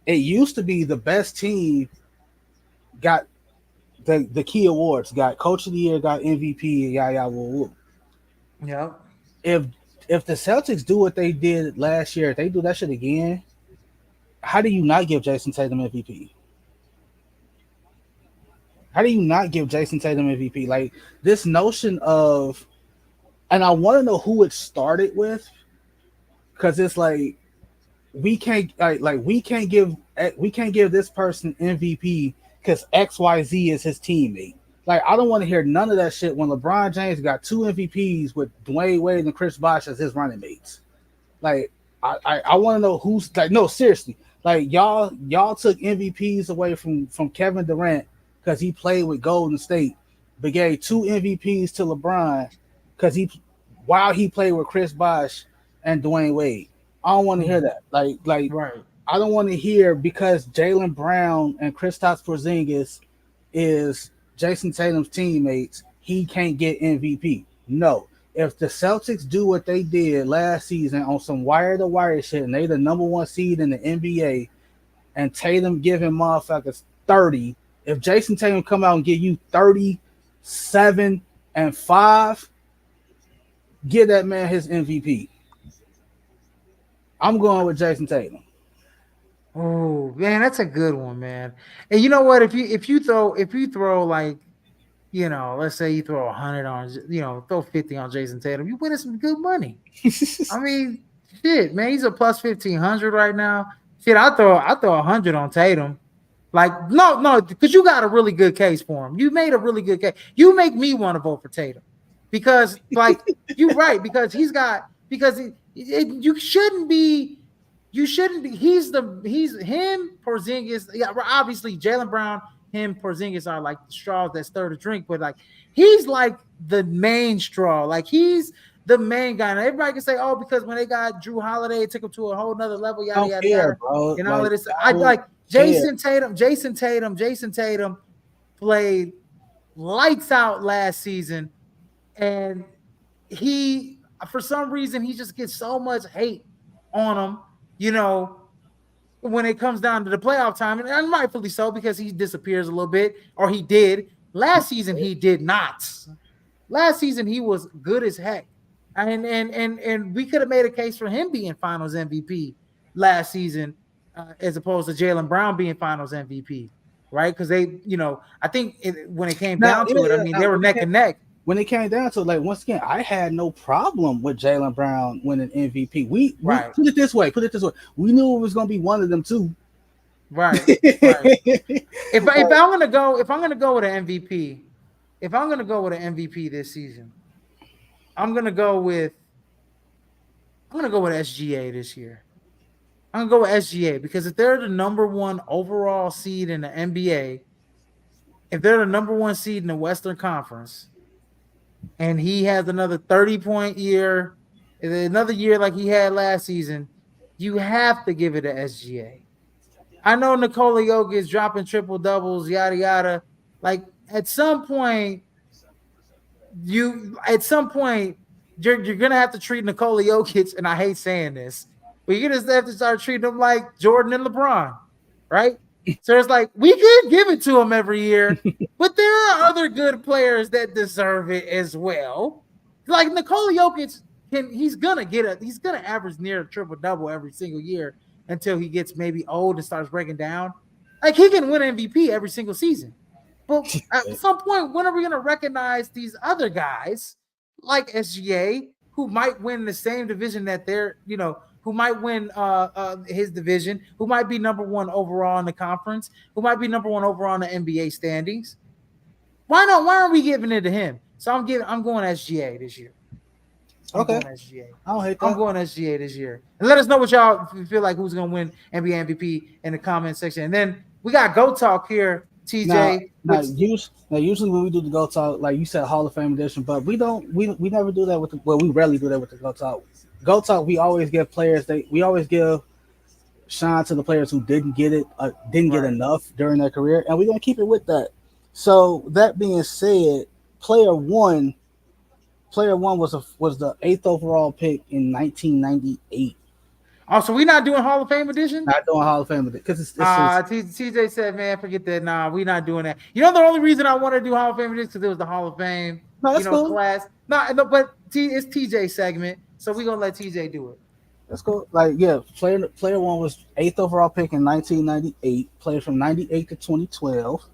It used to be the best team got the key awards, got coach of the year, got MVP, yeah, woo, woo. Yeah. If if the Celtics do what they did last year, if they do that shit again, how do you not give Jason Tatum MVP? How do you not give Jason Tatum MVP? Like this notion of, and I want to know who it started with, because it's like we can't we can't give this person MVP because XYZ is his teammate. Like I don't want to hear none of that shit when LeBron James got 2 MVPs with Dwayne Wade and Chris Bosh as his running mates. Like I want to know who's like no seriously. Like y'all took MVPs away from Kevin Durant because he played with Golden State, but gave 2 MVPs to LeBron because while he played with Chris Bosh and Dwayne Wade. I don't want to hear that. Like Right. I don't want to hear because Jaylen Brown and Kristaps Porzingis is Jason Tatum's teammates, he can't get MVP. No. If the Celtics do what they did last season on some wire to wire shit and they the number 1 seed in the NBA and Tatum giving motherfuckers 30, if Jason Tatum come out and give you 37 and 5, give that man his MVP. I'm going with Jason Tatum. Oh man, that's a good one, man. And you know what? If you throw like, let's say you throw 100 on, throw 50 on Jason Tatum, you winning some good money. I mean, shit, man, he's a plus 1,500 right now. Shit, I throw 100 on Tatum. Like, no, because you got a really good case for him. You made a really good case. You make me want to vote for Tatum because, like, you're right because you shouldn't be. You shouldn't be. He's him, Porzingis. Yeah, obviously Jaylen Brown him, Porzingis are like the straws that stir the drink, but like he's like the main straw. Like he's the main guy. And everybody can say, oh, because when they got Drew Holiday, it took him to a whole nother level, I yada don't yada care, yada, bro. and all Like of this. I I don't like care. Jason Tatum played lights out last season, and he for some reason he just gets so much hate on him, you know, when it comes down to the playoff time, and rightfully so because he disappears a little bit, or he did last season. He did not. Last season he was good as heck, and we could have made a case for him being Finals MVP last season, as opposed to Jaylen Brown being Finals MVP, right? Because they, I think when it came Now, down to it, I mean they were neck and neck. When it came down to it, like once again, I had no problem with Jaylen Brown winning MVP. We Right. put it this way. We knew it was going to be one of them too. Right. If I'm gonna go with an MVP, if I'm gonna go with an MVP this season, I'm gonna go with SGA this year. I'm gonna go with SGA because if they're the number one overall seed in the NBA, if they're the number one seed in the Western Conference, and he has another 30-point year, another year like he had last season, you have to give it to SGA. I know Nikola Jokic dropping triple doubles, yada yada. Like at some point, you're gonna have to treat Nikola Jokic, and I hate saying this, but you're gonna have to start treating him like Jordan and LeBron, right? So it's like we could give it to him every year, but there are other good players that deserve it as well. Like Nikola Jokic, he's gonna average near a triple double every single year until he gets maybe old and starts breaking down. Like he can win MVP every single season. But at some point, when are we going to recognize these other guys like SGA who might win the same division that they're, who might win his division, who might be number one overall in the conference, who might be number one overall in the NBA standings? Why not? Why aren't we giving it to him? So I'm going SGA this year. I'm going SGA. I don't hate that. I'm going SGA this year. And let us know what y'all feel like who's going to win NBA MVP in the comment section. And then we got Go Talk here. TJ, usually when we do the Go Talk, like you said, Hall of Fame edition, but we never do that with we rarely do that with the Go Talk. Go Talk, we always give players we always give shine to the players who didn't get it, didn't get enough during their career, and we're gonna keep it with that. So that being said, player one was the 8th overall pick in 1998. Oh, so we're not doing Hall of Fame edition? Not doing Hall of Fame edition because it's TJ said, "Man, forget that. Nah, we're not doing that." You know, the only reason I want to do Hall of Fame edition because it was the Hall of Fame, cool. Class. No, but it's TJ segment, so we're gonna let TJ do it. That's cool. Like, yeah, player one was 8th overall pick in 1998. Played from 98 to 2012.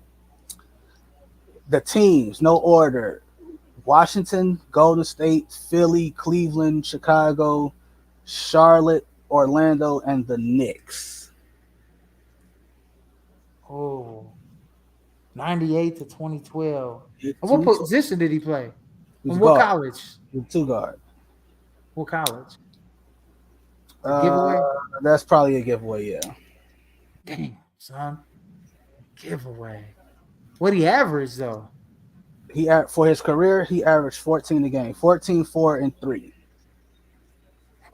The teams, no order: Washington, Golden State, Philly, Cleveland, Chicago, Charlotte, Orlando, and the Knicks. Oh, 98 to 2012. What position did he play? And what college? Two guard. What college? Giveaway? That's probably a giveaway, yeah. Damn, son. Giveaway. What he averaged, though? For his career, he averaged 14 a game. 14, 4, and 3.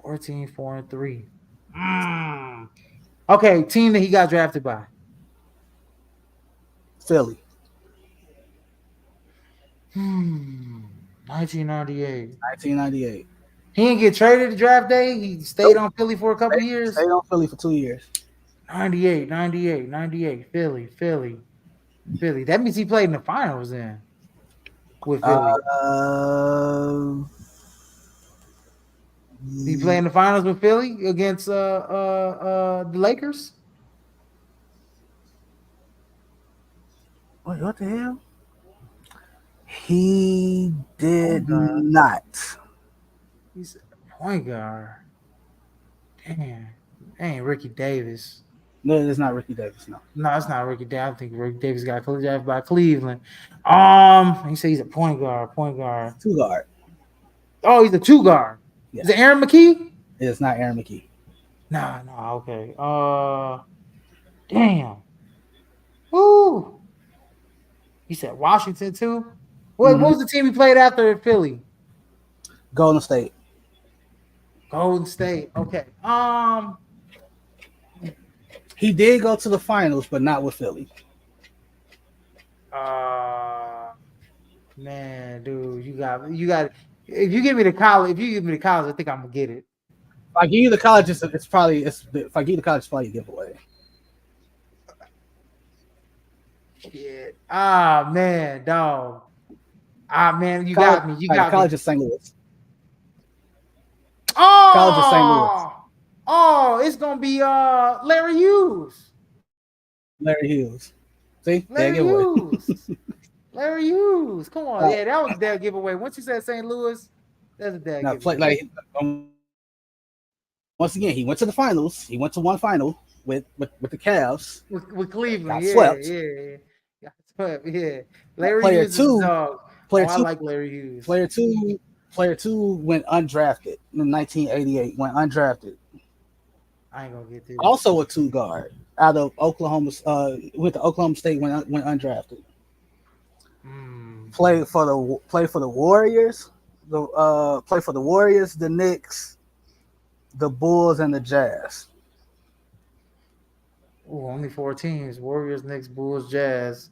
14, 4, and 3. Okay, team that he got drafted by. Philly. 1998. 1998. He didn't get traded to draft day. He stayed on Philly for a couple years. Stayed on Philly for 2 years. 98. Philly. That means he played in the finals then with Philly. He played in the finals with Philly against the Lakers. Wait, what the hell? He did not. He's a point guard. Damn. Ain't Ricky Davis. No, it's not Ricky Davis. No, it's not Ricky Davis. I don't think Ricky Davis got drafted by Cleveland. He said he's a point guard. Two guard. Oh, he's a two guard. Yeah. Is it Aaron McKee? It's not Aaron McKee. No, okay. Damn. Ooh. You said Washington too. What Hmm. was the team he played after Philly? Golden State. Golden State. Okay. He did go to the finals, but not with Philly. Uh, man, dude, you got. If you give me the college, I think I'm gonna get it. If I give you the college, it's probably it's. If I give you the college, it's probably a giveaway. Shit. Ah, man, dog. Ah, man, you College, got me. You like the got college me. of St. Louis. College of St. Louis. Oh, oh, it's gonna be Larry Hughes. Larry Hughes. See, there Larry giveaway. Hughes. Larry Hughes. Come on. Uh, Yeah, that was a dead giveaway. Once you said St. Louis, that's a dead now, play giveaway. like once again, he went to the finals. He went to one final with the Cavs. With Cleveland. Got Yeah, swept. yeah. Got swept. Yeah. Larry Player Hughes is a two, dog. Oh, player I two, like Larry Hughes. player two, player two went undrafted in 1988. Went undrafted. I ain't gonna get this. Also a two guard out of Oklahoma. Went to Oklahoma State. Went undrafted. Mm. Played for the Warriors. Played for the Warriors, the Knicks, the Bulls, and the Jazz. Ooh, only 4 teams: Warriors, Knicks, Bulls, Jazz.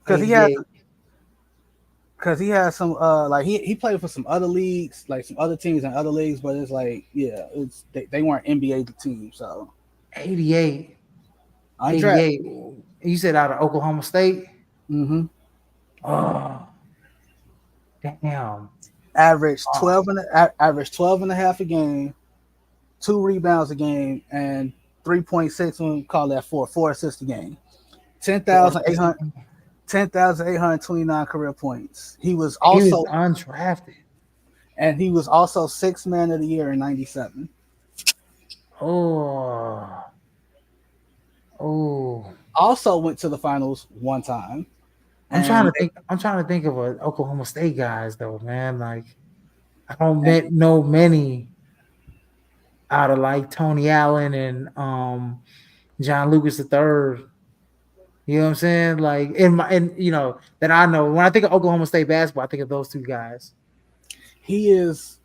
Because he had 88. because he had some like he played for some other leagues, like some other teams in other leagues, but it's like yeah, they weren't NBA teams, so 88. undrafted. 88. You said out of Oklahoma State? Mm-hmm. Oh, damn. Averaged Oh, 12 and a half a game, 2 rebounds a game, and 3.6 when call that four assists a game. 10,800 10,829 career points. He was he was also undrafted. sixth man of the year in '97. Oh, oh. Also went to the finals one time. I'm trying And to think. I'm trying to think of a Oklahoma State guys though, man. Like I don't know many out of like Tony Allen and John Lucas III. You know what I'm saying? Like that I know. When I think of Oklahoma State basketball, I think of those two guys. he is,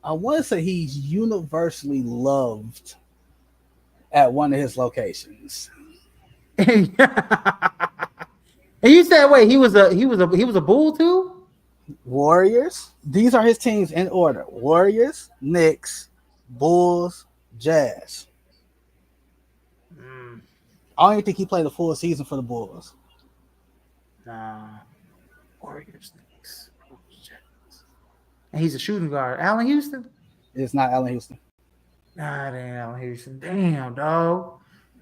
I want to say he's universally loved at one of his locations. And you said, wait, he was a bull too? Warriors. These are his teams in order: Warriors, Knicks, Bulls, Jazz. Mm, I don't even think he played a full season for the Bulls. nah. Warriors, Knicks, Bulls, Jazz. And he's a shooting guard. Allen Houston? It's not Allen Houston. Nah, it ain't Allen Houston. Damn, dog.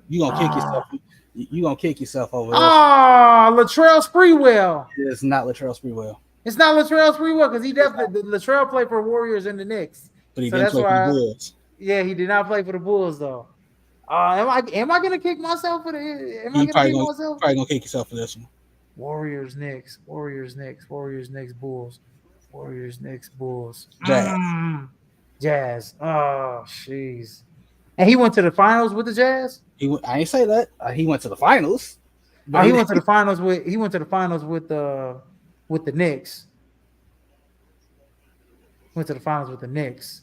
You gonna kick Ah, yourself. You gonna kick yourself over this. Latrell Sprewell. It's not Latrell Sprewell, It's not Latrell Sprewell because he definitely Latrell played for Warriors and the Knicks. but he So didn't that's play for the why, Bulls. yeah, he did not play for the Bulls though. Am I gonna kick myself for the am I You gonna probably kick gonna myself? probably gonna kick yourself for this one. Warriors, Knicks, Warriors, Knicks, Warriors, Knicks, Bulls, Warriors, Knicks, Bulls. Jazz. Jazz. Oh, jeez. And he went to the finals with the Jazz. I ain't say that. He went to the finals, Oh, but he went to the finals with the Knicks. Went to the finals with the Knicks.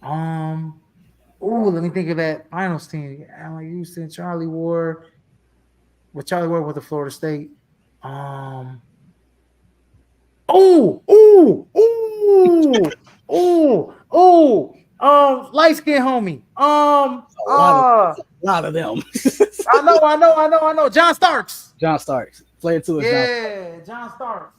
Let me think of that finals team. Allen Houston, Charlie Ward with the Florida State. Um, oh, oh, oh, oh, oh. Light skin homie. a lot of them. I know. John Starks. John Starks. Player two is John. Yeah, John Starks.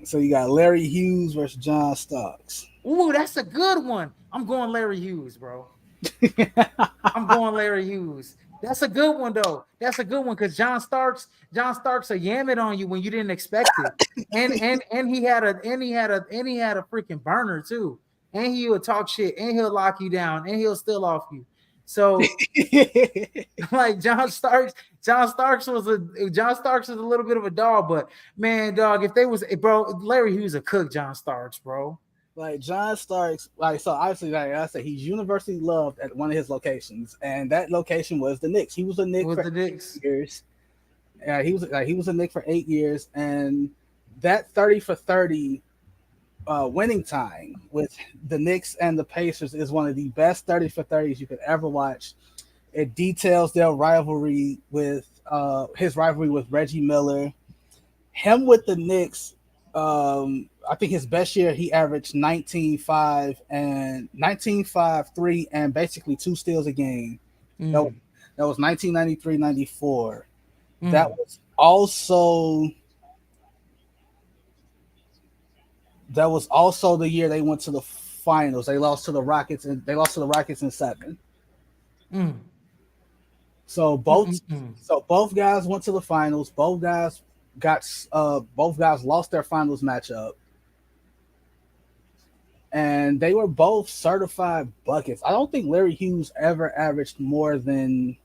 So you got Larry Hughes versus John Starks. Ooh, that's a good one. I'm going Larry Hughes, bro. I'm going Larry Hughes. That's a good one though. That's a good one because John Starks will yam it on you when you didn't expect it. And he had a freaking burner too. And he'll talk shit and he'll lock you down and he'll steal off you. So like John Starks was a little bit of a dog, but man, dog, if they was bro, Larry Hughes a cook John Starks, bro. Like John Starks, like so obviously, like I said, he's universally loved at one of his locations, and that location was the Knicks. He was a Knicks With for the Knicks. years. he was a Knick for 8 years, and that 30 for 30 winning time with the Knicks and the Pacers is one of the best 30 for 30s you could ever watch. It details their rivalry with his rivalry with Reggie Miller. Him with the Knicks, I think his best year he averaged 19.5 3 and basically two steals a game. That was, Mm, that was 1993-94. That mm. was also that was also the year they went to the finals. They lost to the Rockets and they lost to the Rockets in 7. Mm, So mm, both mm, mm. so both guys went to the finals. Both guys lost their finals matchup, and they were both certified buckets. I don't think Larry Hughes ever averaged more than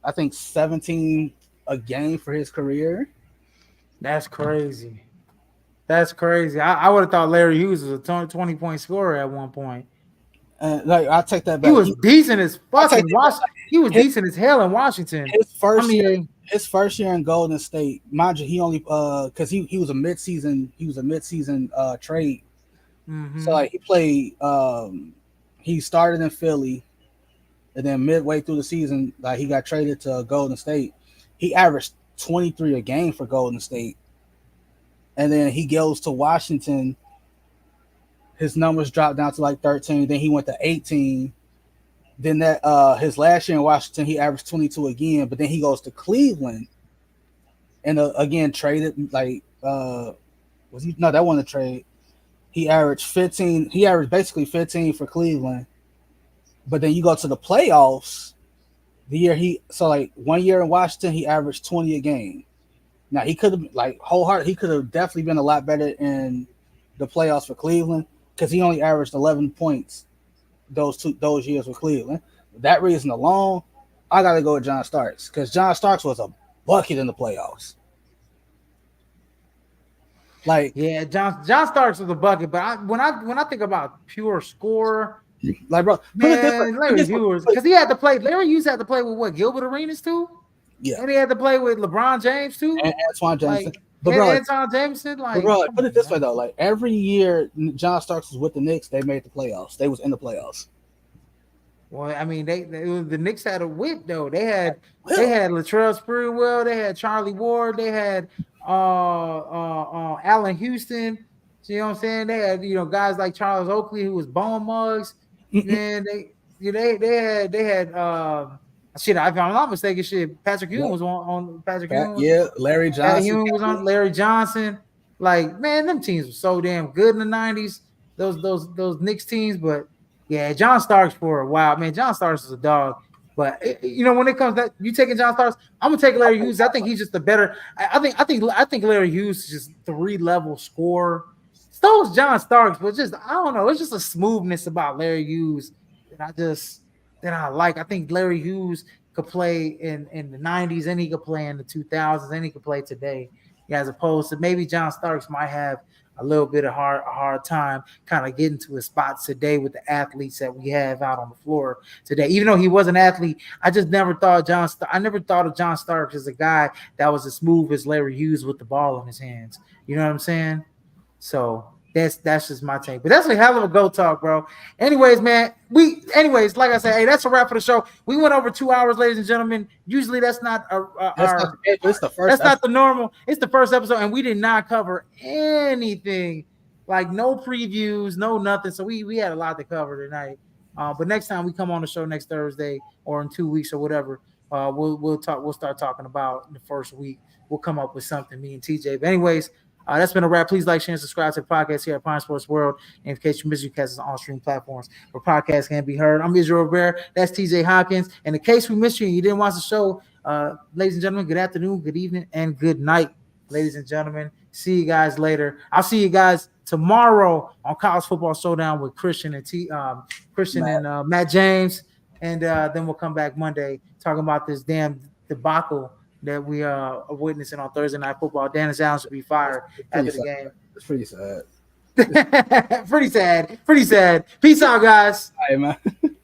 I think 17 a game for his career. That's crazy. That's crazy. I would have thought Larry Hughes was a 20-point scorer at one point. And like I take that He back. was decent as I take fucking that back. Wash. He was His, decent as hell in Washington. his I first year mean, his first year in Golden State, mind you, he only because he was a midseason trade. So mm-hmm. like he started in Philly, and then midway through the season, like he got traded to Golden State. He averaged 23 a game for Golden State, and then he goes to Washington. His numbers dropped down to like 13. Then he went to 18. Then that his last year in Washington, he averaged 22 again. But then he goes to Cleveland, and again traded like was he? No, that wasn't a trade. He averaged 15. He averaged basically 15 for Cleveland. But then you go to the playoffs. The year he so like 1 year in Washington, he averaged 20 a game. Now he could have like wholehearted. He could have definitely been a lot better in the playoffs for Cleveland because he only averaged 11 points those years with Cleveland. For that reason alone, I got to go with John Starks because John Starks was a bucket in the playoffs. Like, Yeah, John Starks was a bucket, but when I think about pure score, bro, put it this way. man, Put it Larry this way. Hughes, because he had to play. Larry Hughes had to play with what, Gilbert Arenas too, Yeah, and he had to play with LeBron James too, and Antoine Jameson. like But and bro, Anton Jameson. but Like, bro, come put it on, this way man. though. Like every year John Starks was with the Knicks, they made the playoffs. They was in the playoffs. Well, I mean, the Knicks had a whip though. They had Well, Latrell Sprewell, they had Charlie Ward, they had Allen Houston. You know what I'm saying? They had guys like Charles Oakley who was bone mugs. Man, they had shit. If I'm not mistaken, shit. Patrick Ewing was on Patrick Ewing was yeah, Larry Pat Johnson. Ewing was on Larry Johnson. Like, man, them teams were so damn good in the '90s. Those Knicks teams, but yeah, John Starks for a while, man. John Starks is a dog. But when it comes to you taking John Starks, I'm gonna take Larry Hughes. I think he's just a better. I think Larry Hughes is just 3-level scorer. So is John Starks, but just I don't know. It's just a smoothness about Larry Hughes that I like. I think Larry Hughes could play in the '90s, and he could play in the 2000s, and he could play today. Yeah, as opposed to maybe John Starks might have a little bit of hard time kind of getting to his spots today with the athletes that we have out on the floor today. Even though he was an athlete, I just never thought I never thought of John Starks as a guy that was as smooth as Larry Hughes with the ball in his hands. You know what I'm saying? So that's just my take. But that's a hell of a go talk, bro. Anyways, man, like I said, hey, that's a wrap for the show. We went over 2 hours, ladies and gentlemen. Usually that's not That's not our it's the first that's not episode. the normal. It's the first episode, and we did not cover anything, like no previews, no nothing. So we had a lot to cover tonight. But next time we come on the show next Thursday or in 2 weeks or whatever, we'll talk. We'll start talking about the first week. We'll come up with something, me and TJ. But anyways, that's been a wrap. Please like, share, and subscribe to the podcast here at Pine Sports World. And in case you missed, you catch us on stream platforms where podcasts can be heard. I'm Israel Rivera. That's TJ Hopkins. And in case we missed you and you didn't watch the show, ladies and gentlemen, good afternoon, good evening, and good night, ladies and gentlemen. See you guys later. I'll see you guys tomorrow on College Football Showdown with Christian and Matt James. And then we'll come back Monday talking about this damn debacle that we are witnessing on Thursday Night Football. Dennis Allen should be fired after the game. It's pretty sad. Pretty sad. Pretty sad. Peace out, guys. All right, man.